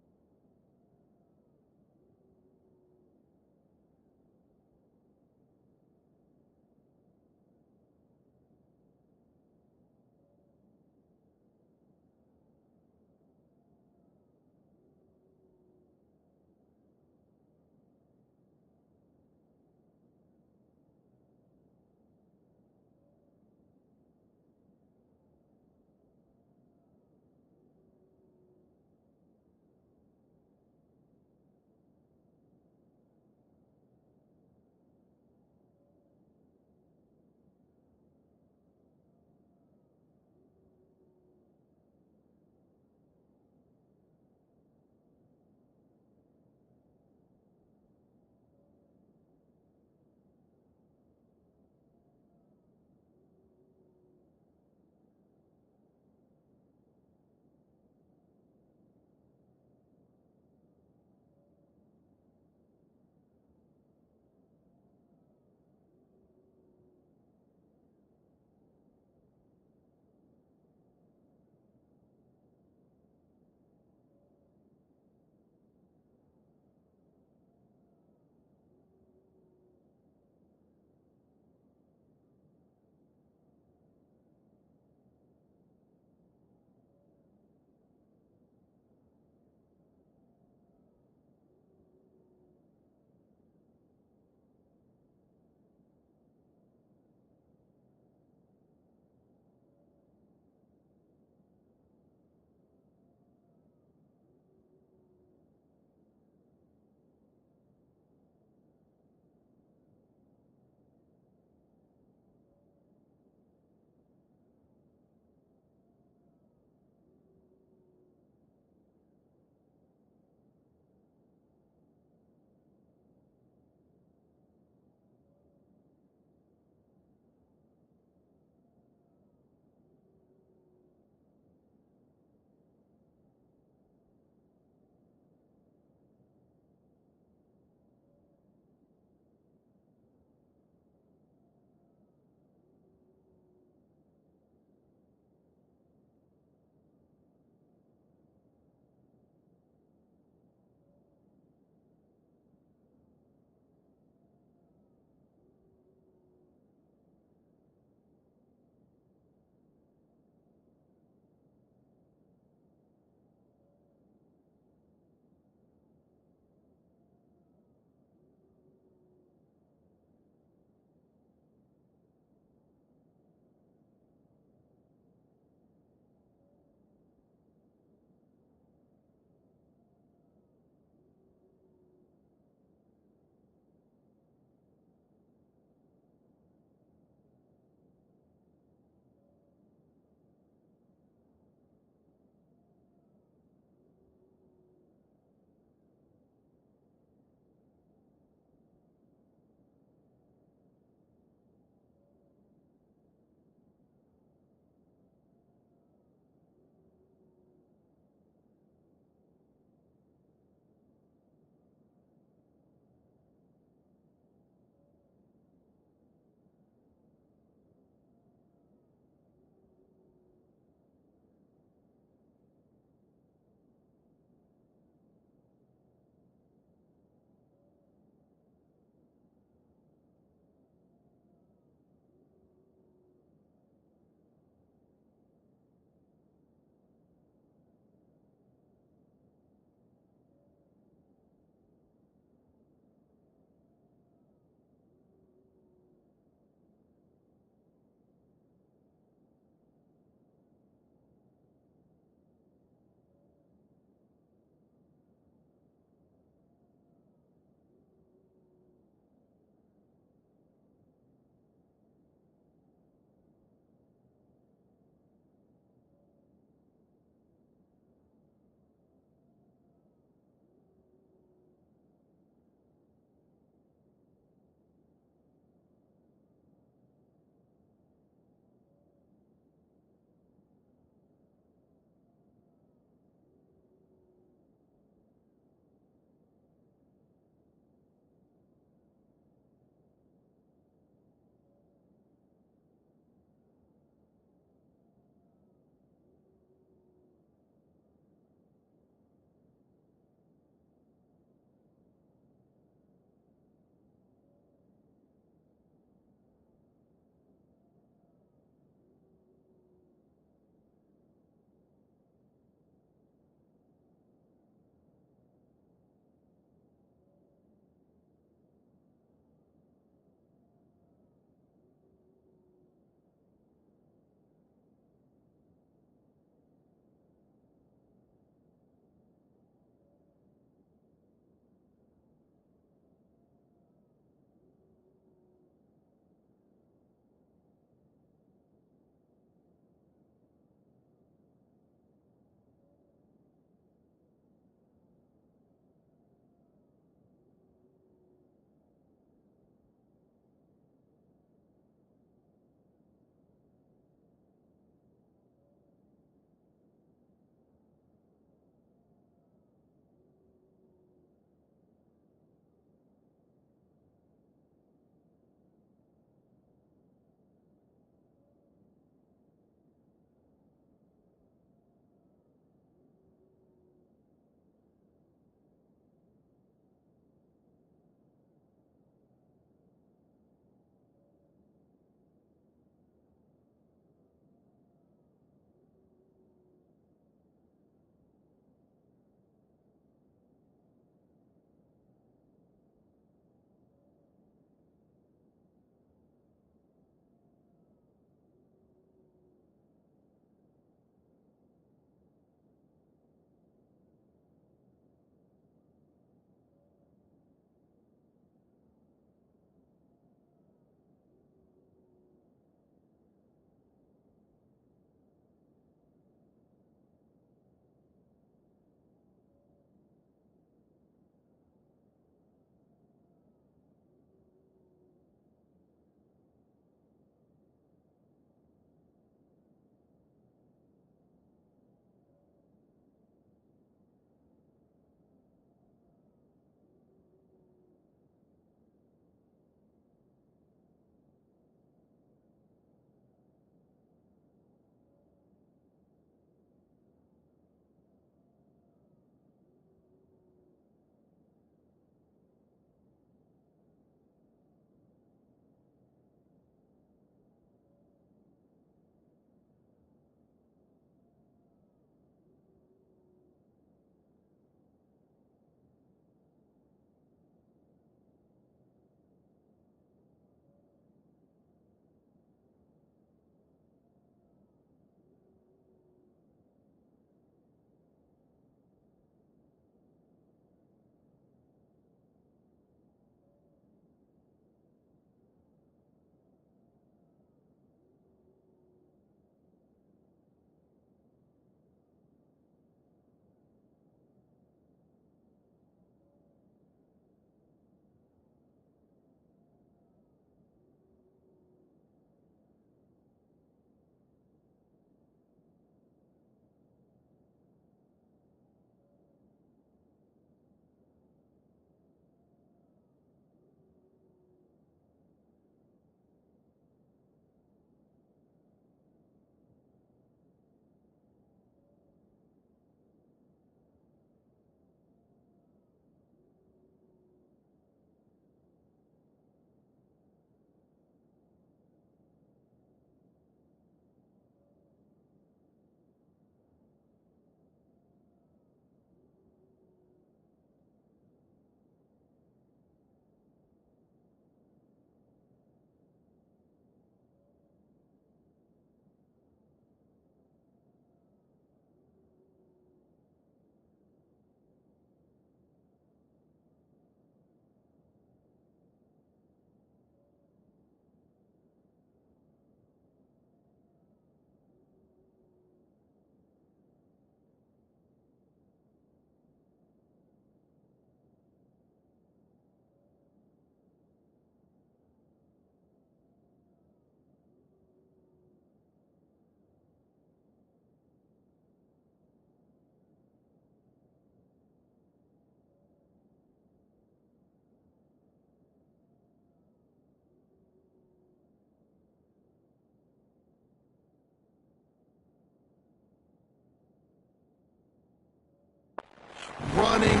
running.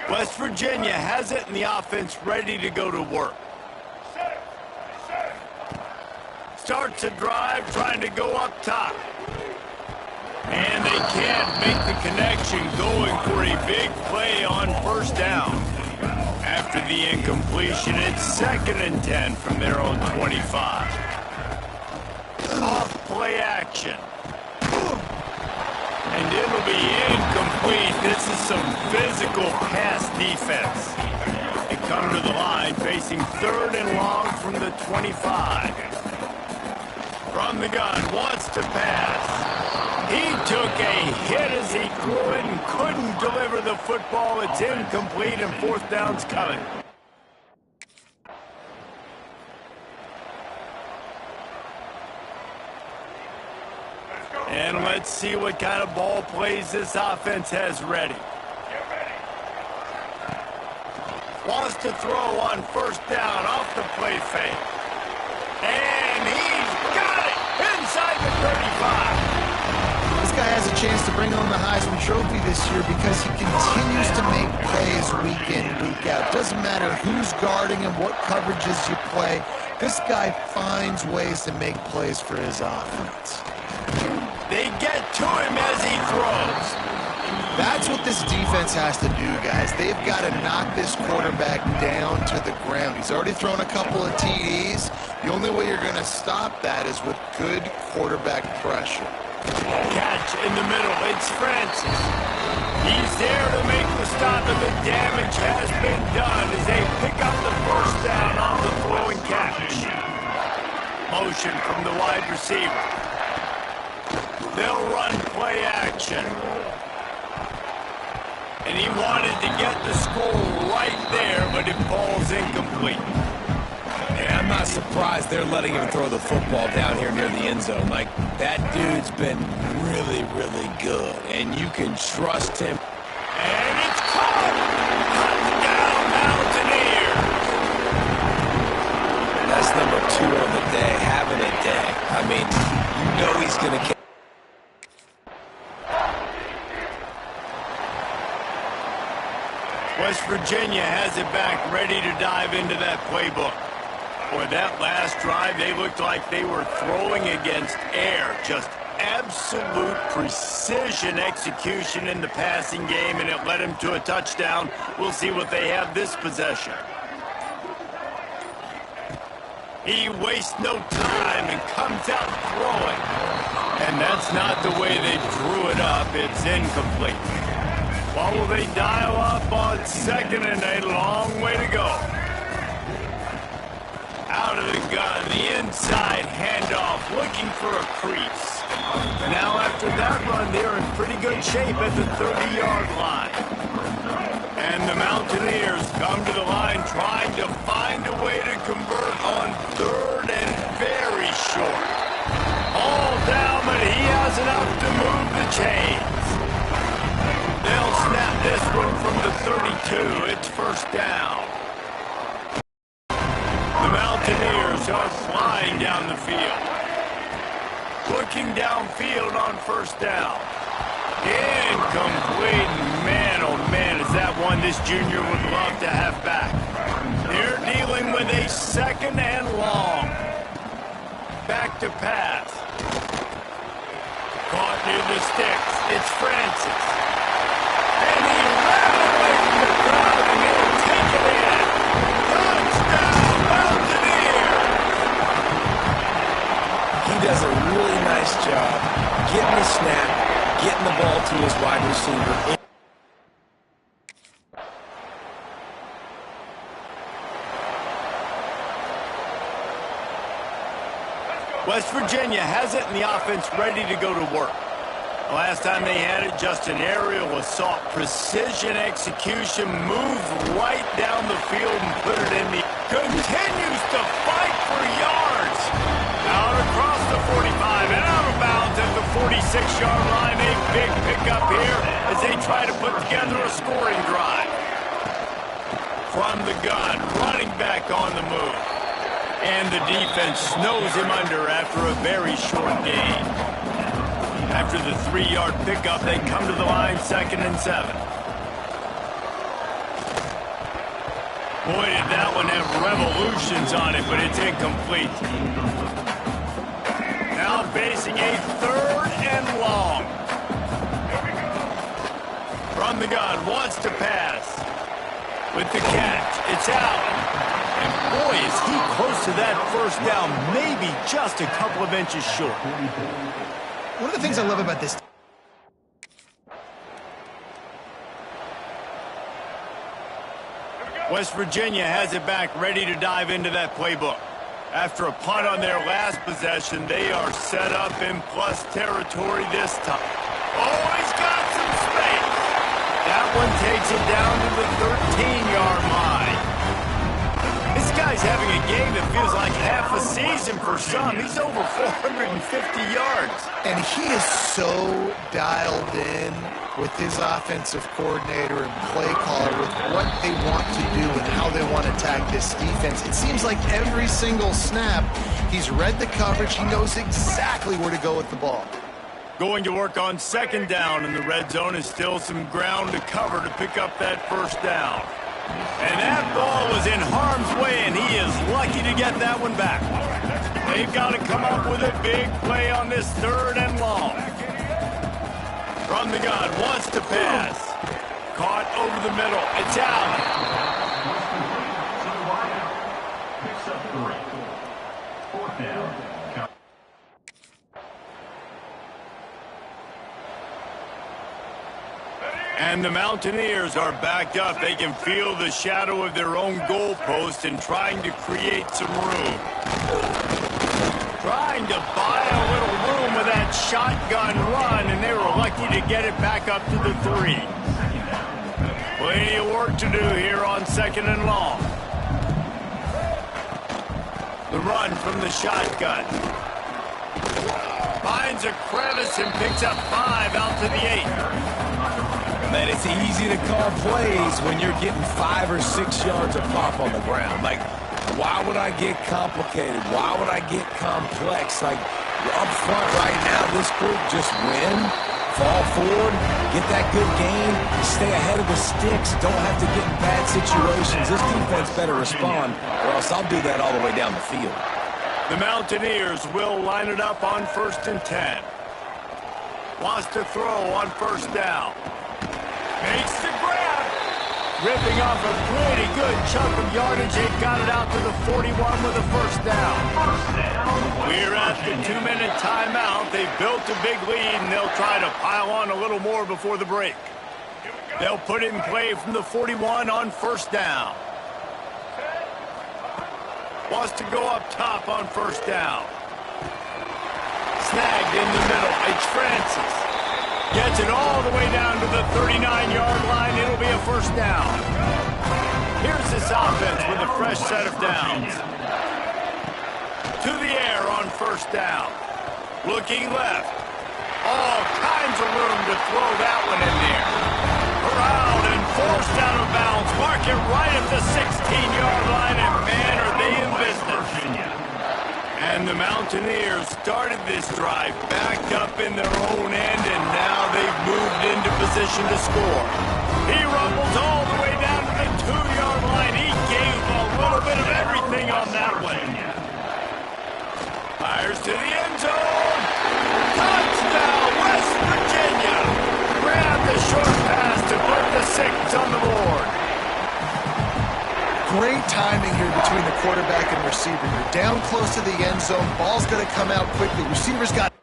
West Virginia has it in the offense ready to go to work. Starts a drive trying to go up top. And they can't make the connection, going for a big play on first down. After the incompletion, it's 2nd and 10 from their own 25. Off play action. And it'll be incomplete. This is some physical pass defense. They come to the line facing 3rd and long from the 25. From the gun, wants to pass. He took a hit as he threw it and couldn't deliver the football. It's incomplete and 4th down's coming. And let's see what kind of ball plays this offense has ready. Wants to throw on first down off the play fake. And he's got it inside the 35. This guy has a chance to bring home the Heisman Trophy this year because he continues to make plays week in, week out. Doesn't matter who's guarding him, what coverages you play. This guy finds ways to make plays for his offense. They get to him as he throws. That's what this defense has to do, guys. They've got to knock this quarterback down to the ground. He's already thrown a couple of TDs. The only way you're going to stop that is with good quarterback pressure. Catch in the middle. It's Francis. He's there to make the stop, and the damage has been done as they pick up the first down on the throwing catch. Motion from the wide receiver. They'll run play action. And he wanted to get the score right there, but it falls incomplete. And I'm not surprised they're letting him throw the football down here near the end zone. Like, that dude's been really, really good, and you can trust him. And it's caught! Touchdown, Mountaineers! That's number 2 on the day, having a day. I mean, you know he's going to catch. West Virginia has it back, ready to dive into that playbook. Boy, that last drive, they looked like they were throwing against air. Just absolute precision execution in the passing game, and it led them to a touchdown. We'll see what they have this possession. He wastes no time and comes out throwing. And that's not the way they drew it up. It's incomplete. What will they dial up on 2nd and a long way to go? Out of the gun, the inside handoff, looking for a crease. Now after that run, they're in pretty good shape at the 30-yard line. And the Mountaineers come to the line trying to find a way to convert on 3rd and very short. All down, but he has enough to move the chains. They'll snap this one from the 32. It's first down. The Mountaineers are flying down the field. Looking downfield on first down. Incomplete. Man, oh man, is that one this junior would love to have back. They're dealing with a 2nd and long. Back to pass. Caught near the sticks. It's Francis. And he ran away from the crowd, and he'll take it in. Touchdown, Mountaineers! He does a really nice job getting the snap, getting the ball to his wide receiver. West Virginia has it in the offense ready to go to work. The last time they had it, just an aerial assault, precision execution, moves right down the field and put it in the... Continues to fight for yards. Out across the 45 and out of bounds at the 46-yard line. A big pickup here as they try to put together a scoring drive. From the gun, running back on the move. And the defense snows him under after a very short gain. After the 3-yard pickup, they come to the line 2nd and 7. Boy, did that one have revolutions on it, but it's incomplete. Now facing a 3rd and long. From the gun, wants to pass. With the catch, it's Allen. And boy, is he close to that 1st down, maybe just a couple of inches short. One of the things I love about this West Virginia has it back, ready to dive into that playbook. After a punt on their last possession, they are set up in plus territory this time. Oh, he's got some space. That one takes it down to the 13-yard line. This guy's having a game that feels like half a season for some. He's over 450 yards. And he is so dialed in with his offensive coordinator and play caller with what they want to do and how they want to attack this defense. It seems like every single snap, he's read the coverage. He knows exactly where to go with the ball. Going to work on 2nd down, and the red zone is still some ground to cover to pick up that 1st down. And that ball was in harm's way, and he is lucky to get that one back. They've got to come up with a big play on this 3rd and long. From the gun, wants to pass. Caught over the middle. It's Allen. And the Mountaineers are backed up. They can feel the shadow of their own goalpost and trying to create some room. Trying to buy a little room with that shotgun run, and they were lucky to get it back up to the 3. Plenty of work to do here on 2nd and long. The run from the shotgun. Finds a crevice and picks up 5 out to the 8. Man, it's easy to call plays when you're getting 5 or 6 yards of pop on the ground. Like, why would I get complicated? Why would I get complex? Like, up front right now, this group just win, fall forward, get that good gain, stay ahead of the sticks, don't have to get in bad situations. This defense better respond, or else I'll do that all the way down the field. The Mountaineers will line it up on 1st and 10. Wants to throw on 1st down. Makes the grab. Ripping off a pretty good chunk of yardage. They've got it out to the 41 with a 1st down. We're at the 2-minute timeout. They've built a big lead, and they'll try to pile on a little more before the break. They'll put it in play from the 41 on 1st down. Wants to go up top on 1st down. Snagged in the middle. It's Francis. Gets it all the way down to the 39-yard line. It'll be a 1st down. Here's this offense with a fresh set of downs. To the air on 1st down. Looking left. All kinds of room to throw that one in there. Corralled and forced out of bounds. Mark it right at the 16-yard line, and man, are they in business. And the Mountaineers started this drive backed up in their own end, and now they've moved into position to score. He rumbles all the way down to the 2-yard line. He gave a little bit of everything on that one. Fires to the end zone. Touchdown, West Virginia. Grab the short pass to put the 6 on the board. Great timing here between the quarterback and receiver. You're down close to the end zone. Ball's going to come out quickly. Receiver's got...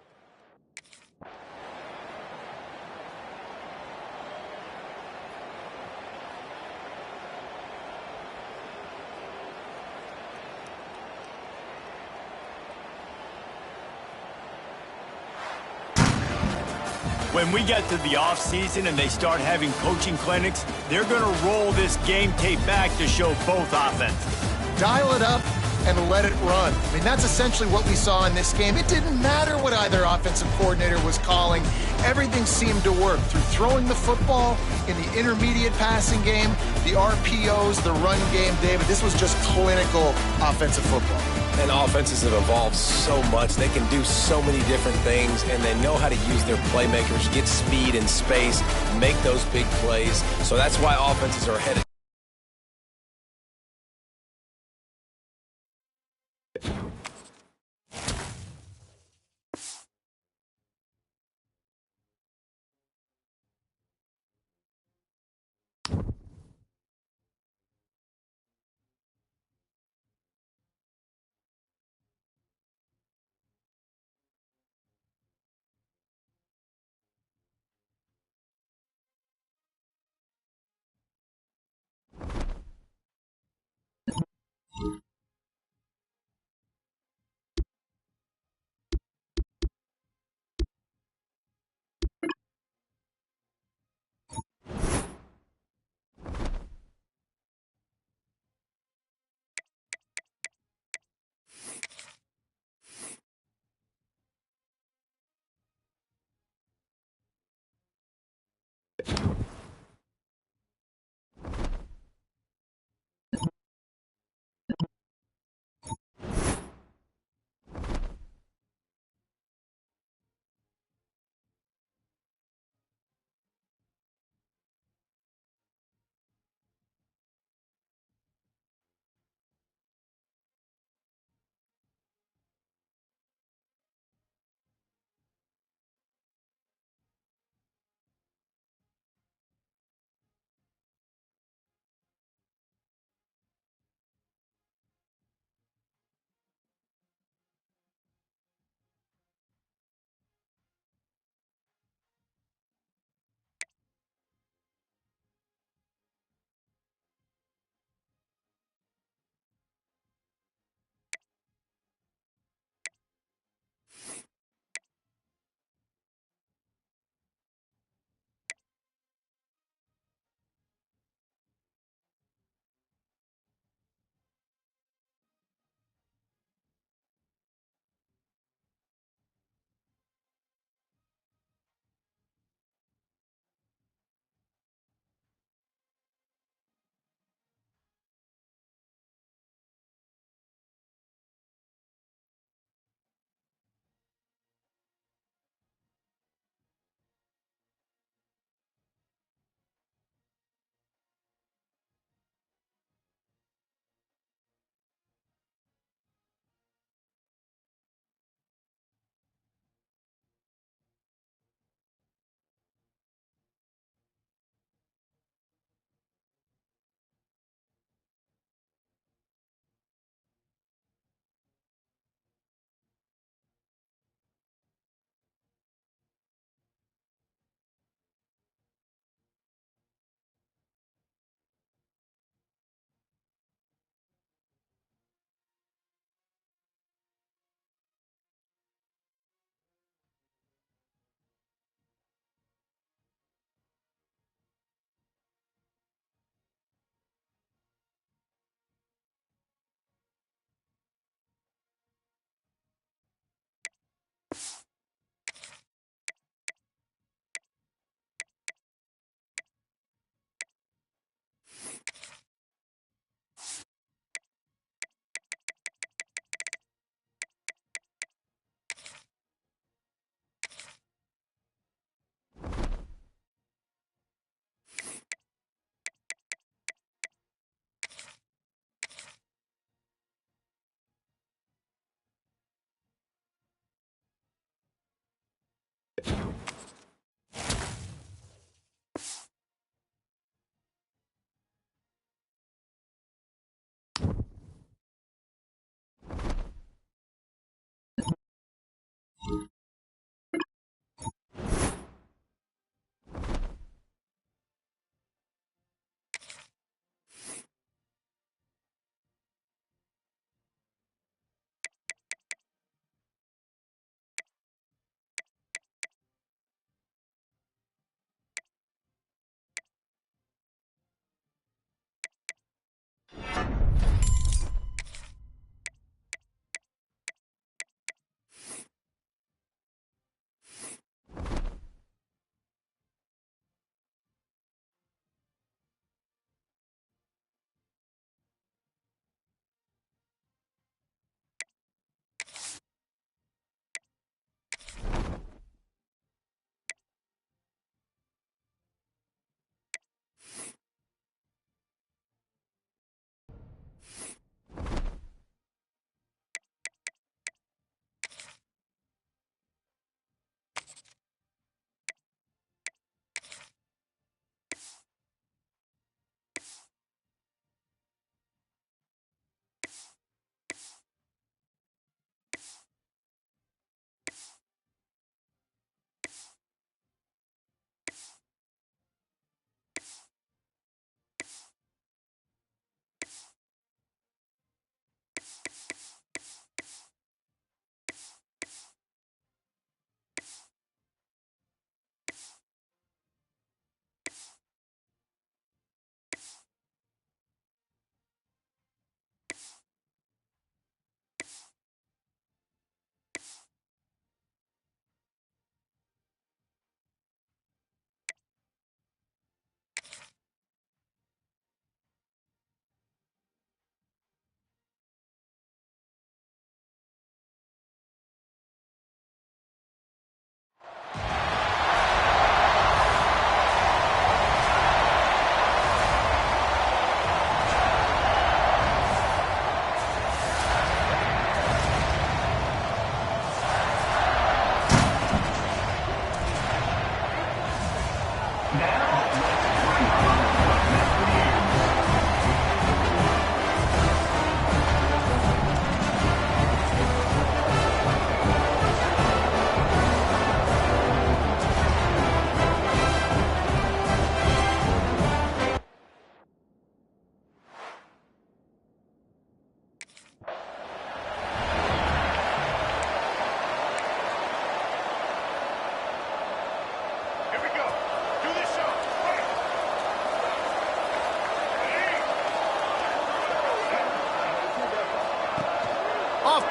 When we get to the offseason and they start having coaching clinics, they're going to roll this game tape back to show both offenses. Dial it up and let it run. I mean, that's essentially what we saw in this game. It didn't matter what either offensive coordinator was calling. Everything seemed to work through throwing the football in the intermediate passing game, the RPOs, the run game, David. This was just clinical offensive football. And offenses have evolved so much. They can do so many different things, and they know how to use their playmakers, get speed and space, make those big plays. So that's why offenses are headed.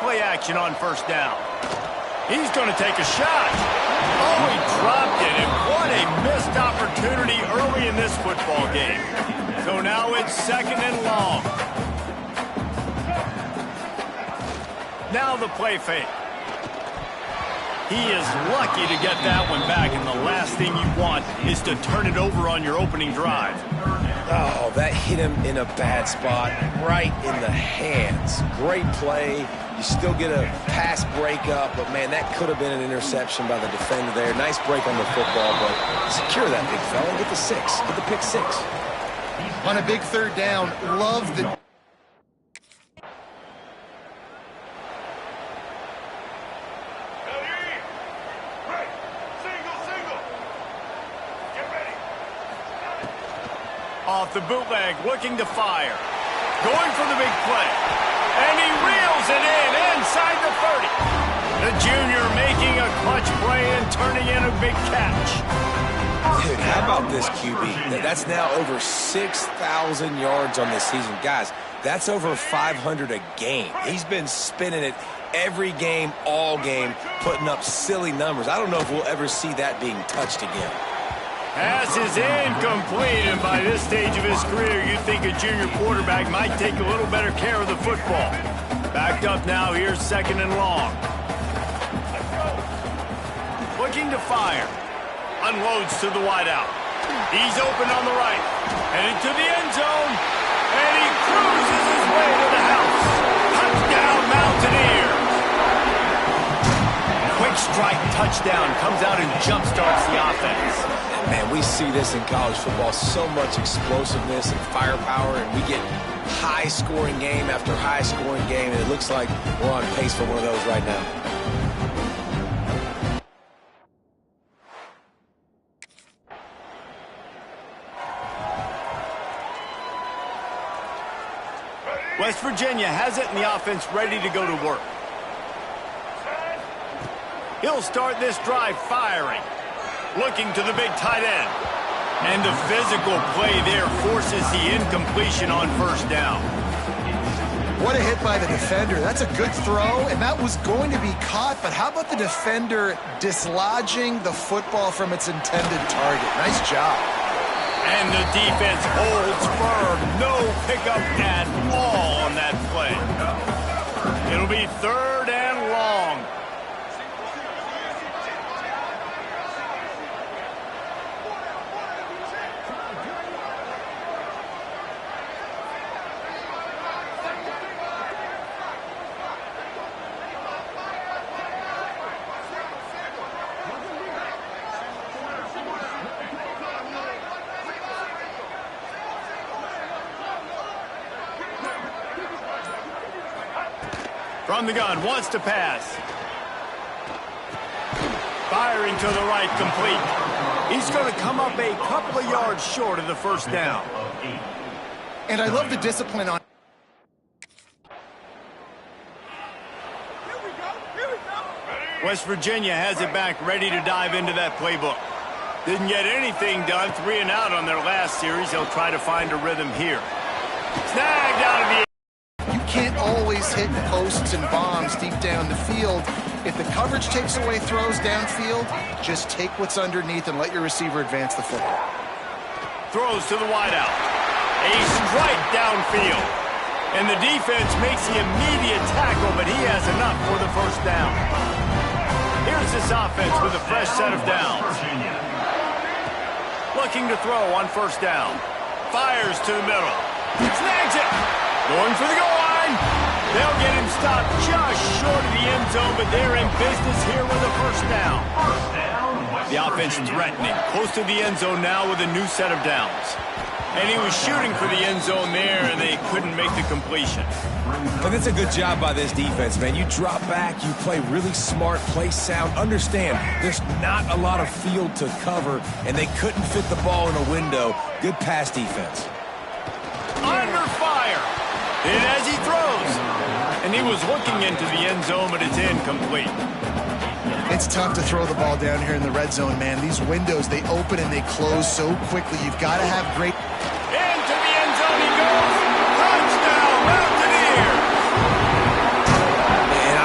play action on first down. He's going to take a shot. Oh, he dropped it, and what a missed opportunity early in this football game. So now it's 2nd and long. Now the play fake. He is lucky to get that one back, and the last thing you want is to turn it over on your opening drive. Oh, that hit him in a bad spot, right in the hands. Great play. You still get a pass breakup, but, man, that could have been an interception by the defender there. Nice break on the football, but secure that big fella. Get the 6. Get the pick 6. On a big 3rd down, love the... Off the bootleg, looking to fire. Going for the big play. And he reels it in inside the 30. The junior making a clutch play and turning in a big catch. Dude, how about this QB? That's now over 6,000 yards on this season. Guys, that's over 500 a game. He's been spinning it every game, all game, putting up silly numbers. I don't know if we'll ever see that being touched again. Pass is incomplete, and by this stage of his career, you'd think a junior quarterback might take a little better care of the football. Backed up now, here's 2nd and long. Looking to fire. Unloads to the wideout. He's open on the right. Heading to the end zone, and he cruises his way to the house. Touchdown, Mountaineers! Quick strike touchdown comes out and jump-starts the offense. Man, we see this in college football, so much explosiveness and firepower, and we get high-scoring game after high-scoring game, and it looks like we're on pace for one of those right now. West Virginia has it, and the offense ready to go to work. He'll start this drive firing. Looking to the big tight end. And the physical play there forces the incompletion on first down. What a hit by the defender. That's a good throw, and that was going to be caught, but how about the defender dislodging the football from its intended target? Nice job. And the defense holds firm. No pickup at all on that play. It'll be 3rd and long. From the gun, wants to pass. Firing to the right, complete. He's going to come up a couple of yards short of the first down. And I love the discipline on... West Virginia has it back, ready to dive into that playbook. Didn't get anything done, 3 and out on their last series. They'll try to find a rhythm here. Snagged out of the... You can't always hit posts and bombs deep down the field. If the coverage takes away throws downfield, just take what's underneath and let your receiver advance the football. Throws to the wideout. A strike downfield. And the defense makes the immediate tackle, but he has enough for the first down. Here's this offense with a fresh set of downs. Looking to throw on first down. Fires to the middle. Snags it. Going for the goal line. They'll get him stopped just short of the end zone, but they're in business here with a first down. The offense threatening. Close to the end zone now with a new set of downs. And he was shooting for the end zone there, and they couldn't make the completion. But it's a good job by this defense, man. You drop back, you play really smart, play sound. Understand, there's not a lot of field to cover, and they couldn't fit the ball in a window. Good pass defense. Under fire. And as he throws. And he was looking into the end zone, but it's incomplete. It's tough to throw the ball down here in the red zone, man. These windows, they open and they close so quickly. You've got to have great... Into the end zone he goes. Touchdown, Mountaineers! Man, I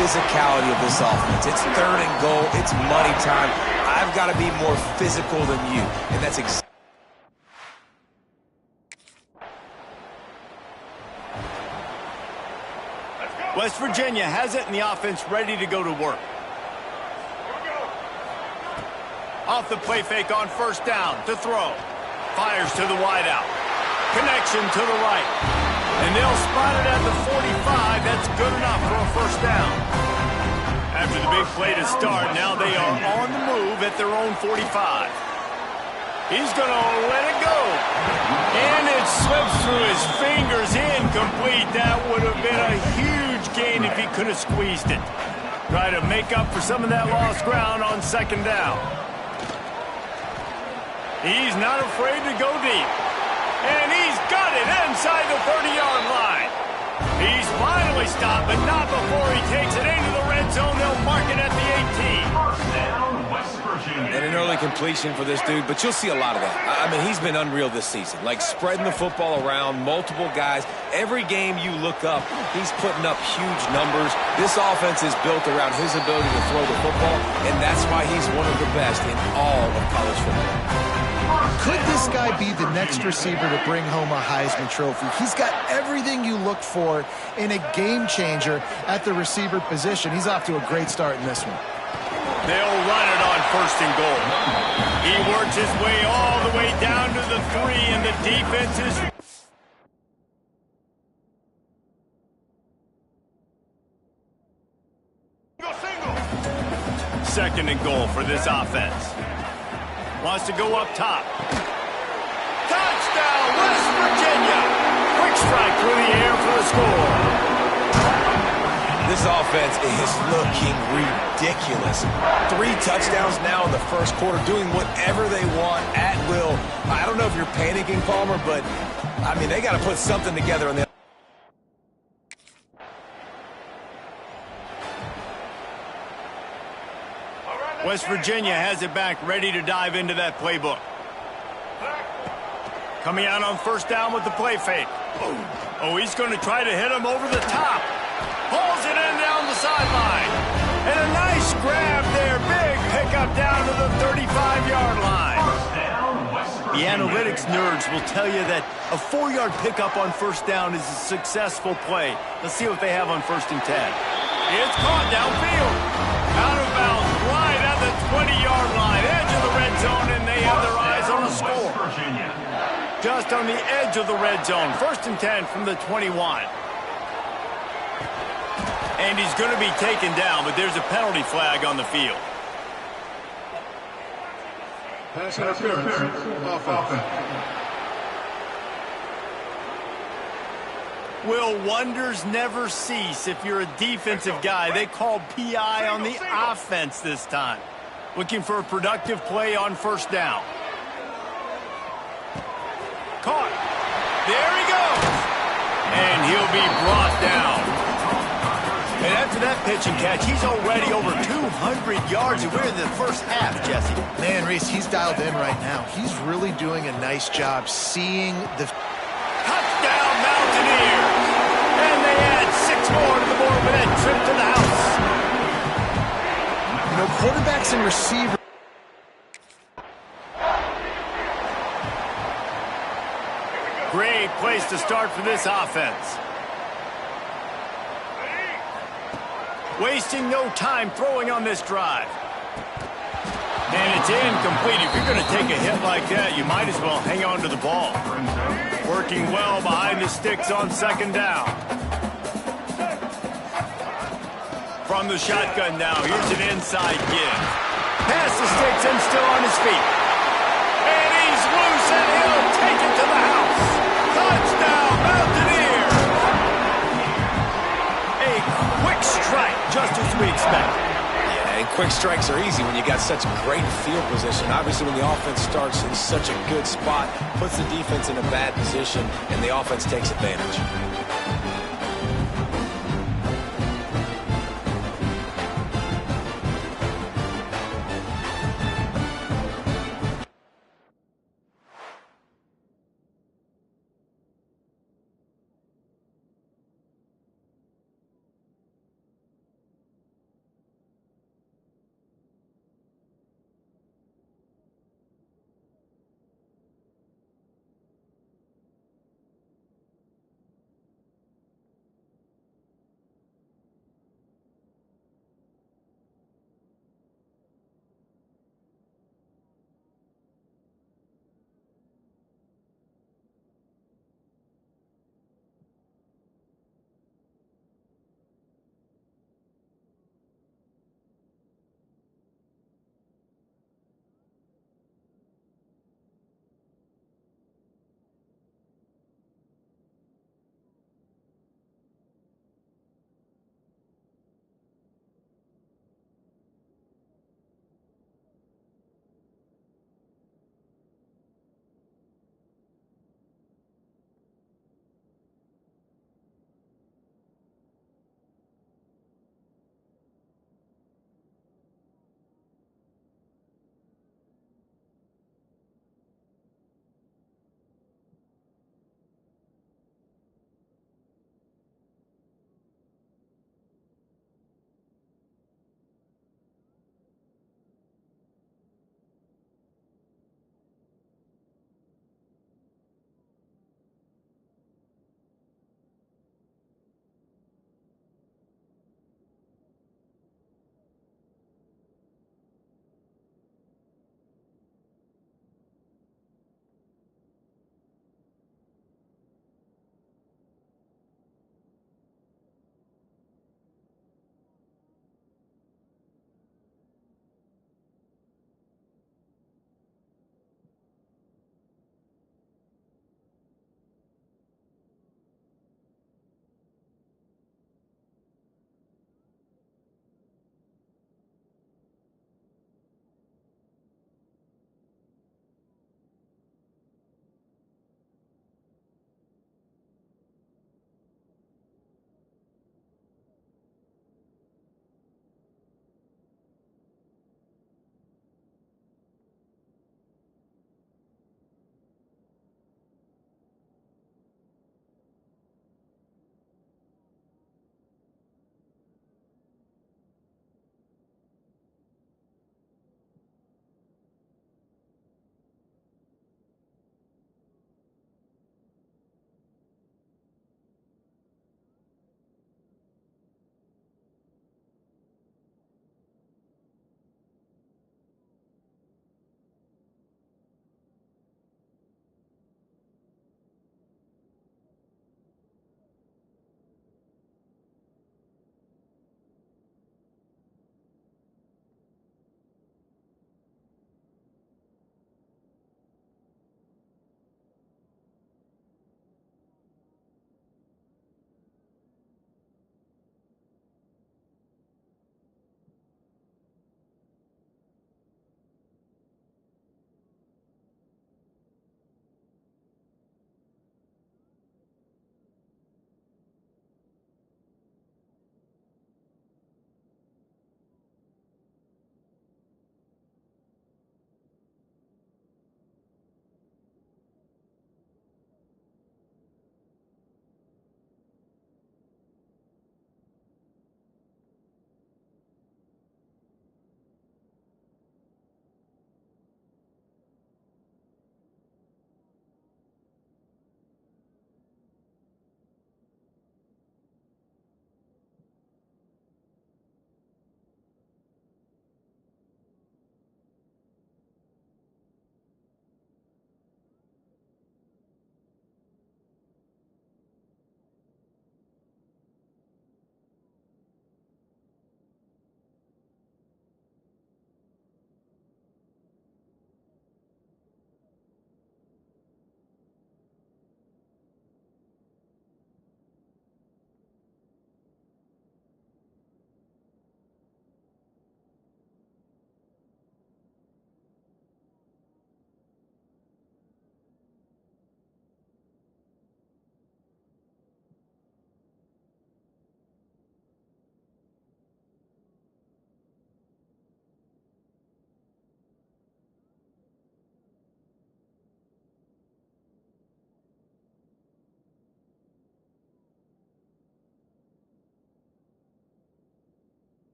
physicality of this offense. It's 3rd and goal. It's money time. I've got to be more physical than you, and that's exactly. West Virginia has it in the offense ready to go to work. Off the play fake on 1st down to throw. Fires to the wideout. Connection to the right. And they'll spot it at the 45. That's good enough for a 1st down. After the big play to start, now they are on the move at their own 45. He's going to let it go. And it slips through his fingers. Incomplete. That would have been a huge gain if he could have squeezed it. Try to make up for some of that lost ground on 2nd down. He's not afraid to go deep. And he's got it inside the 30-yard line. He's finally stopped, but not before he takes it into the red zone. They'll mark it at the 18. First down, West Virginia. And an early completion for this dude, but you'll see a lot of that. I mean, he's been unreal this season. Like, spreading the football around, multiple guys. Every game you look up, he's putting up huge numbers. This offense is built around his ability to throw the football, and that's why he's one of the best in all of college football. Could this guy be the next receiver to bring home a Heisman Trophy? He's got everything you look for in a game changer at the receiver position. He's off to a great start in this one. They'll run it on 1st and goal. He works his way all the way down to the 3, and the defense is... Single. 2nd and goal for this offense. Wants to go up top. Touchdown, West Virginia! Quick strike through the air for the score. This offense is looking ridiculous. 3 touchdowns now in the 1st quarter, doing whatever they want at will. I don't know if you're panicking, Palmer, but, I mean, they got to put something together on the... West Virginia has it back, ready to dive into that playbook. Coming out on 1st down with the play fake. Oh, he's going to try to hit him over the top. Pulls it in down the sideline. And a nice grab there. Big pickup down to the 35-yard line. The analytics nerds will tell you that a 4-yard pickup on 1st down is a successful play. Let's see what they have on 1st and 10. It's caught downfield. Out of bounds, right at the 20-yard line. Edge of the red zone, and they have their eyes on the score. Just on the edge of the red zone. 1st and 10 from the 21. And he's going to be taken down, but there's a penalty flag on the field. Pass interference. Offense. Will wonders never cease if you're a defensive guy? They called PI on the offense this time. Looking for a productive play on 1st down. Caught. There he goes. And he'll be brought down. And after that pitch and catch, he's already over 200 yards, and we're in the 1st half, Jesse. Man, Reese, he's dialed in right now. He's really doing a nice job seeing the... Touchdown, Mountaineers! And they add 6 more to the board with that trip to the house. You know, quarterbacks and receivers... Great place to start for this offense. Wasting no time throwing on this drive. And it's incomplete. If you're going to take a hit like that, you might as well hang on to the ball. Working well behind the sticks on 2nd down. From the shotgun now, here's an inside give. Past the sticks and still on his feet. And he's loose and he'll take it to the house. Touchdown, Mountaineers! A quick strike, just as we expected. Yeah, and quick strikes are easy when you got such great field position. Obviously, when the offense starts in such a good spot, puts the defense in a bad position, and the offense takes advantage.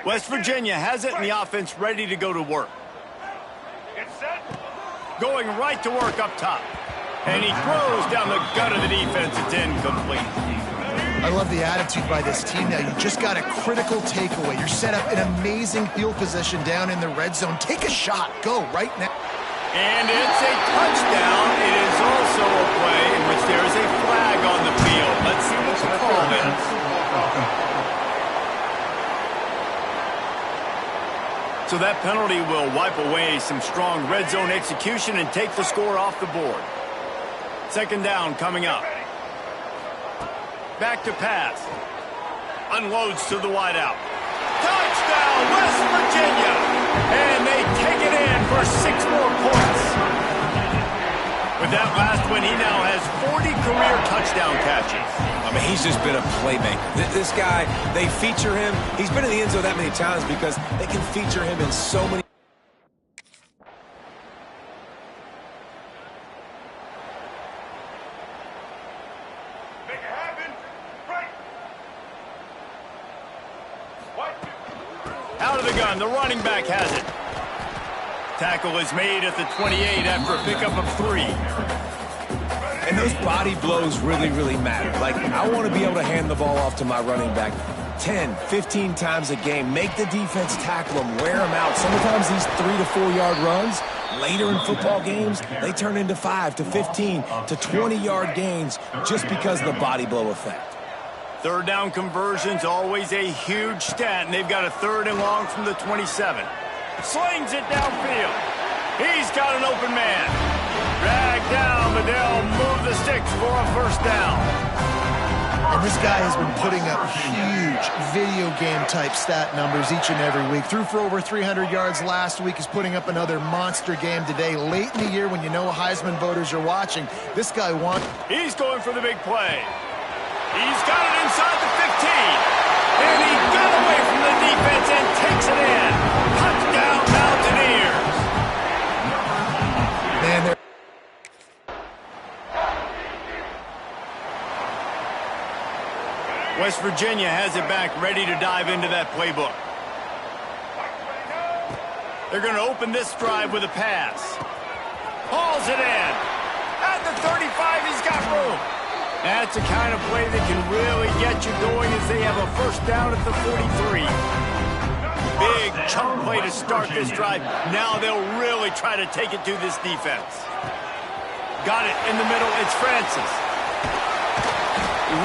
West Virginia has it and the offense ready to go to work. Get set. Going right to work up top. And he throws down the gut of the defense. It's incomplete. I love the attitude by this team now. You just got a critical takeaway. You're set up in amazing field position down in the red zone. Take a shot. Go right now. And it's a touchdown. It is also a play in which there is a flag on the field. Let's see what the call is. So that penalty will wipe away some strong red zone execution and take the score off the board. Second down coming up. Back to pass. Unloads to the wideout. Touchdown, West Virginia! And they take it in for 6 more points. With that last win, he now has 40 career touchdown catches. I mean, he's just been a playmaker. This guy, they feature him. He's been in the end zone that many times because they can feature him in so many. Make it happen. Right. White. Out of the gun, the running back has it. Tackle is made at the 28 after a pickup of 3. And those body blows really, really matter. Like, I want to be able to hand the ball off to my running back 10, 15 times a game. Make the defense tackle them, wear them out. Sometimes these 3 to 4 yard runs, later in football games, they turn into 5 to 15 to 20 yard gains just because of the body blow effect. Third down conversion's always a huge stat, and they've got a 3rd and long from the 27. Slings it downfield. He's got an open man. Dragged down, but they'll move the sticks for a first down. And this guy has been putting up huge video game type stat numbers each and every week. Threw for over 300 yards last week. He's putting up another monster game today. Late in the year when you know Heisman voters are watching, this guy wants. He's going for the big play. He's got it inside the 15. And he got away from the defense and takes it in. Touchdown, Mountaineers. Man, they're... West Virginia has it back, ready to dive into that playbook. They're going to open this drive with a pass. Hauls it in. At the 35, he's got room. That's the kind of play that can really get you going as they have a first down at the 43. Big chunk play to start this drive. Now they'll really try to take it to this defense. Got it in the middle. It's Francis.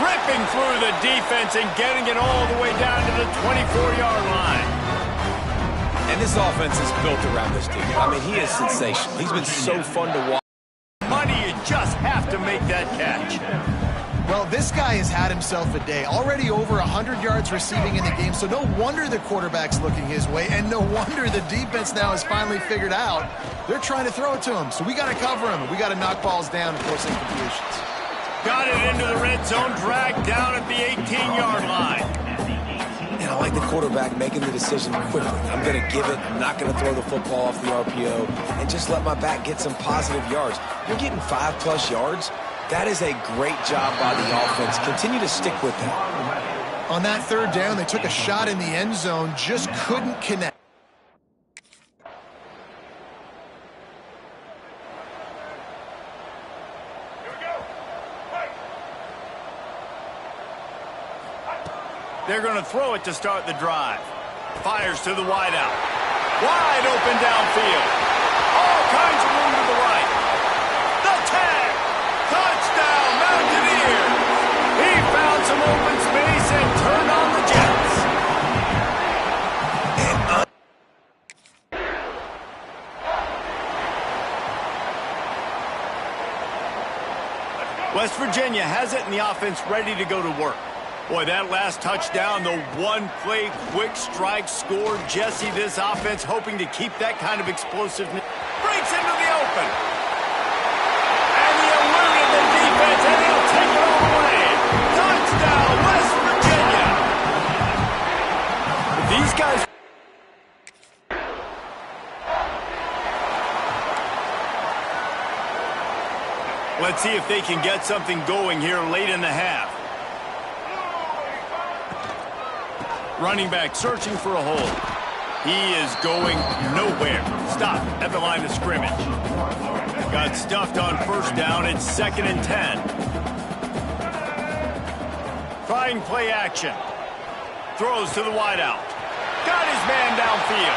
Ripping through the defense and getting it all the way down to the 24-yard line. And this offense is built around this dude. I mean, he is sensational. He's been so fun to watch. Money, you just have to make that catch. Well, this guy has had himself a day. Already over 100 yards receiving in the game, so no wonder the quarterback's looking his way, and no wonder the defense now has finally figured out they're trying to throw it to him. So we got to cover him, and we got to knock balls down and force incompletions. Got it into the red zone, dragged down at the 18-yard line. And I like the quarterback making the decision quickly. I'm going to give it. I'm not going to throw the football off the RPO and just let my back get some positive yards. You're getting 5+ yards. That is a great job by the offense. Continue to stick with that. On that 3rd down, they took a shot in the end zone, just couldn't connect. They're going to throw it to start the drive. Fires to the wideout. Wide open downfield. All kinds of room to the right. The tag. Touchdown, Mountaineers. He found some open space and turned on the Jets. West Virginia has it and the offense ready to go to work. Boy, that last touchdown, the one-play quick strike score. Jesse, this offense hoping to keep that kind of explosiveness. Breaks into the open. And he eluded the defense, and he'll take it all the way. Touchdown, West Virginia. These guys... Let's see if they can get something going here late in the half. Running back searching for a hole. He is going nowhere. Stop at the line of scrimmage. Got stuffed on first down. It's 2nd and 10. Trying play action. Throws to the wideout. Got his man downfield.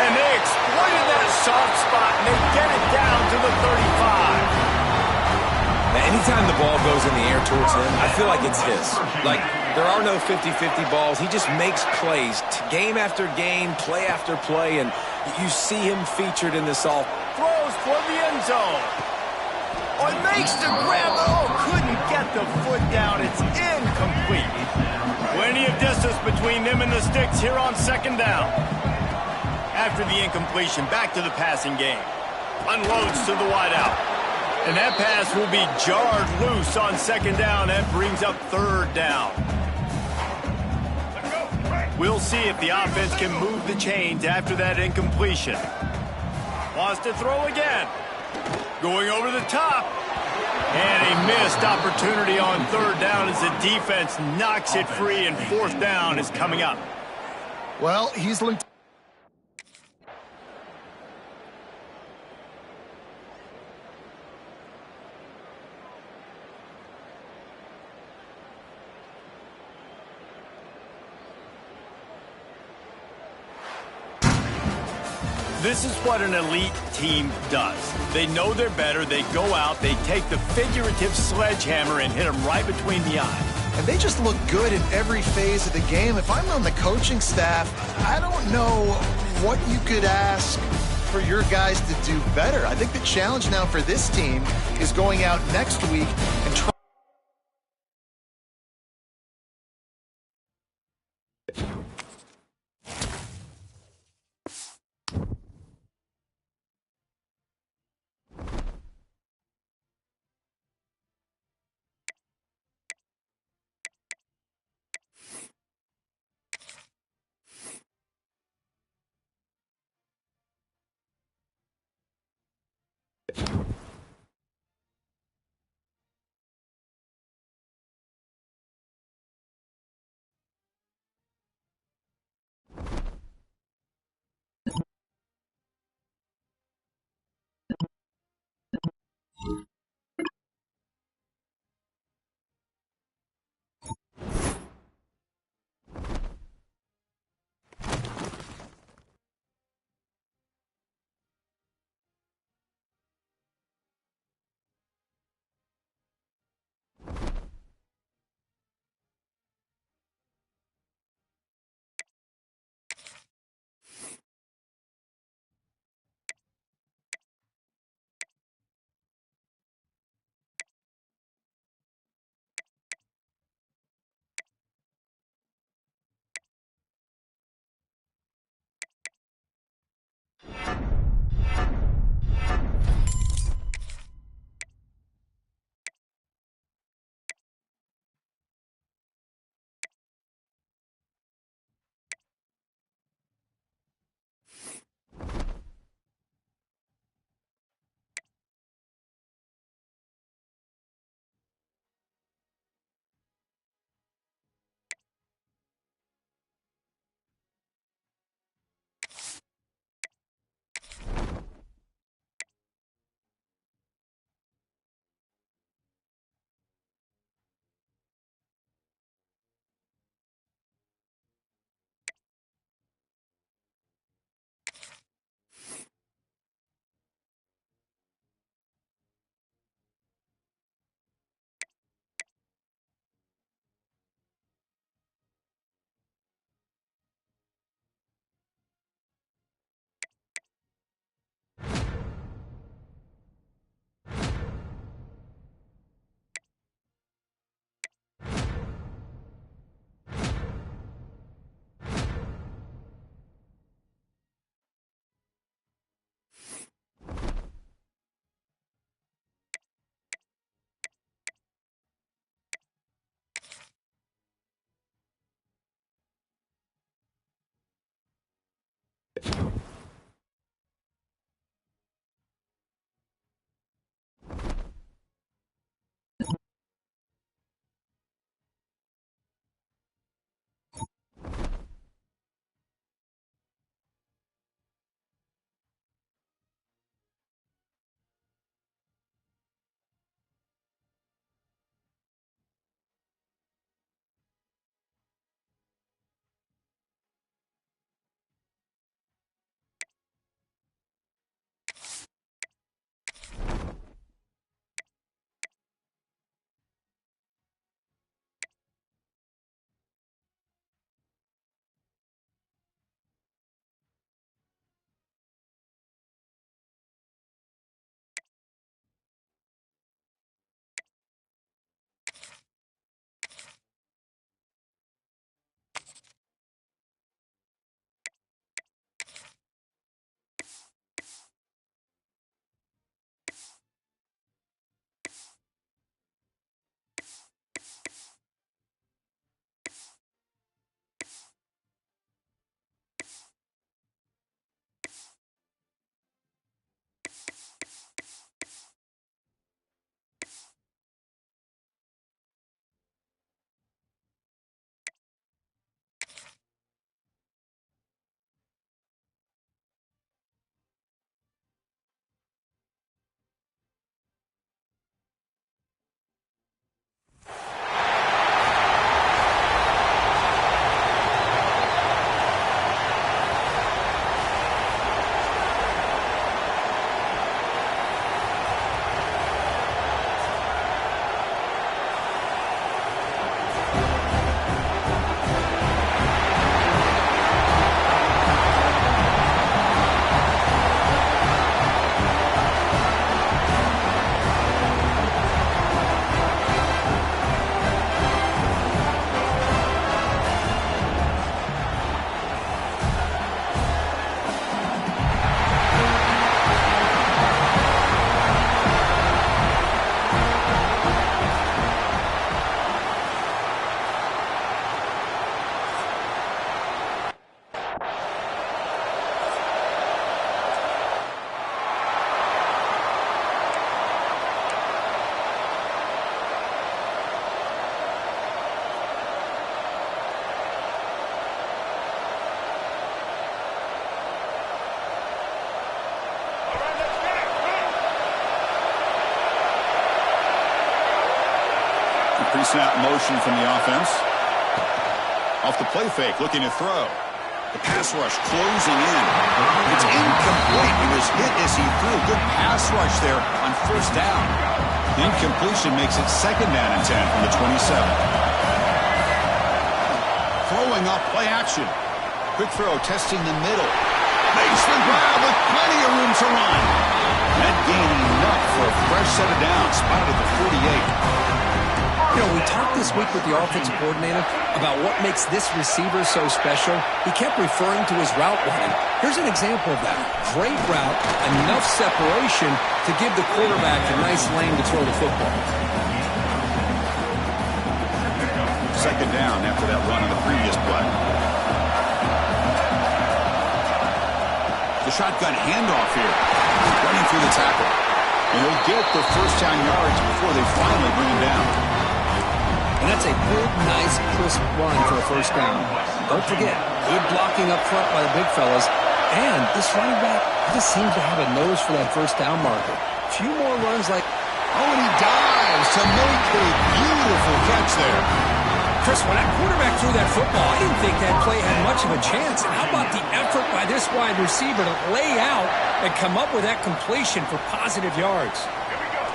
And they exploited that soft spot, and they get it down to the 35. Now, anytime the ball goes in the air towards him, I feel like it's his. Like, there are no 50-50 balls. He just makes plays, game after game, play after play, and you see him featured in this all. Throws for the end zone. Oh, it makes the grab. Oh, couldn't get the foot down. It's incomplete. Plenty of distance between them and the sticks here on 2nd down. After the incompletion, back to the passing game. Unloads to the wideout. And that pass will be jarred loose on 2nd down. That brings up 3rd down. We'll see if the offense can move the chains after that incompletion. Wants to throw again. Going over the top. And a missed opportunity on 3rd down as the defense knocks it free, and 4th down is coming up. Well, he's linked. This is what an elite team does. They know they're better. They go out. They take the figurative sledgehammer and hit them right between the eyes. And they just look good in every phase of the game. If I'm on the coaching staff, I don't know what you could ask for your guys to do better. I think the challenge now for this team is going out next week and trying pre-snap motion from the offense. Off the play fake, looking to throw. The pass rush closing in. It's incomplete. He was hit as he threw. Good pass rush there on first down. The incompletion makes it second down and 10 from the 27. Throwing up play action. Quick throw, testing the middle. Makes the grab with plenty of room to run. That gain enough for a fresh set of downs. Spotted at the 48. You know, we talked this week with the offensive coordinator about what makes this receiver so special. He kept referring to his route running. Here's an example of that. Great route, enough separation to give the quarterback a nice lane to throw the football. Second down after that run on the previous play. The shotgun handoff here. Running through the tackle. And he'll get the first down yards before they finally bring him down. And that's a good, nice, crisp run for a first down. Don't forget, good blocking up front by the big fellas. And this running back just seems to have a nose for that first down marker. A few more runs like... Oh, and he dives to make a beautiful catch there. Chris, when that quarterback threw that football, I didn't think that play had much of a chance. And how about the effort by this wide receiver to lay out and come up with that completion for positive yards?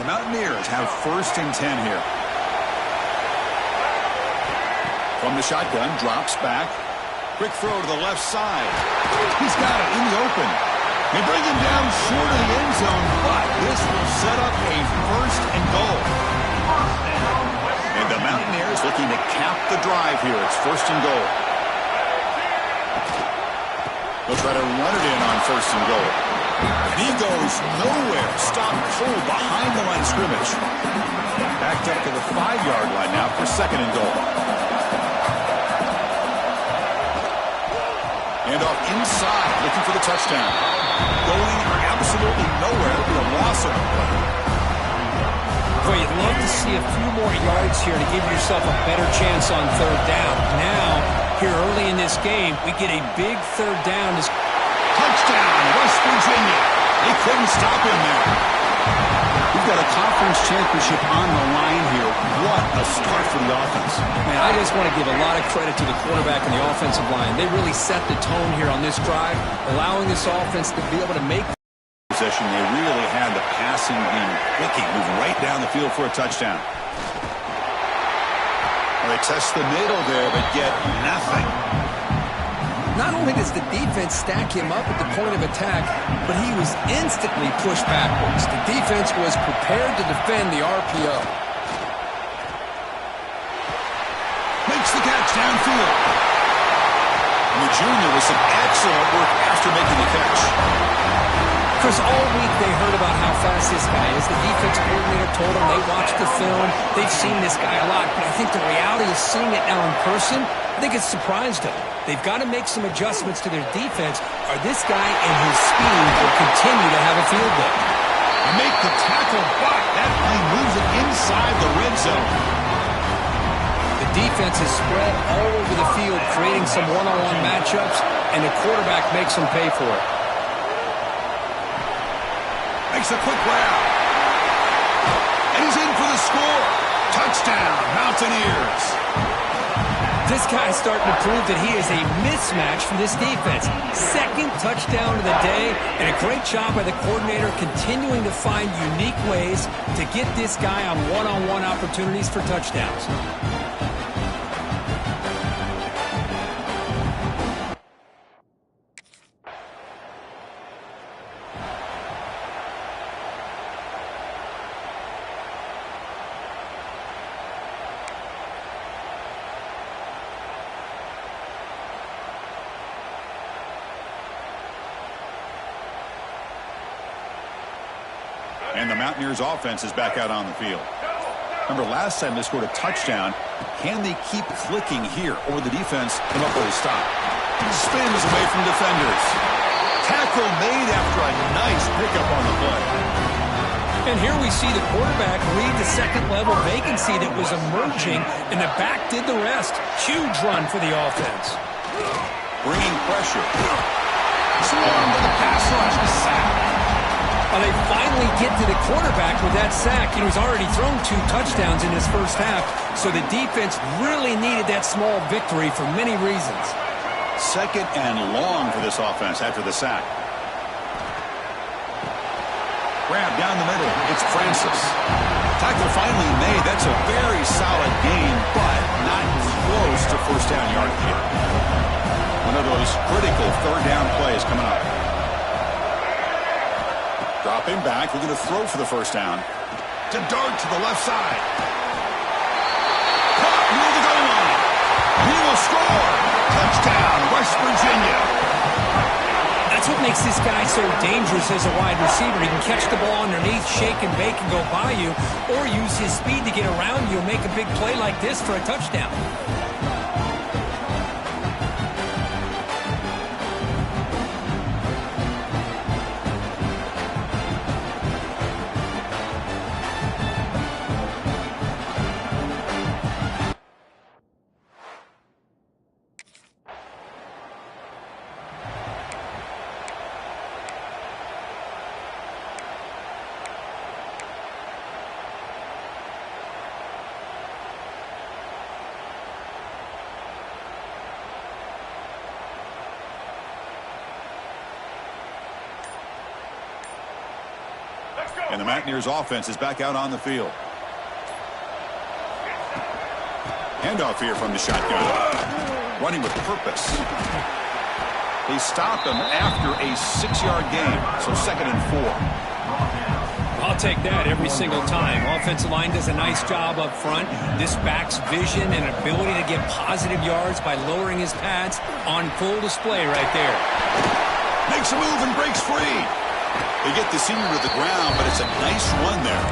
The Mountaineers have first and 10 here. From the shotgun, drops back. Quick throw to the left side. He's got it in the open. They bring him down short of the end zone, but this will set up a first and goal. And the Mountaineers looking to cap the drive here. It's first and goal. They'll try to run it in on first and goal. And he goes nowhere. Stopped cold behind the line of scrimmage. Backed up to the 5-yard line now for second and goal. And off inside, looking for the touchdown. Going absolutely nowhere. It'll be a loss of the play. Boy, you'd love to see a few more yards here to give yourself a better chance on third down. Now, here early in this game, we get a big third down. Touchdown, West Virginia. They couldn't stop him there. We've got a conference championship on the line here. What a start for the offense. Man, I just want to give a lot of credit to the quarterback and the offensive line. They really set the tone here on this drive, allowing this offense to be able to make possession. They really had the passing game clicking, moving right down the field for a touchdown. Well, they test the middle there, but get nothing. Not only does the defense stack him up at the point of attack, but he was instantly pushed backwards. The defense was prepared to defend the RPO. Makes the catch downfield. And the junior with some excellent work after making the catch. Chris, all week they heard about how fast this guy is. The defense coordinator told them they watched the film. They've seen this guy a lot, but I think the reality is seeing it now in person, I think it's surprised them. They've got to make some adjustments to their defense, or this guy and his speed will continue to have a field day. Make the tackle, but that plane moves it inside the red zone. The defense is spread all over the field, creating some one-on-one matchups, and the quarterback makes them pay for it. Makes a quick grab. And he's in for the score. Touchdown, Mountaineers. This guy's starting to prove that he is a mismatch for this defense. Second touchdown of the day, and a great job by the coordinator continuing to find unique ways to get this guy on one-on-one opportunities for touchdowns. And the Mountaineers offense is back out on the field. Remember, last time they scored a touchdown. Can they keep clicking here, or the defense come up with a stop? Spins away from defenders. Tackle made after a nice pickup on the play. And here we see the quarterback read the second-level vacancy that was emerging, and the back did the rest. Huge run for the offense. Bringing pressure. Swarm to the pass rush. The sack. Well, they finally get to the quarterback with that sack. He's already thrown 2 touchdowns in his first half, so the defense really needed that small victory for many reasons. Second and long for this offense after the sack. Grab down the middle. It's Francis. Tackle finally made. That's a very solid gain, but not close to first down yardage here. One of those critical third down plays coming up. Dropping back. We're going to throw for the first down. To dart to the left side. Caught near the goal line. He will score. Touchdown, West Virginia. That's what makes this guy so dangerous as a wide receiver. He can catch the ball underneath, shake and bake and go by you, or use his speed to get around you and make a big play like this for a touchdown. And the Mountaineers offense is back out on the field. Handoff here from the shotgun. Running with purpose. They stop him after a 6-yard gain. So 2nd and 4. I'll take that every single time. Offensive line does a nice job up front. This back's vision and ability to get positive yards by lowering his pads on full display right there. Makes a move and breaks free. They get the senior to the ground, but it's a nice run there.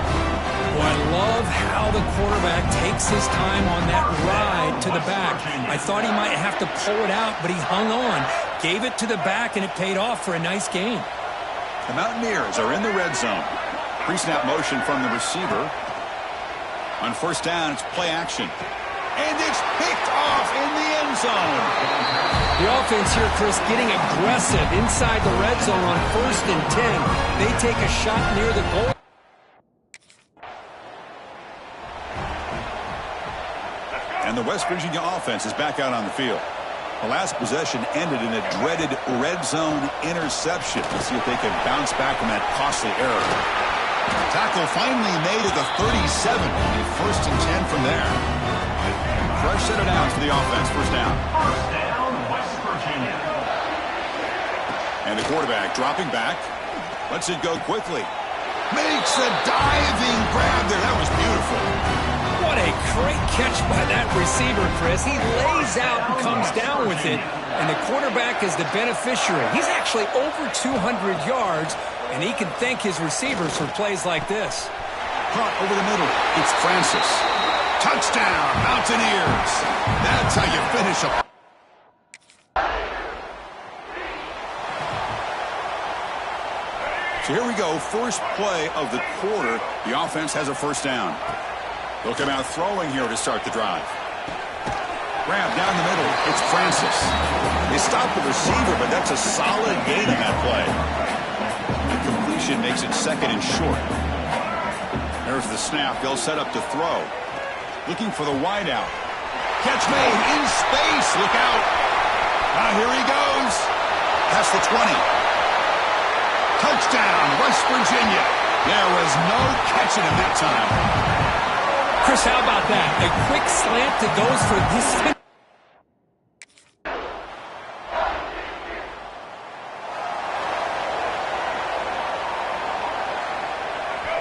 Well, I love how the quarterback takes his time on that ride to the back. I thought he might have to pull it out, but he hung on, gave it to the back, and it paid off for a nice gain. The Mountaineers are in the red zone. Pre-snap motion from the receiver. On first down, it's play action. And it's picked off in the end zone. The offense here, Chris, getting aggressive inside the red zone on 1st and 10. They take a shot near the goal. And the West Virginia offense is back out on the field. The last possession ended in a dreaded red zone interception. Let's see if they can bounce back from that costly error. Tackle finally made at the 37. A 1st and 10 from there. Fresh set of downs for the offense. First down. First down, West Virginia. And the quarterback dropping back. Lets it go quickly. Makes a diving grab there. That was beautiful. What a great catch by that receiver, Chris. He lays out and comes down with it, and the quarterback is the beneficiary. He's actually over 200 yards, and he can thank his receivers for plays like this. Caught over the middle. It's Francis. Touchdown, Mountaineers. That's how you finish a... So here we go. First play of the quarter. The offense has a first down. They'll come out throwing here to start the drive. Grab down the middle. It's Francis. They stop the receiver, but that's a solid gain in that play. The completion makes it 2nd and short. There's the snap. They'll set up to throw. Looking for the wideout. Catch made in space. Look out. Here he goes. Past the 20. Touchdown, West Virginia. There was no catching him that time. Chris, how about that? A quick slant that goes for this.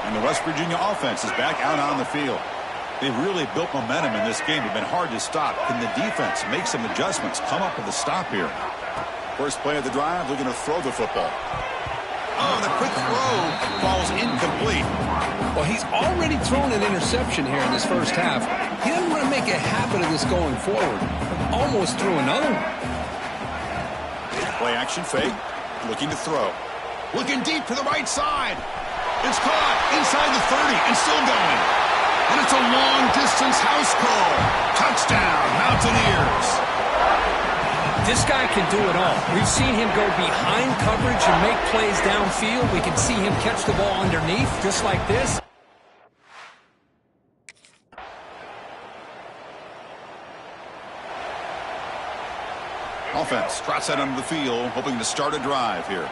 And the West Virginia offense is back out on the field. They've really built momentum in this game. It's been hard to stop. Can the defense make some adjustments? Come up with a stop here. First play of the drive, looking to throw the football. Oh, the quick throw falls incomplete. Well, he's already thrown an interception here in this first half. He doesn't want to make a habit of this going forward. Almost threw another one. Play action fake. Looking to throw. Looking deep to the right side. It's caught inside the 30 and still going. And it's a long-distance house call. Touchdown, Mountaineers. This guy can do it all. We've seen him go behind coverage and make plays downfield. We can see him catch the ball underneath, just like this. Offense trots out onto the field, hoping to start a drive here.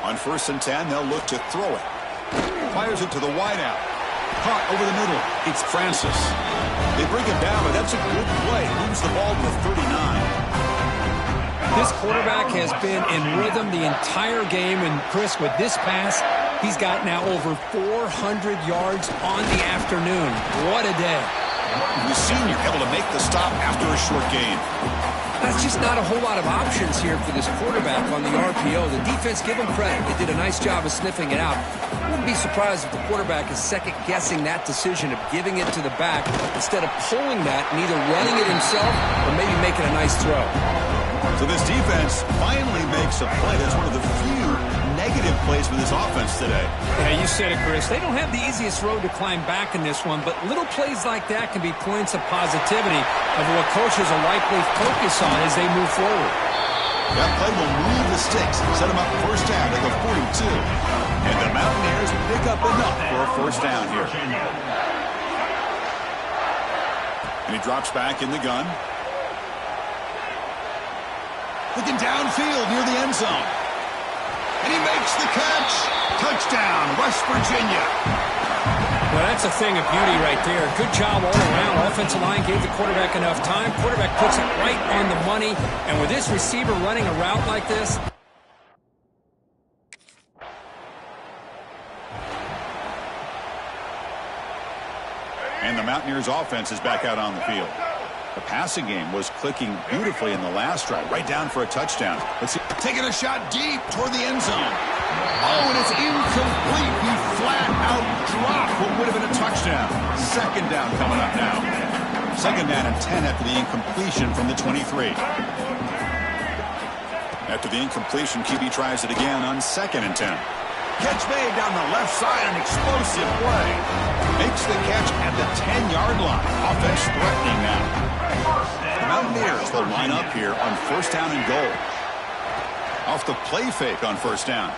On 1st and 10, they'll look to throw it. Fires it to the wideout. Caught over the middle. It's Francis. They bring him down, but that's a good play. Moves the ball to the 39. This quarterback has been in rhythm the entire game, and Chris, with this pass, he's got now over 400 yards on the afternoon. What a day. The senior able to make the stop after a short game. That's just not a whole lot of options here for this quarterback on the RPO. The defense, give them credit. They did a nice job of sniffing it out. I wouldn't be surprised if the quarterback is second-guessing that decision of giving it to the back instead of pulling that and either running it himself or maybe making a nice throw. So this defense finally makes a play. That's one of the few negative plays for this offense today. Yeah, you said it, Chris. They don't have the easiest road to climb back in this one, but little plays like that can be points of positivity of what coaches will likely focus on as they move forward. That play will move the sticks, set them up first down at the 42. And the Mountaineers pick up enough for a first down here. And he drops back in the gun. Looking downfield near the end zone. And he makes the catch. Touchdown, West Virginia. Well, that's a thing of beauty right there. Good job all around. Offensive line gave the quarterback enough time. Quarterback puts it right on the money. And with this receiver running a route like this, and the Mountaineers offense is back out on the field. The passing game was clicking beautifully in the last drive, right down for a touchdown. Let's see. Taking a shot deep toward the end zone. Oh, and it's incomplete. He flat out dropped what would have been a touchdown. Second down coming up now. Second down and 10 after the incompletion from the 23. After the incompletion, QB tries it again on 2nd and 10. Catch made down the left side, an explosive play. Makes the catch at the 10-yard line. Offense threatening now. The Mountaineers will line up here on 1st down and goal. Off the play fake on 1st down.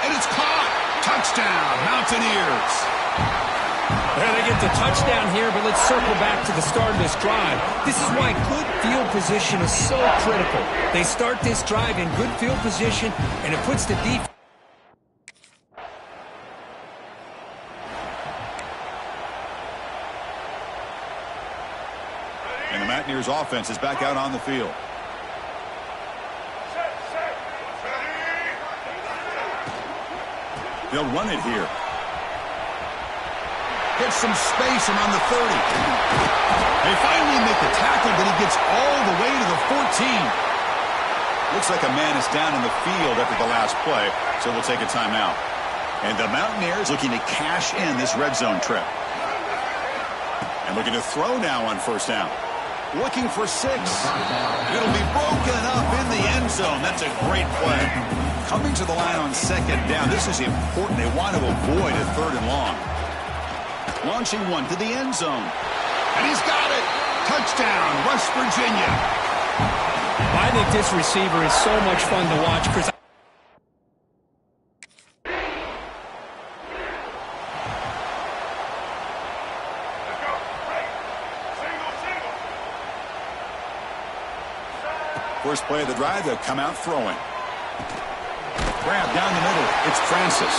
And it's caught. Touchdown, Mountaineers. well, they get the touchdown here, but let's circle back to the start of this drive. This is why good field position is so critical. They start this drive in good field position, and it puts the defense. And the Mountaineers offense is back out on the field. They'll run it here. Gets some space around the 30. They finally make the tackle, but he gets all the way to the 14. Looks like a man is down in the field after the last play, so we'll take a timeout. And the Mountaineers looking to cash in this red zone trip. And looking to throw now on 1st down. Looking for 6. It'll be broken up in the end zone. That's a great play. Coming to the line on 2nd down. This is important. They want to avoid a 3rd and long. Launching one to the end zone. And he's got it. Touchdown, West Virginia. I think this receiver is so much fun to watch, Chris. First play of the drive, they'll come out throwing. Grab down the middle. It's Francis.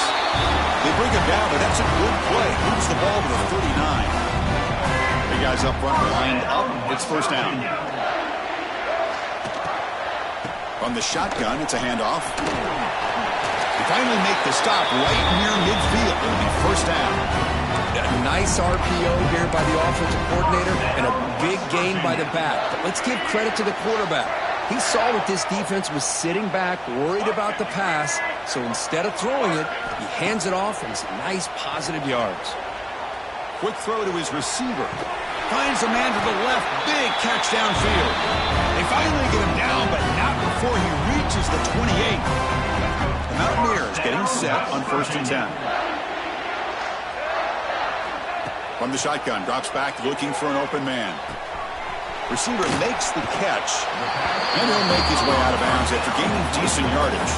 They bring him down, but that's a good play. Moves the ball to the 39. The guys up front lined up. It's 1st down. From the shotgun, it's a handoff. They finally make the stop right near midfield. It'll be 1st down. A nice RPO here by the offensive coordinator and a big gain by the back. But let's give credit to the quarterback. He saw that this defense was sitting back, worried about the pass, so instead of throwing it, he hands it off and some nice positive yards. Quick throw to his receiver. Finds a man to the left. Big catch downfield. They finally get him down, but not before he reaches the 28. The Mountaineers getting set on 1st and 10. From the shotgun, drops back looking for an open man. Receiver makes the catch, and he'll make his way out of bounds after gaining decent yardage.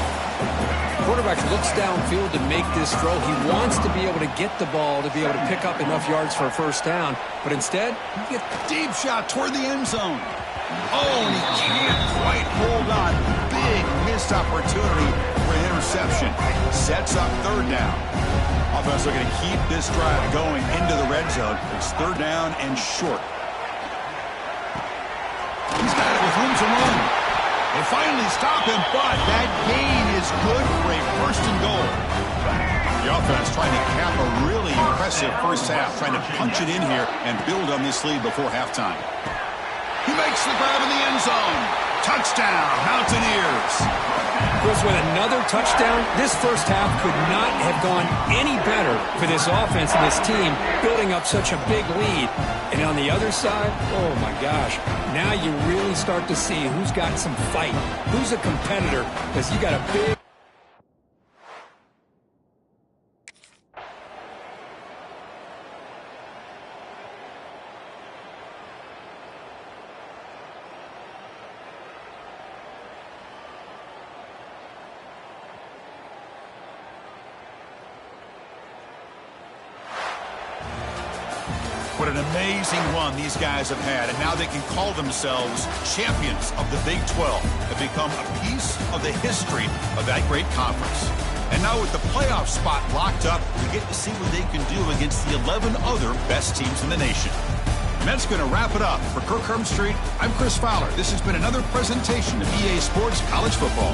Quarterback looks downfield to make this throw. He wants to be able to get the ball to be able to pick up enough yards for a first down. But instead, he gets Deep shot toward the end zone. Oh, and he can't quite hold on. Big missed opportunity for an interception. Sets up third down. Offense looking to keep this drive going into the red zone. It's third down and short. He's got it with room to run. They finally stop him, but that gain is good for a first and goal. The offense trying to cap a really impressive first half, trying to punch it in here and build on this lead before halftime. He makes the grab in the end zone. Touchdown, Mountaineers. Chris, with another touchdown, this first half could not have gone any better for this offense and this team, building up such a big lead. And on the other side, oh my gosh, now you really start to see who's got some fight, who's a competitor, because you got a big... What an amazing run these guys have had, and now they can call themselves champions of the Big 12 and become a piece of the history of that great conference. And now with the playoff spot locked up, we get to see what they can do against the 11 other best teams in the nation. And that's going to wrap it up. For Kirk Herbstreit, I'm Chris Fowler. This has been another presentation of EA Sports College Football.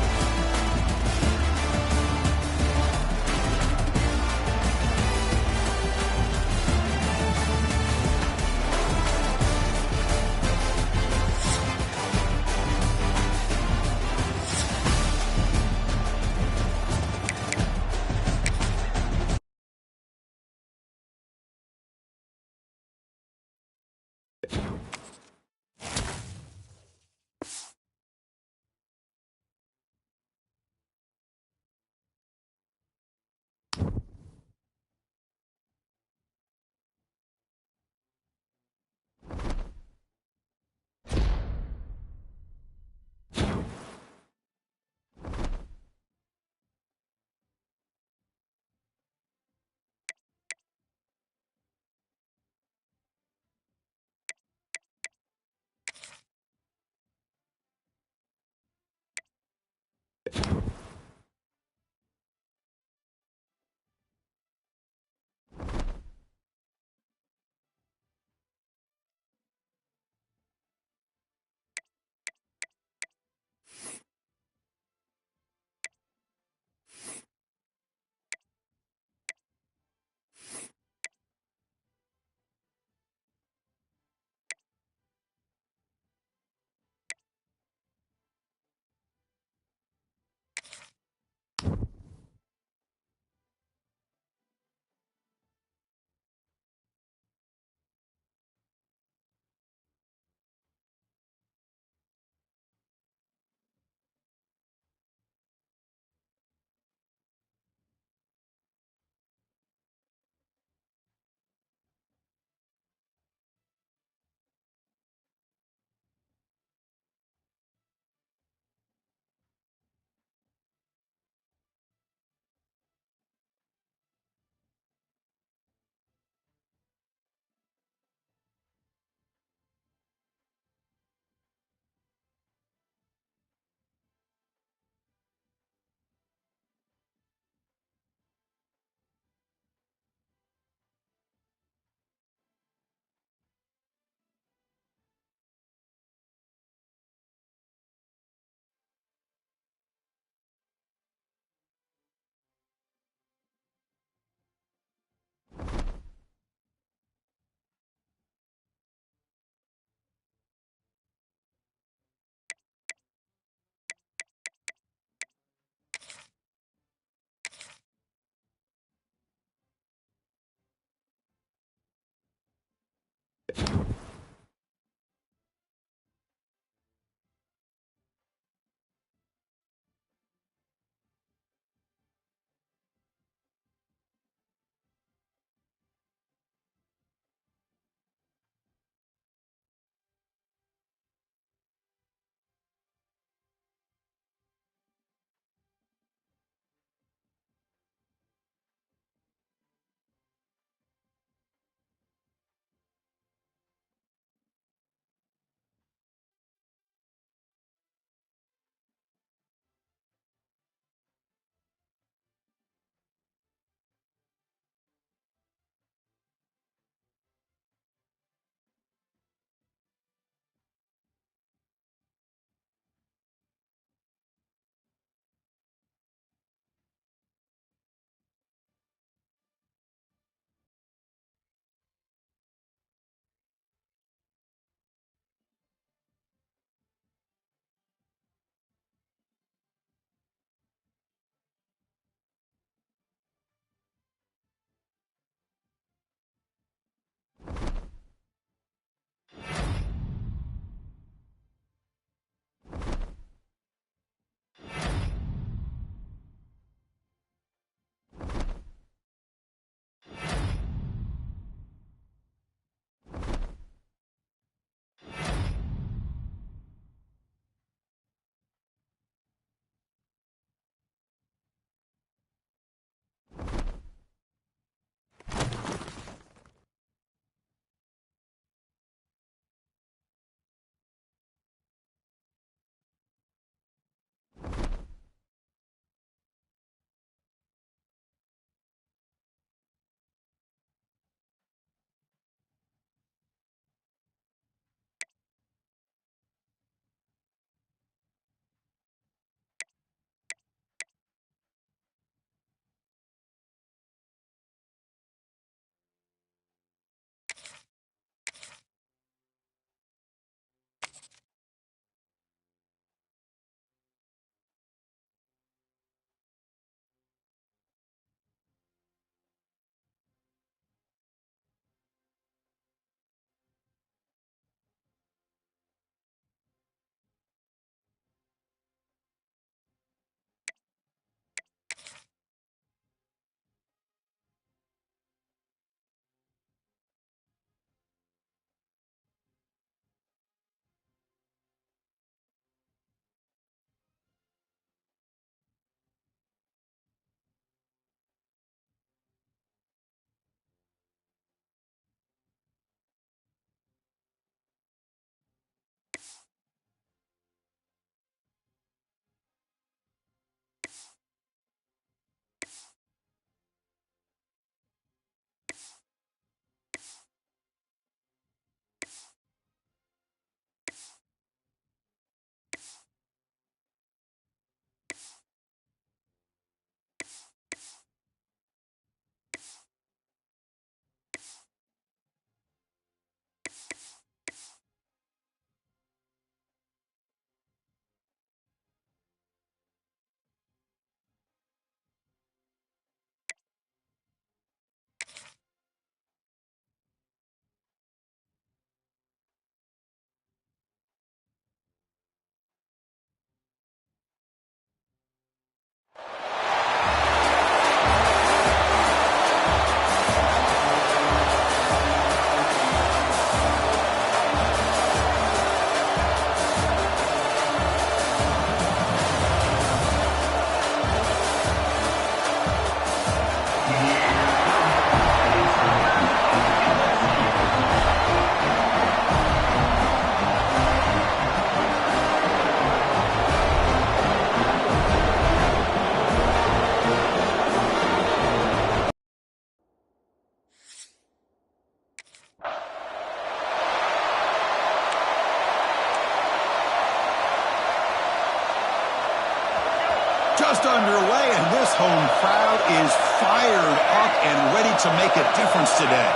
home crowd is fired up and ready to make a difference today.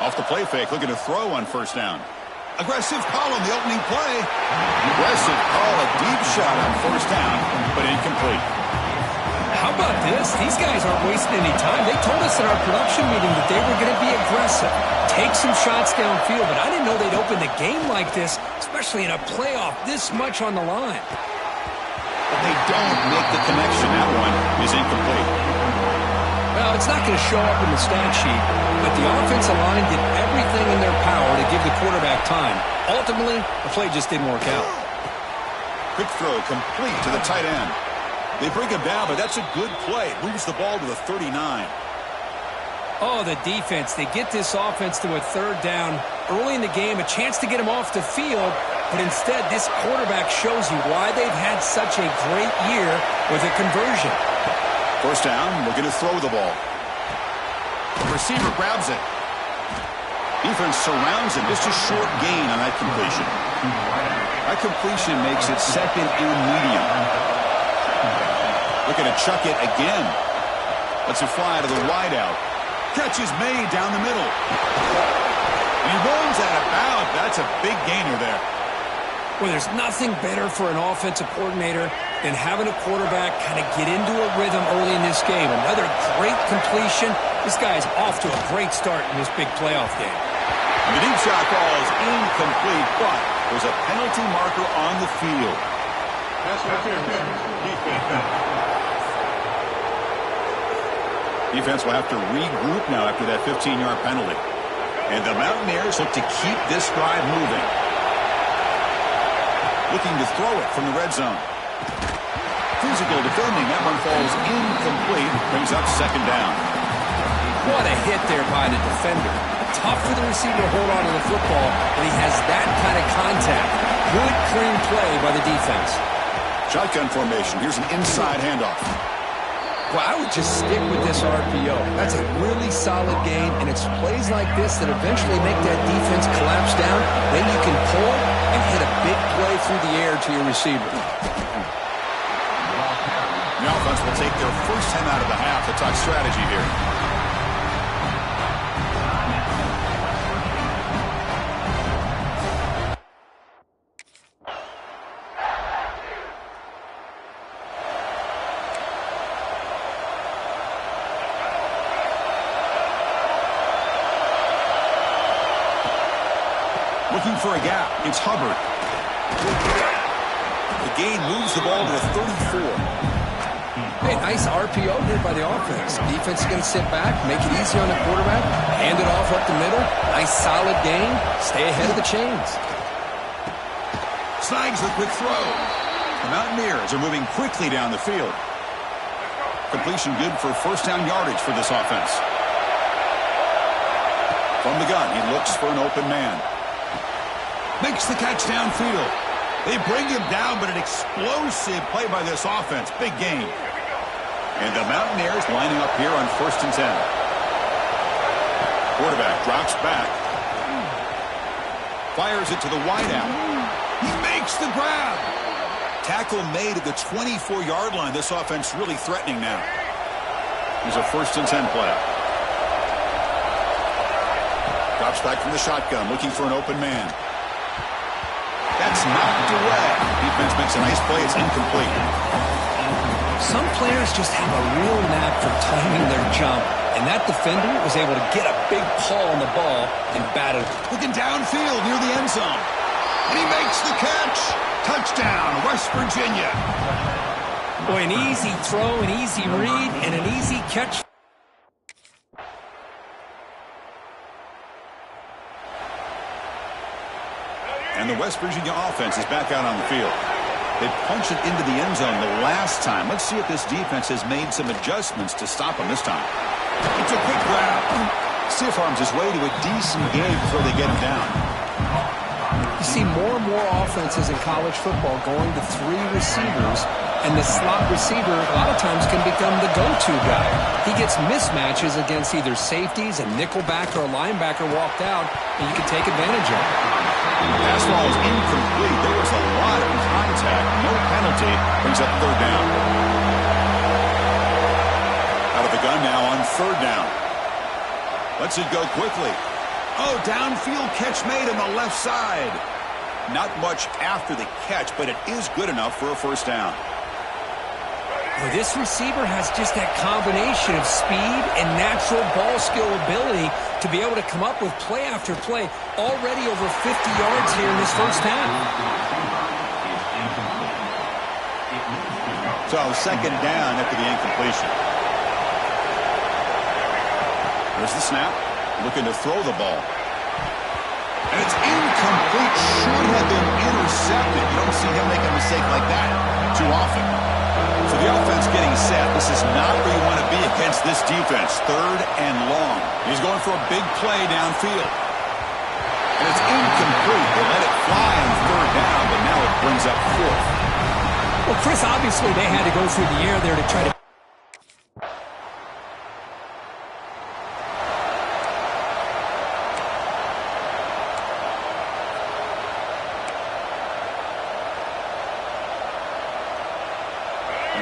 Off the play fake, looking to throw on first down. Aggressive call on the opening play. Aggressive call, a deep shot on first down, but incomplete. How about this? These guys aren't wasting any time. They told us in our production meeting that they were going to be aggressive, take some shots downfield, but I didn't know they'd open the game like this, especially in a playoff this much on the line. But they don't make the connection. That one is incomplete. Well, it's not going to show up in the stat sheet, but the offensive line did everything in their power to give the quarterback time. Ultimately, the play just didn't work out. Quick throw complete to the tight end. They bring him down, but that's a good play. It moves the ball to the 39. Oh, the defense. They get this offense to a third down early in the game, a chance to get him off the field, but instead this quarterback shows you why they've had such a great year with a conversion. First down, looking to throw the ball. The receiver grabs it. Defense surrounds him. Just a short gain on that completion. That completion makes it second and medium. Looking to chuck it again. Lets it fly to the wideout. Catch is made down the middle. And he rolls out of bounds. That's a big gainer there. Well, there's nothing better for an offensive coordinator than having a quarterback kind of get into a rhythm early in this game. Another great completion. This guy's off to a great start in this big playoff game. And the deep shot ball is incomplete, but there's a penalty marker on the field. Defense will have to regroup now after that 15-yard penalty. And the Mountaineers look to keep this drive moving. Looking to throw it from the red zone. Physical defending. That one falls incomplete. Brings up second down. What a hit there by the defender. Tough for the receiver to hold on to the football, but he has that kind of contact. Good, clean play by the defense. Shotgun formation. Here's an inside handoff. Well, I would just stick with this RPO. That's a really solid game, and it's plays like this that eventually make that defense collapse down. Then you can pull and hit a big play through the air to your receiver. The offense will take their first 10 out of the half to talk strategy here. Looking for a gap. It's Hubbard. The gain moves the ball to the 34. Hey, nice RPO here by the offense. Defense is going to sit back, make it easy on the quarterback, hand it off up the middle. Nice solid gain. Stay ahead of the chains. Snags the quick throw. The Mountaineers are moving quickly down the field. Completion good for first down yardage for this offense. From the gun, he looks for an open man. Makes the catch downfield. They bring him down, but an explosive play by this offense. Big game. And the Mountaineers lining up here on 1st and 10. Quarterback drops back. Fires it to the wideout. He makes the grab. Tackle made at the 24-yard line. This offense really threatening now. Here's a 1st and 10 play. Drops back from the shotgun, looking for an open man. That's knocked away. Defense makes a nice play. It's incomplete. Some players just have a real knack for timing their jump, and that defender was able to get a big paw on the ball and bat it. Looking downfield near the end zone. And he makes the catch. Touchdown, West Virginia. Boy, an easy throw, an easy read, and an easy catch. And the West Virginia offense is back out on the field. They punched it into the end zone the last time. Let's see if this defense has made some adjustments to stop them this time. It's a quick grab. Stiff arms his way to a decent game before they get him down. You see more and more offenses in college football going to 3 receivers, and the slot receiver a lot of times can become the go-to guy. He gets mismatches against either safeties, a nickelback, or a linebacker walked out, and you can take advantage of it. Pass ball is incomplete. There was a lot of contact. No penalty. Brings up 3rd down. gun now on 3rd down. Lets it go quickly. Oh, downfield catch made on the left side. Not much after the catch, but it is good enough for a 1st down. Well, this receiver has just that combination of speed and natural ball skill ability to be able to come up with play after play. Already over 50 yards here in this 1st half. So 2nd down after the incompletion. There's the snap. Looking to throw the ball. And it's incomplete. Should have been intercepted. You don't see him make a mistake like that too often. So the offense getting set. This is not where you want to be against this defense. 3rd and long. He's going for a big play downfield. And it's incomplete. They let it fly on 3rd down, but now it brings up 4th. Well, Chris, obviously they had to go through the air there to try to...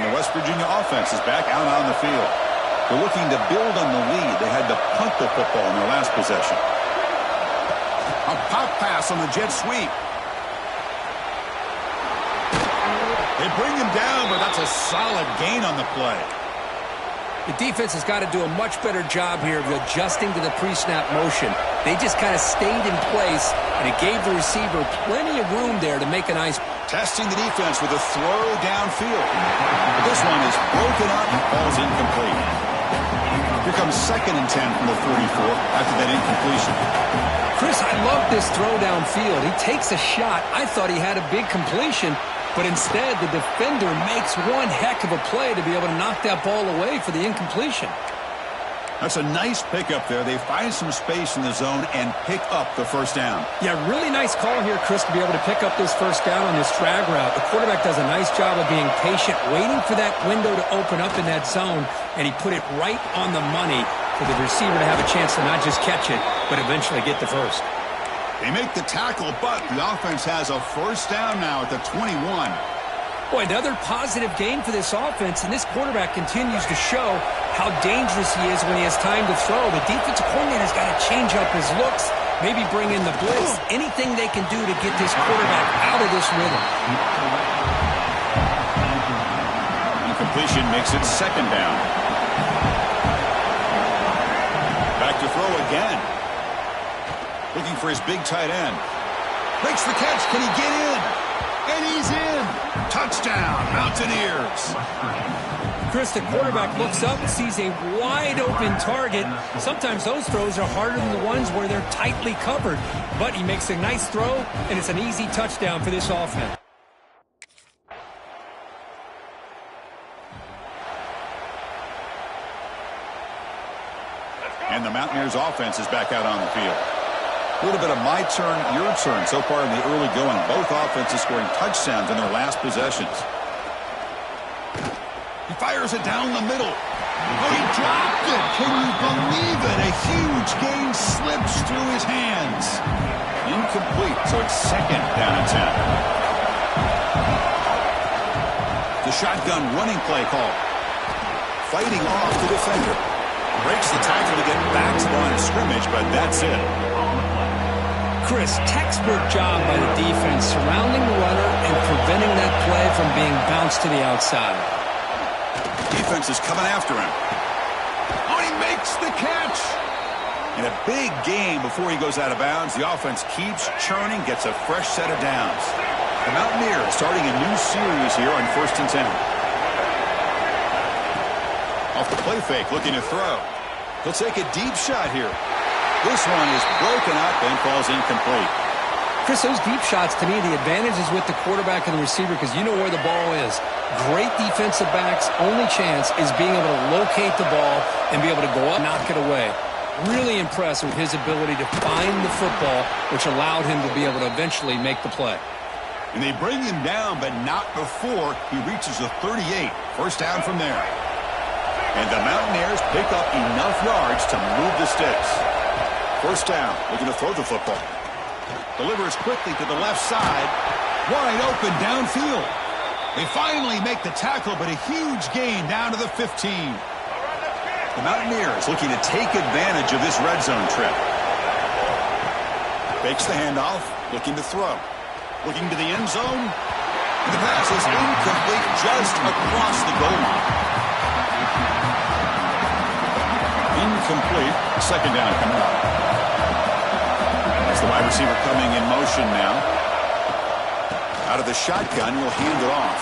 West Virginia offense is back out on the field. They're looking to build on the lead. They had to punt the football in their last possession. A pop pass on the jet sweep. They bring him down, but that's a solid gain on the play. The defense has got to do a much better job here of adjusting to the pre-snap motion. They just kind of stayed in place, and it gave the receiver plenty of room there to make a nice... Testing the defense with a throw downfield. This one is broken up and falls incomplete. Here comes 2nd and 10 from the 34 after that incompletion. Chris, I love this throw downfield. He takes a shot. I thought he had a big completion, but instead the defender makes one heck of a play to be able to knock that ball away for the incompletion. That's a nice pickup there. They find some space in the zone and pick up the 1st down. Yeah, really nice call here, Chris, to be able to pick up this 1st down on this drag route. The quarterback does a nice job of being patient, waiting for that window to open up in that zone, and he put it right on the money for the receiver to have a chance to not just catch it, but eventually get the 1st. They make the tackle, but the offense has a 1st down now at the 21. Boy, another positive gain for this offense, and this quarterback continues to show how dangerous he is when he has time to throw. The defensive coordinator's got to change up his looks, maybe bring in the blitz, anything they can do to get this quarterback out of this rhythm. Incompletion makes it 2nd down. Back to throw again. Looking for his big tight end. Makes the catch. Can he get in? And he's in. Touchdown, Mountaineers. Chris, the quarterback looks up and sees a wide-open target. Sometimes those throws are harder than the ones where they're tightly covered. But he makes a nice throw, and it's an easy touchdown for this offense. And the Mountaineers offense is back out on the field. A little bit of my turn, your turn so far in the early going. Both offenses scoring touchdowns in their last possessions. He fires it down the middle. Oh, he dropped it. Can you believe it? A huge gain slips through his hands. Incomplete, so it's 2nd down and 10. The shotgun running play call. Fighting off the defender. Breaks the tackle to get back to the line of scrimmage, but that's it. Chris, textbook job by the defense surrounding the runner and preventing that play from being bounced to the outside. Defense is coming after him. Oh, he makes the catch. And a big gain before he goes out of bounds. The offense keeps churning, gets a fresh set of downs. The Mountaineers starting a new series here on 1st and 10. Off the play fake, looking to throw. He'll take a deep shot here. This one is broken up and falls incomplete. Chris, those deep shots, to me, the advantage is with the quarterback and the receiver because you know where the ball is. Great defensive backs, only chance is being able to locate the ball and be able to go up and knock it away. Really impressed with his ability to find the football, which allowed him to be able to eventually make the play. And they bring him down, but not before he reaches the 38. 1st down from there. And the Mountaineers pick up enough yards to move the sticks. 1st down, looking to throw the football. Delivers quickly to the left side. Wide open downfield. They finally make the tackle, but a huge gain down to the 15. The Mountaineers looking to take advantage of this red zone trip. Fakes the handoff, looking to throw. Looking to the end zone. And the pass is incomplete just across the goal line. Incomplete. Second down coming up. That's the wide receiver coming in motion now. Out of the shotgun, will hand it off.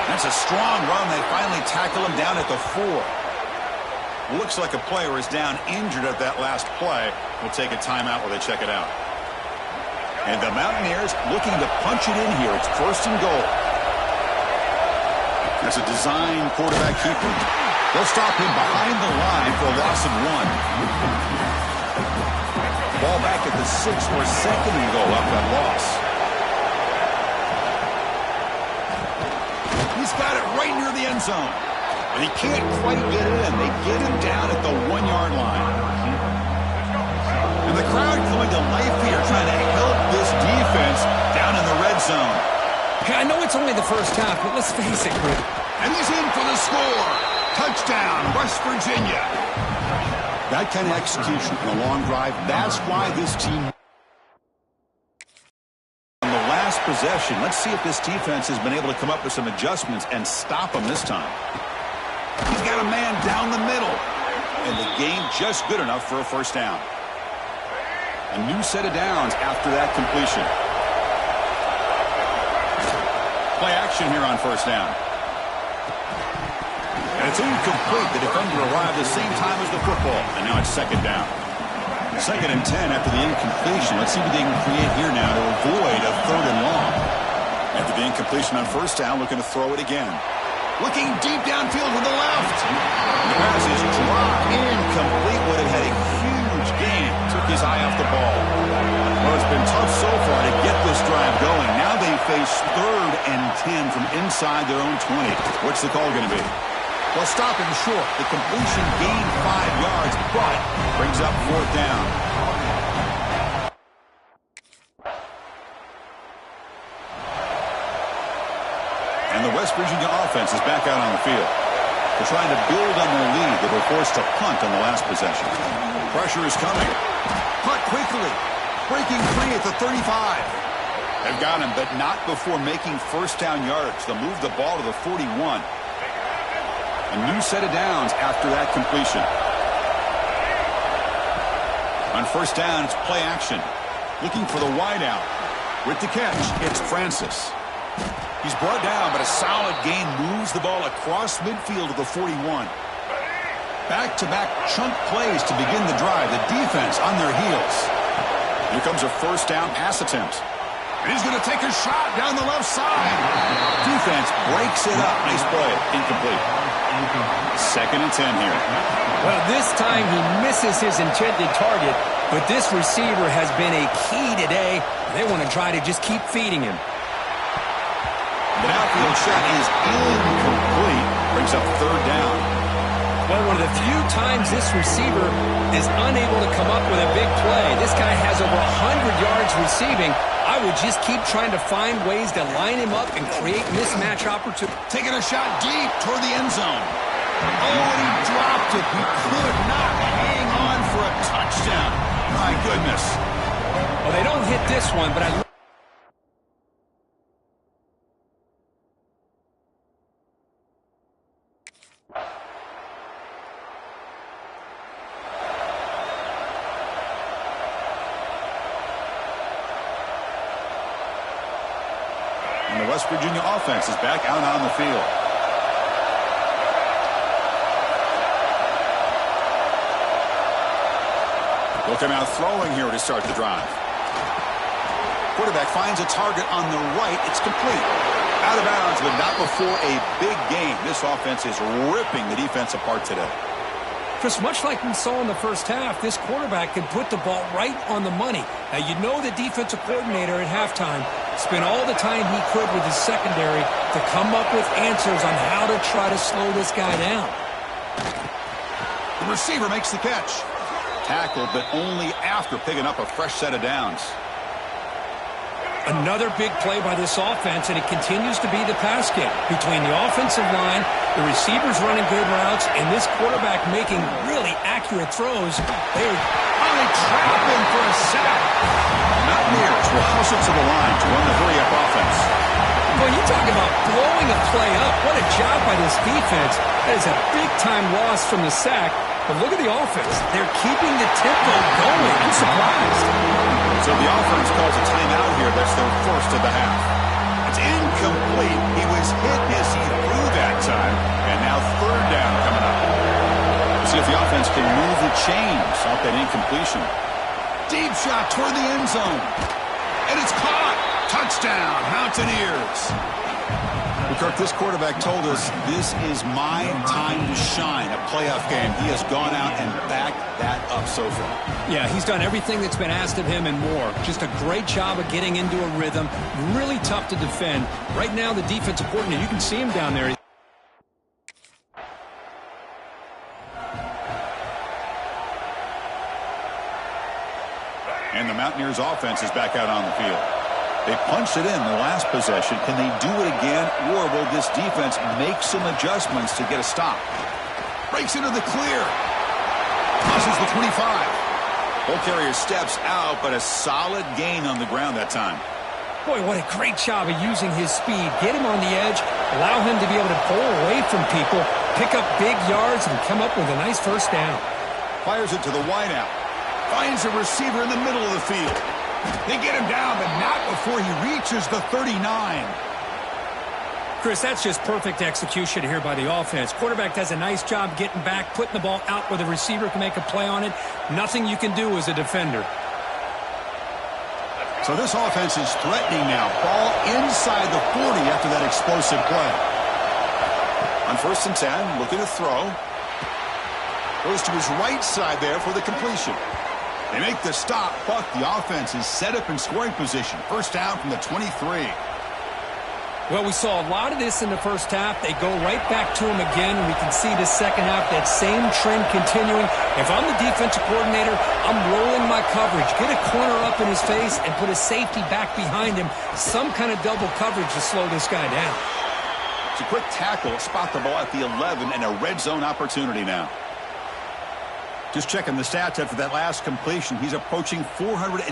That's a strong run. They finally tackle him down at the 4. Looks like a player is down injured at that last play. We'll take a timeout while they check it out. And the Mountaineers looking to punch it in here. It's first and goal. That's a design quarterback keeper. They'll stop him behind the line for a loss of 1. Ball back at the 6 for second and goal up that loss. He's got it right near the end zone. But he can't quite get it in. They get him down at the 1-yard line. And the crowd coming to life here trying to help this defense down in the red zone. Hey, I know it's only the first half, but let's face it, Chris. And he's in for the score. Touchdown, West Virginia. That kind of execution in a long drive, that's why this team... On the last possession, let's see if this defense has been able to come up with some adjustments and stop them this time. He's got a man down the middle. And the game just good enough for a first down. A new set of downs after that completion. Play action here on first down. And it's incomplete. The defender arrived the same time as the football. And now it's second down. Second and 10 after the incompletion. Let's see what they can create here now to avoid a third and long. After the incompletion on first down, looking to throw it again. Looking deep downfield to the left. The pass is dropped. Incomplete. Would have had a huge gain. Took his eye off the ball. Well, it's been tough so far to get this drive going. Now they face third and 10 from inside their own 20. What's the call going to be? Well, stop him short. The completion gained 5 yards, but brings up fourth down. And the West Virginia offense is back out on the field. They're trying to build on their lead. They were forced to punt on the last possession. Pressure is coming. Punt quickly. Breaking free at the 35. They've got him, but not before making first down yardage. They'll move the ball to the 41. A new set of downs after that completion. On first down, it's play action. Looking for the wideout. With the catch, it's Francis. He's brought down, but a solid gain moves the ball across midfield to the 41. Back-to-back chunk plays to begin the drive. The defense on their heels. Here comes a first down pass attempt. And he's going to take a shot down the left side. Defense breaks it up. Nice play. Incomplete. Second and 10 here. Well, this time he misses his intended target, but this receiver has been a key today. They want to try to just keep feeding him. The outfield shot is incomplete. Brings up third down. Well, one of the few times this receiver is unable to come up with a big play. This guy has over 100 yards receiving. I would just keep trying to find ways to line him up and create mismatch opportunities. Taking a shot deep toward the end zone. Oh, and he dropped it. He could not hang on for a touchdown. My goodness. Well, they don't hit this one, but I... And the West Virginia offense is back out on the field. They'll come out throwing here to start the drive. Quarterback finds a target on the right. It's complete. Out of bounds, but not before a big game. This offense is ripping the defense apart today. Chris, much like we saw in the first half, this quarterback can put the ball right on the money. Now, you know the defensive coordinator at halftime spent all the time he could with his secondary to come up with answers on how to try to slow this guy down. The receiver makes the catch. Tackled, but only after picking up a fresh set of downs. Another big play by this offense, and it continues to be the pass game. Between the offensive line, the receivers running good routes, and this quarterback making really accurate throws. They trap him for a sack. Mountaineers will hustle to the line to run the hurry-up offense. Well, you talk about blowing a play up. What a job by this defense. That is a big-time loss from the sack. But look at the offense. They're keeping the tempo going. I'm surprised. So the offense calls a timeout here. That's their first of the half. It's incomplete. He was hit as he threw that time. And now third down coming up. See if the offense can move the chains off that incompletion. Deep shot toward the end zone. And it's caught. Touchdown, Mountaineers. Kirk, this quarterback told us this is my time to shine, a playoff game. He has gone out and backed that up so far. Yeah, he's done everything that's been asked of him and more. Just a great job of getting into a rhythm. Really tough to defend. Right now, the defensive coordinator, you can see him down there. And the Mountaineers offense is back out on the field. They punched it in the last possession. Can they do it again, or will this defense make some adjustments to get a stop? Breaks into the clear. Crosses the 25. Ball carrier steps out, but a solid gain on the ground that time. Boy, what a great job of using his speed. Get him on the edge, allow him to be able to pull away from people, pick up big yards, and come up with a nice first down. Fires it to the wideout. Finds a receiver in the middle of the field. They get him down, but not before he reaches the 39. Chris, that's just perfect execution here by the offense. Quarterback does a nice job getting back, putting the ball out where the receiver can make a play on it. Nothing you can do as a defender. So this offense is threatening now. Ball inside the 40 after that explosive play. On 1st and 10, looking to throw. Goes to his right side there for the completion. They make the stop, but the offense is set up in scoring position. First down from the 23. Well, we saw a lot of this in the first half. They go right back to him again, and we can see the second half, that same trend continuing. If I'm the defensive coordinator, I'm rolling my coverage. Get a corner up in his face and put a safety back behind him. Some kind of double coverage to slow this guy down. It's a quick tackle, spot the ball at the 11, and a red zone opportunity now. Just checking the stats after that last completion. He's approaching 450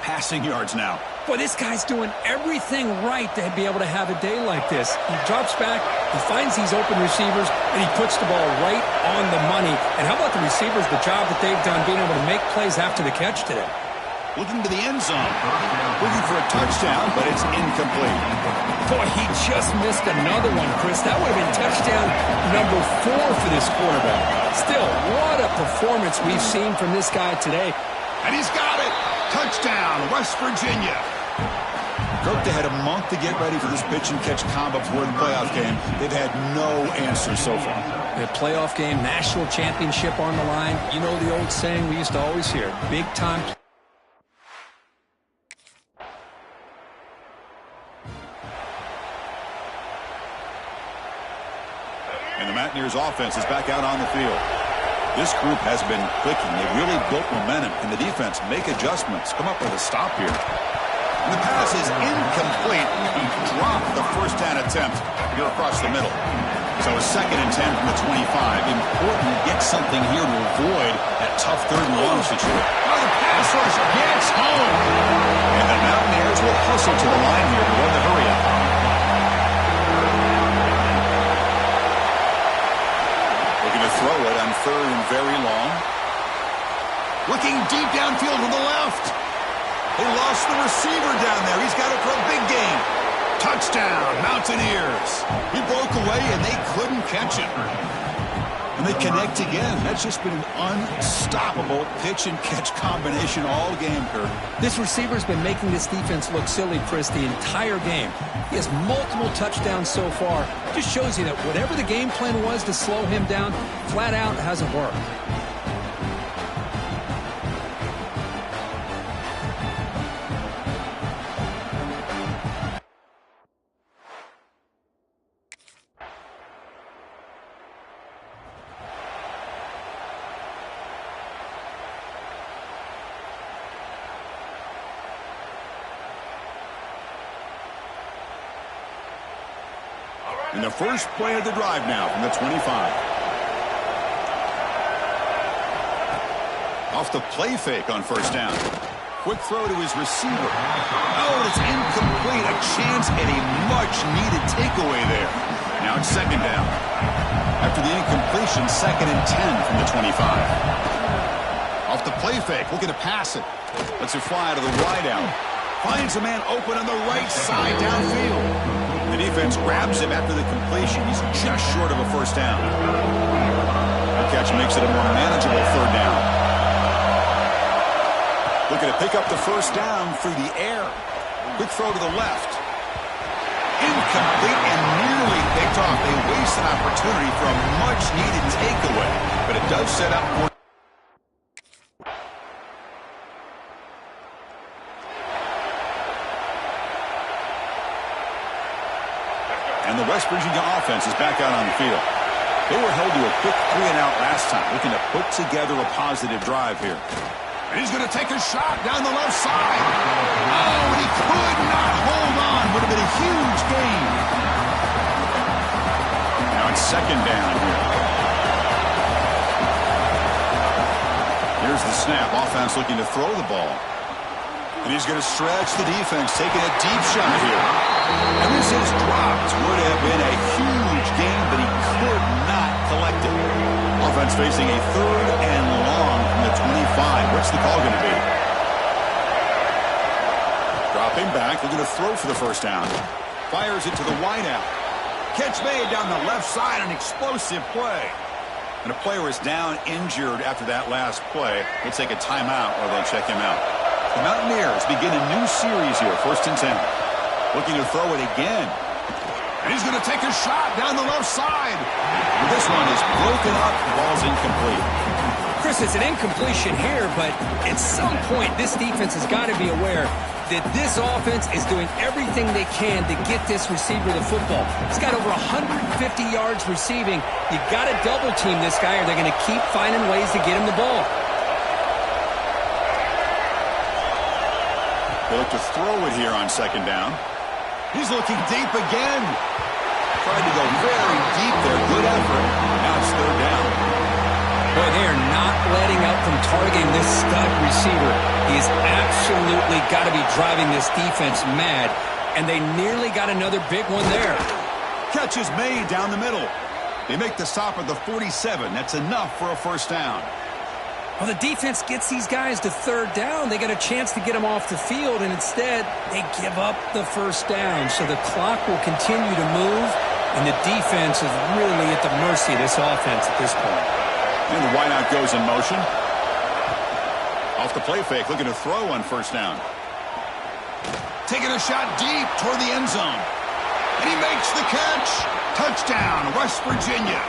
passing yards now. Boy, this guy's doing everything right to be able to have a day like this. He drops back, he finds these open receivers, and he puts the ball right on the money. And how about the receivers, the job that they've done being able to make plays after the catch today? Looking to the end zone. Looking for a touchdown, but it's incomplete. Boy, he just missed another one, Chris. That would have been touchdown number 4 for this quarterback. Still, what a performance we've seen from this guy today. And he's got it. Touchdown, West Virginia. Kirk, they had a month to get ready for this pitch-and-catch combo before the playoff game. They've had no answers so far. The playoff game, national championship on the line. You know the old saying we used to always hear, big time. And the Mountaineers offense is back out on the field. This group has been clicking. They've really built momentum. And the defense make adjustments. Come up with a stop here. And the pass is incomplete. He dropped the first down attempt here across the middle. So a 2nd and 10 from the 25. Important to get something here to avoid that tough 3rd and long situation. Oh, the pass rush gets home. And the Mountaineers will hustle to the line here to run the hurry-up. Looking to throw it on 3rd and very long. Looking deep downfield to the left. They lost the receiver down there. He's got it for a big gain. Touchdown, Mountaineers. He broke away, and they couldn't catch him. And they connect again. That's just been an unstoppable pitch-and-catch combination all game, Kirk. This receiver's been making this defense look silly, Chris, the entire game. He has multiple touchdowns so far. Just shows you that whatever the game plan was to slow him down, flat out hasn't worked. And the first play of the drive now from the 25. Off the play fake on first down. Quick throw to his receiver. Oh, it's incomplete. A chance at a much-needed takeaway there. Now it's second down. After the incompletion, 2nd and 10 from the 25. Off the play fake, looking to pass it. Lets it fly to the wideout. Finds a man open on the right side downfield. The defense grabs him after the completion. He's just short of a first down. The catch makes it a more manageable third down. Looking to pick up the first down through the air. Quick throw to the left. Incomplete and nearly picked off. They waste an opportunity for a much-needed takeaway. But it does set up for... And the West Virginia offense is back out on the field. They were held to a quick 3-and-out last time, looking to put together a positive drive here. And he's going to take a shot down the left side. Oh, he could not hold on. Would have been a huge gain. Now it's second down here. Here's the snap. Offense looking to throw the ball. And he's going to stretch the defense, taking a deep shot here. And this is dropped. Would have been a huge gain, but he could not collect it. Offense facing a 3rd and long from the 25. What's the call going to be? Dropping back, looking to throw for the first down. Fires it to the wideout. Catch made down the left side, an explosive play. And a player is down injured after that last play. They'll take a timeout or they'll check him out. The Mountaineers begin a new series here, 1st and 10. Looking to throw it again. And he's going to take a shot down the left side. And this one is broken up. The ball's incomplete. Chris, it's an incompletion here, but at some point, this defense has got to be aware that this offense is doing everything they can to get this receiver the football. He's got over 150 yards receiving. You got to double team this guy, or they're going to keep finding ways to get him the ball. They look to throw it here on second down. He's looking deep again. Tried to go very deep there. Good effort. Now it's third down. Boy, they are not letting up from targeting this stud receiver. He has absolutely got to be driving this defense mad, and they nearly got another big one there. Catch is made down the middle. They make the stop at the 47. That's enough for a first down. Well, the defense gets these guys to third down. They got a chance to get them off the field, and instead they give up the first down. So the clock will continue to move, and the defense is really at the mercy of this offense at this point. And the wideout goes in motion. Off the play fake, looking to throw on first down. Taking a shot deep toward the end zone. And he makes the catch. Touchdown, West Virginia.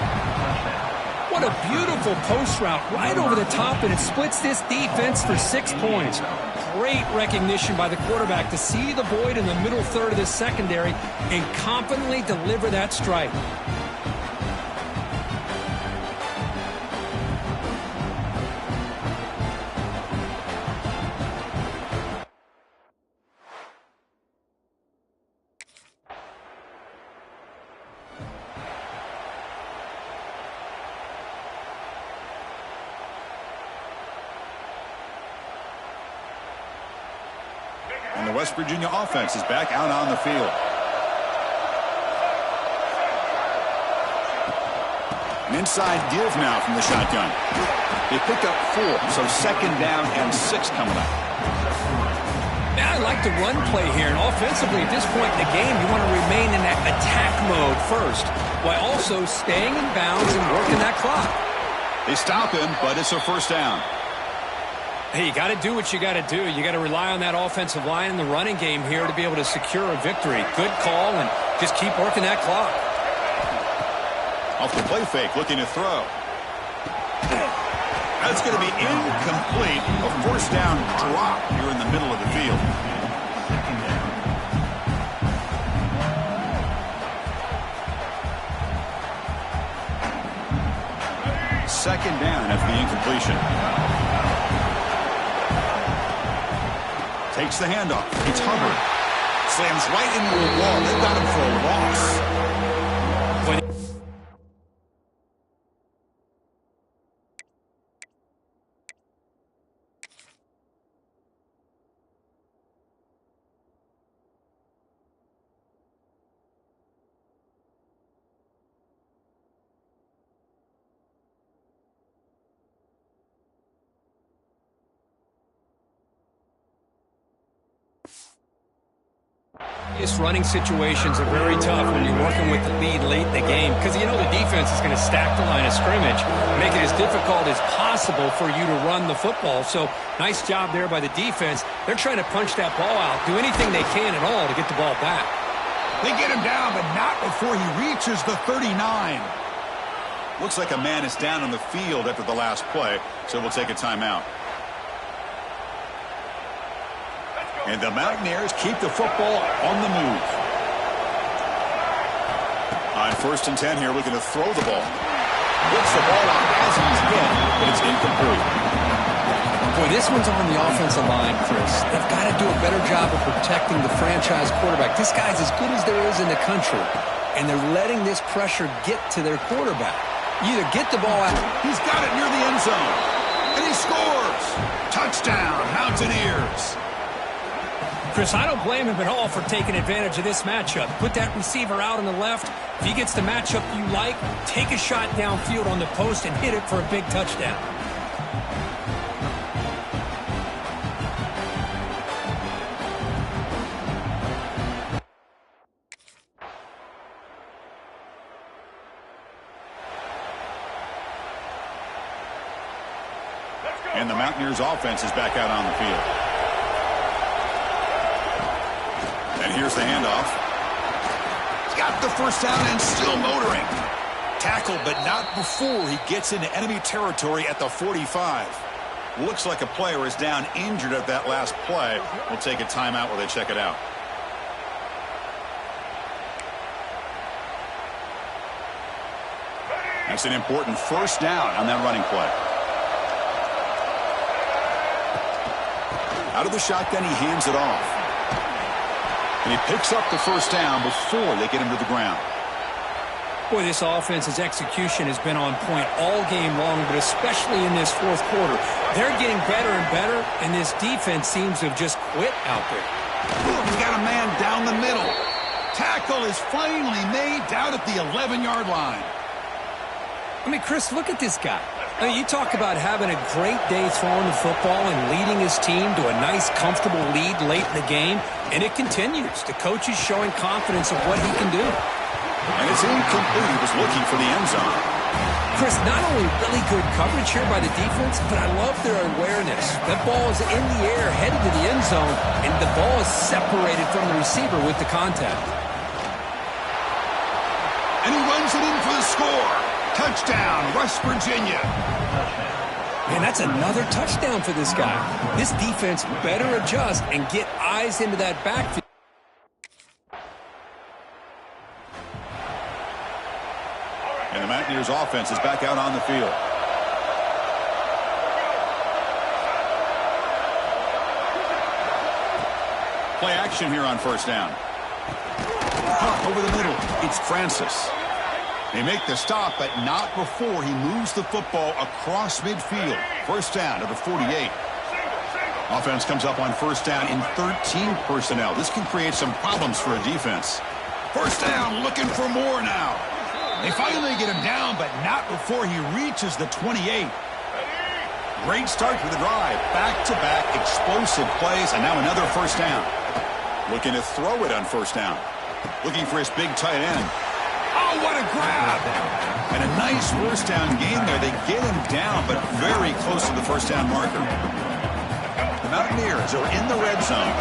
What a beautiful post route right over the top, and it splits this defense for 6 points. Great recognition by the quarterback to see the void in the middle third of the secondary and confidently deliver that strike. And the West Virginia offense is back out on the field. An inside give now from the shotgun. They pick up 4, so second down and 6 coming up. Yeah, I like the run play here, and offensively at this point in the game, you want to remain in that attack mode first, while also staying in bounds and working that clock. They stop him, but it's a first down. Hey, you got to do what you got to do. You got to rely on that offensive line in the running game here to be able to secure a victory. Good call, and just keep working that clock. Off the play fake, looking to throw. That's going to be incomplete. A first down drop here in the middle of the field. Second down after the incompletion. Takes the handoff. It's Hubbard. Slams right into a wall. They've got him for a loss. These running situations are very tough when you're working with the lead late in the game because you know the defense is going to stack the line of scrimmage, make it as difficult as possible for you to run the football. So nice job there by the defense. They're trying to punch that ball out, do anything they can at all to get the ball back. They get him down, but not before he reaches the 39. Looks like a man is down on the field after the last play, so we'll take a timeout. And the Mountaineers keep the football on the move. On 1st and 10 here, looking to throw the ball. Looks the ball out as he's hit, but it's incomplete. Boy, this one's on the offensive line, Chris. They've got to do a better job of protecting the franchise quarterback. This guy's as good as there is in the country, and they're letting this pressure get to their quarterback. You either get the ball out. He's got it near the end zone, and he scores. Touchdown, Mountaineers. Chris, I don't blame him at all for taking advantage of this matchup. Put that receiver out on the left. If he gets the matchup you like, take a shot downfield on the post and hit it for a big touchdown. And the Mountaineers offense is back out on the field. And here's the handoff. He's got the first down and still motoring. Tackled, but not before he gets into enemy territory at the 45. Looks like a player is down injured at that last play. We'll take a timeout while they check it out. That's an important first down on that running play. Out of the shotgun, he hands it off. And he picks up the first down before they get him to the ground. Boy, this offense's execution has been on point all game long, but especially in this fourth quarter. They're getting better and better, and this defense seems to have just quit out there. He's got a man down the middle. Tackle is finally made down at the 11-yard line. I mean, Chris, look at this guy. I mean, you talk about having a great day throwing the football and leading his team to a nice, comfortable lead late in the game, and it continues. The coach is showing confidence of what he can do. And it's incomplete. He was looking for the end zone. Chris, not only really good coverage here by the defense, but I love their awareness. That ball is in the air, headed to the end zone, and the ball is separated from the receiver with the contact. And he runs it in for the score. Touchdown, West Virginia. Man, that's another touchdown for this guy. This defense better adjust and get eyes into that backfield. And the Mountaineers offense is back out on the field. Play action here on first down. Over the middle, it's Francis. They make the stop, but not before he moves the football across midfield. First down to the 48. Offense comes up on first down in 13 personnel. This can create some problems for a defense. First down, looking for more now. They finally get him down, but not before he reaches the 28. Great start to the drive. Back-to-back explosive plays, and now another first down. Looking to throw it on first down. Looking for his big tight end. Oh, what a grab! And a nice first down gain there. They get him down, but very close to the first down marker. The Mountaineers are in the red zone.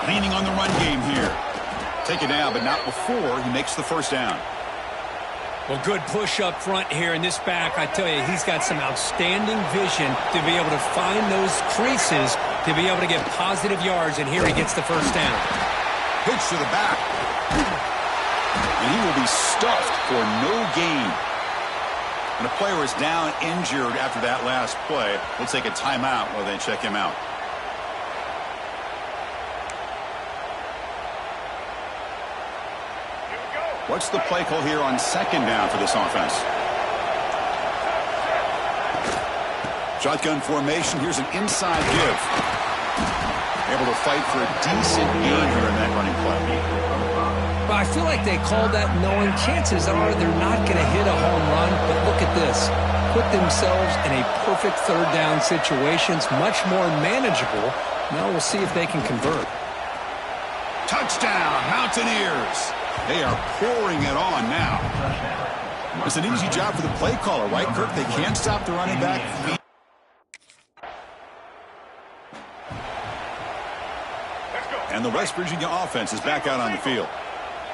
Leaning on the run game here. Take it down, but not before he makes the first down. Well, good push up front here in this back. I tell you, he's got some outstanding vision to be able to find those creases to be able to get positive yards, and here he gets the first down. Pitch to the back. And he will be stuffed for no gain. And a player is down injured after that last play. We'll take a timeout while they check him out. What's the play call here on second down for this offense? Shotgun formation. Here's an inside give. Able to fight for a decent gain here in that running play. But I feel like they called that knowing chances are they're not going to hit a home run. But look at this. Put themselves in a perfect third down situation. It's much more manageable Now we'll see if they can convert. Touchdown, Mountaineers. They are pouring it on now. It's an easy job for the play caller, right, Kirk? They can't stop the running back. And the West Virginia offense is back out on the field.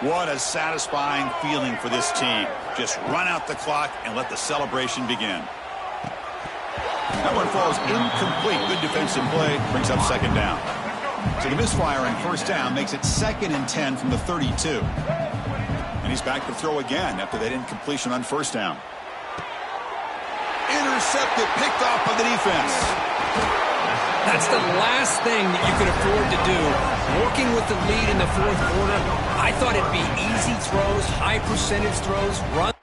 What a satisfying feeling for this team. Just run out the clock and let the celebration begin. That one falls incomplete. Good defensive play. Brings up second down. So the misfire in first down makes it 2nd and 10 from the 32. And he's back to throw again after that incompletion on first down. Intercepted, picked off by the defense. That's the last thing that you could afford to do. Working with the lead in the fourth quarter, I thought it'd be easy throws, high percentage throws, run.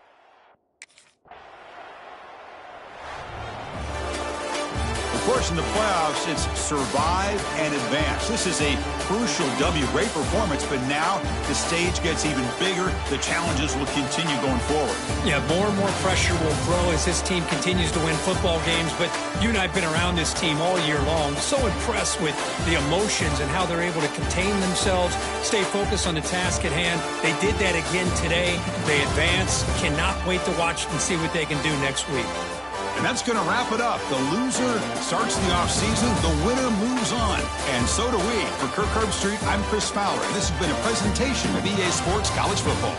Of course, in the playoffs, it's survive and advance. This is a crucial W. Great performance, but now the stage gets even bigger. The challenges will continue going forward. Yeah, more and more pressure will grow as this team continues to win football games, but you and I have been around this team all year long. So impressed with the emotions and how they're able to contain themselves, stay focused on the task at hand. They did that again today. They advance. Cannot wait to watch and see what they can do next week. And that's going to wrap it up. The loser starts the offseason. The winner moves on. And so do we. For Kirk Herbstreit, I'm Chris Fowler. And this has been a presentation of EA Sports College Football.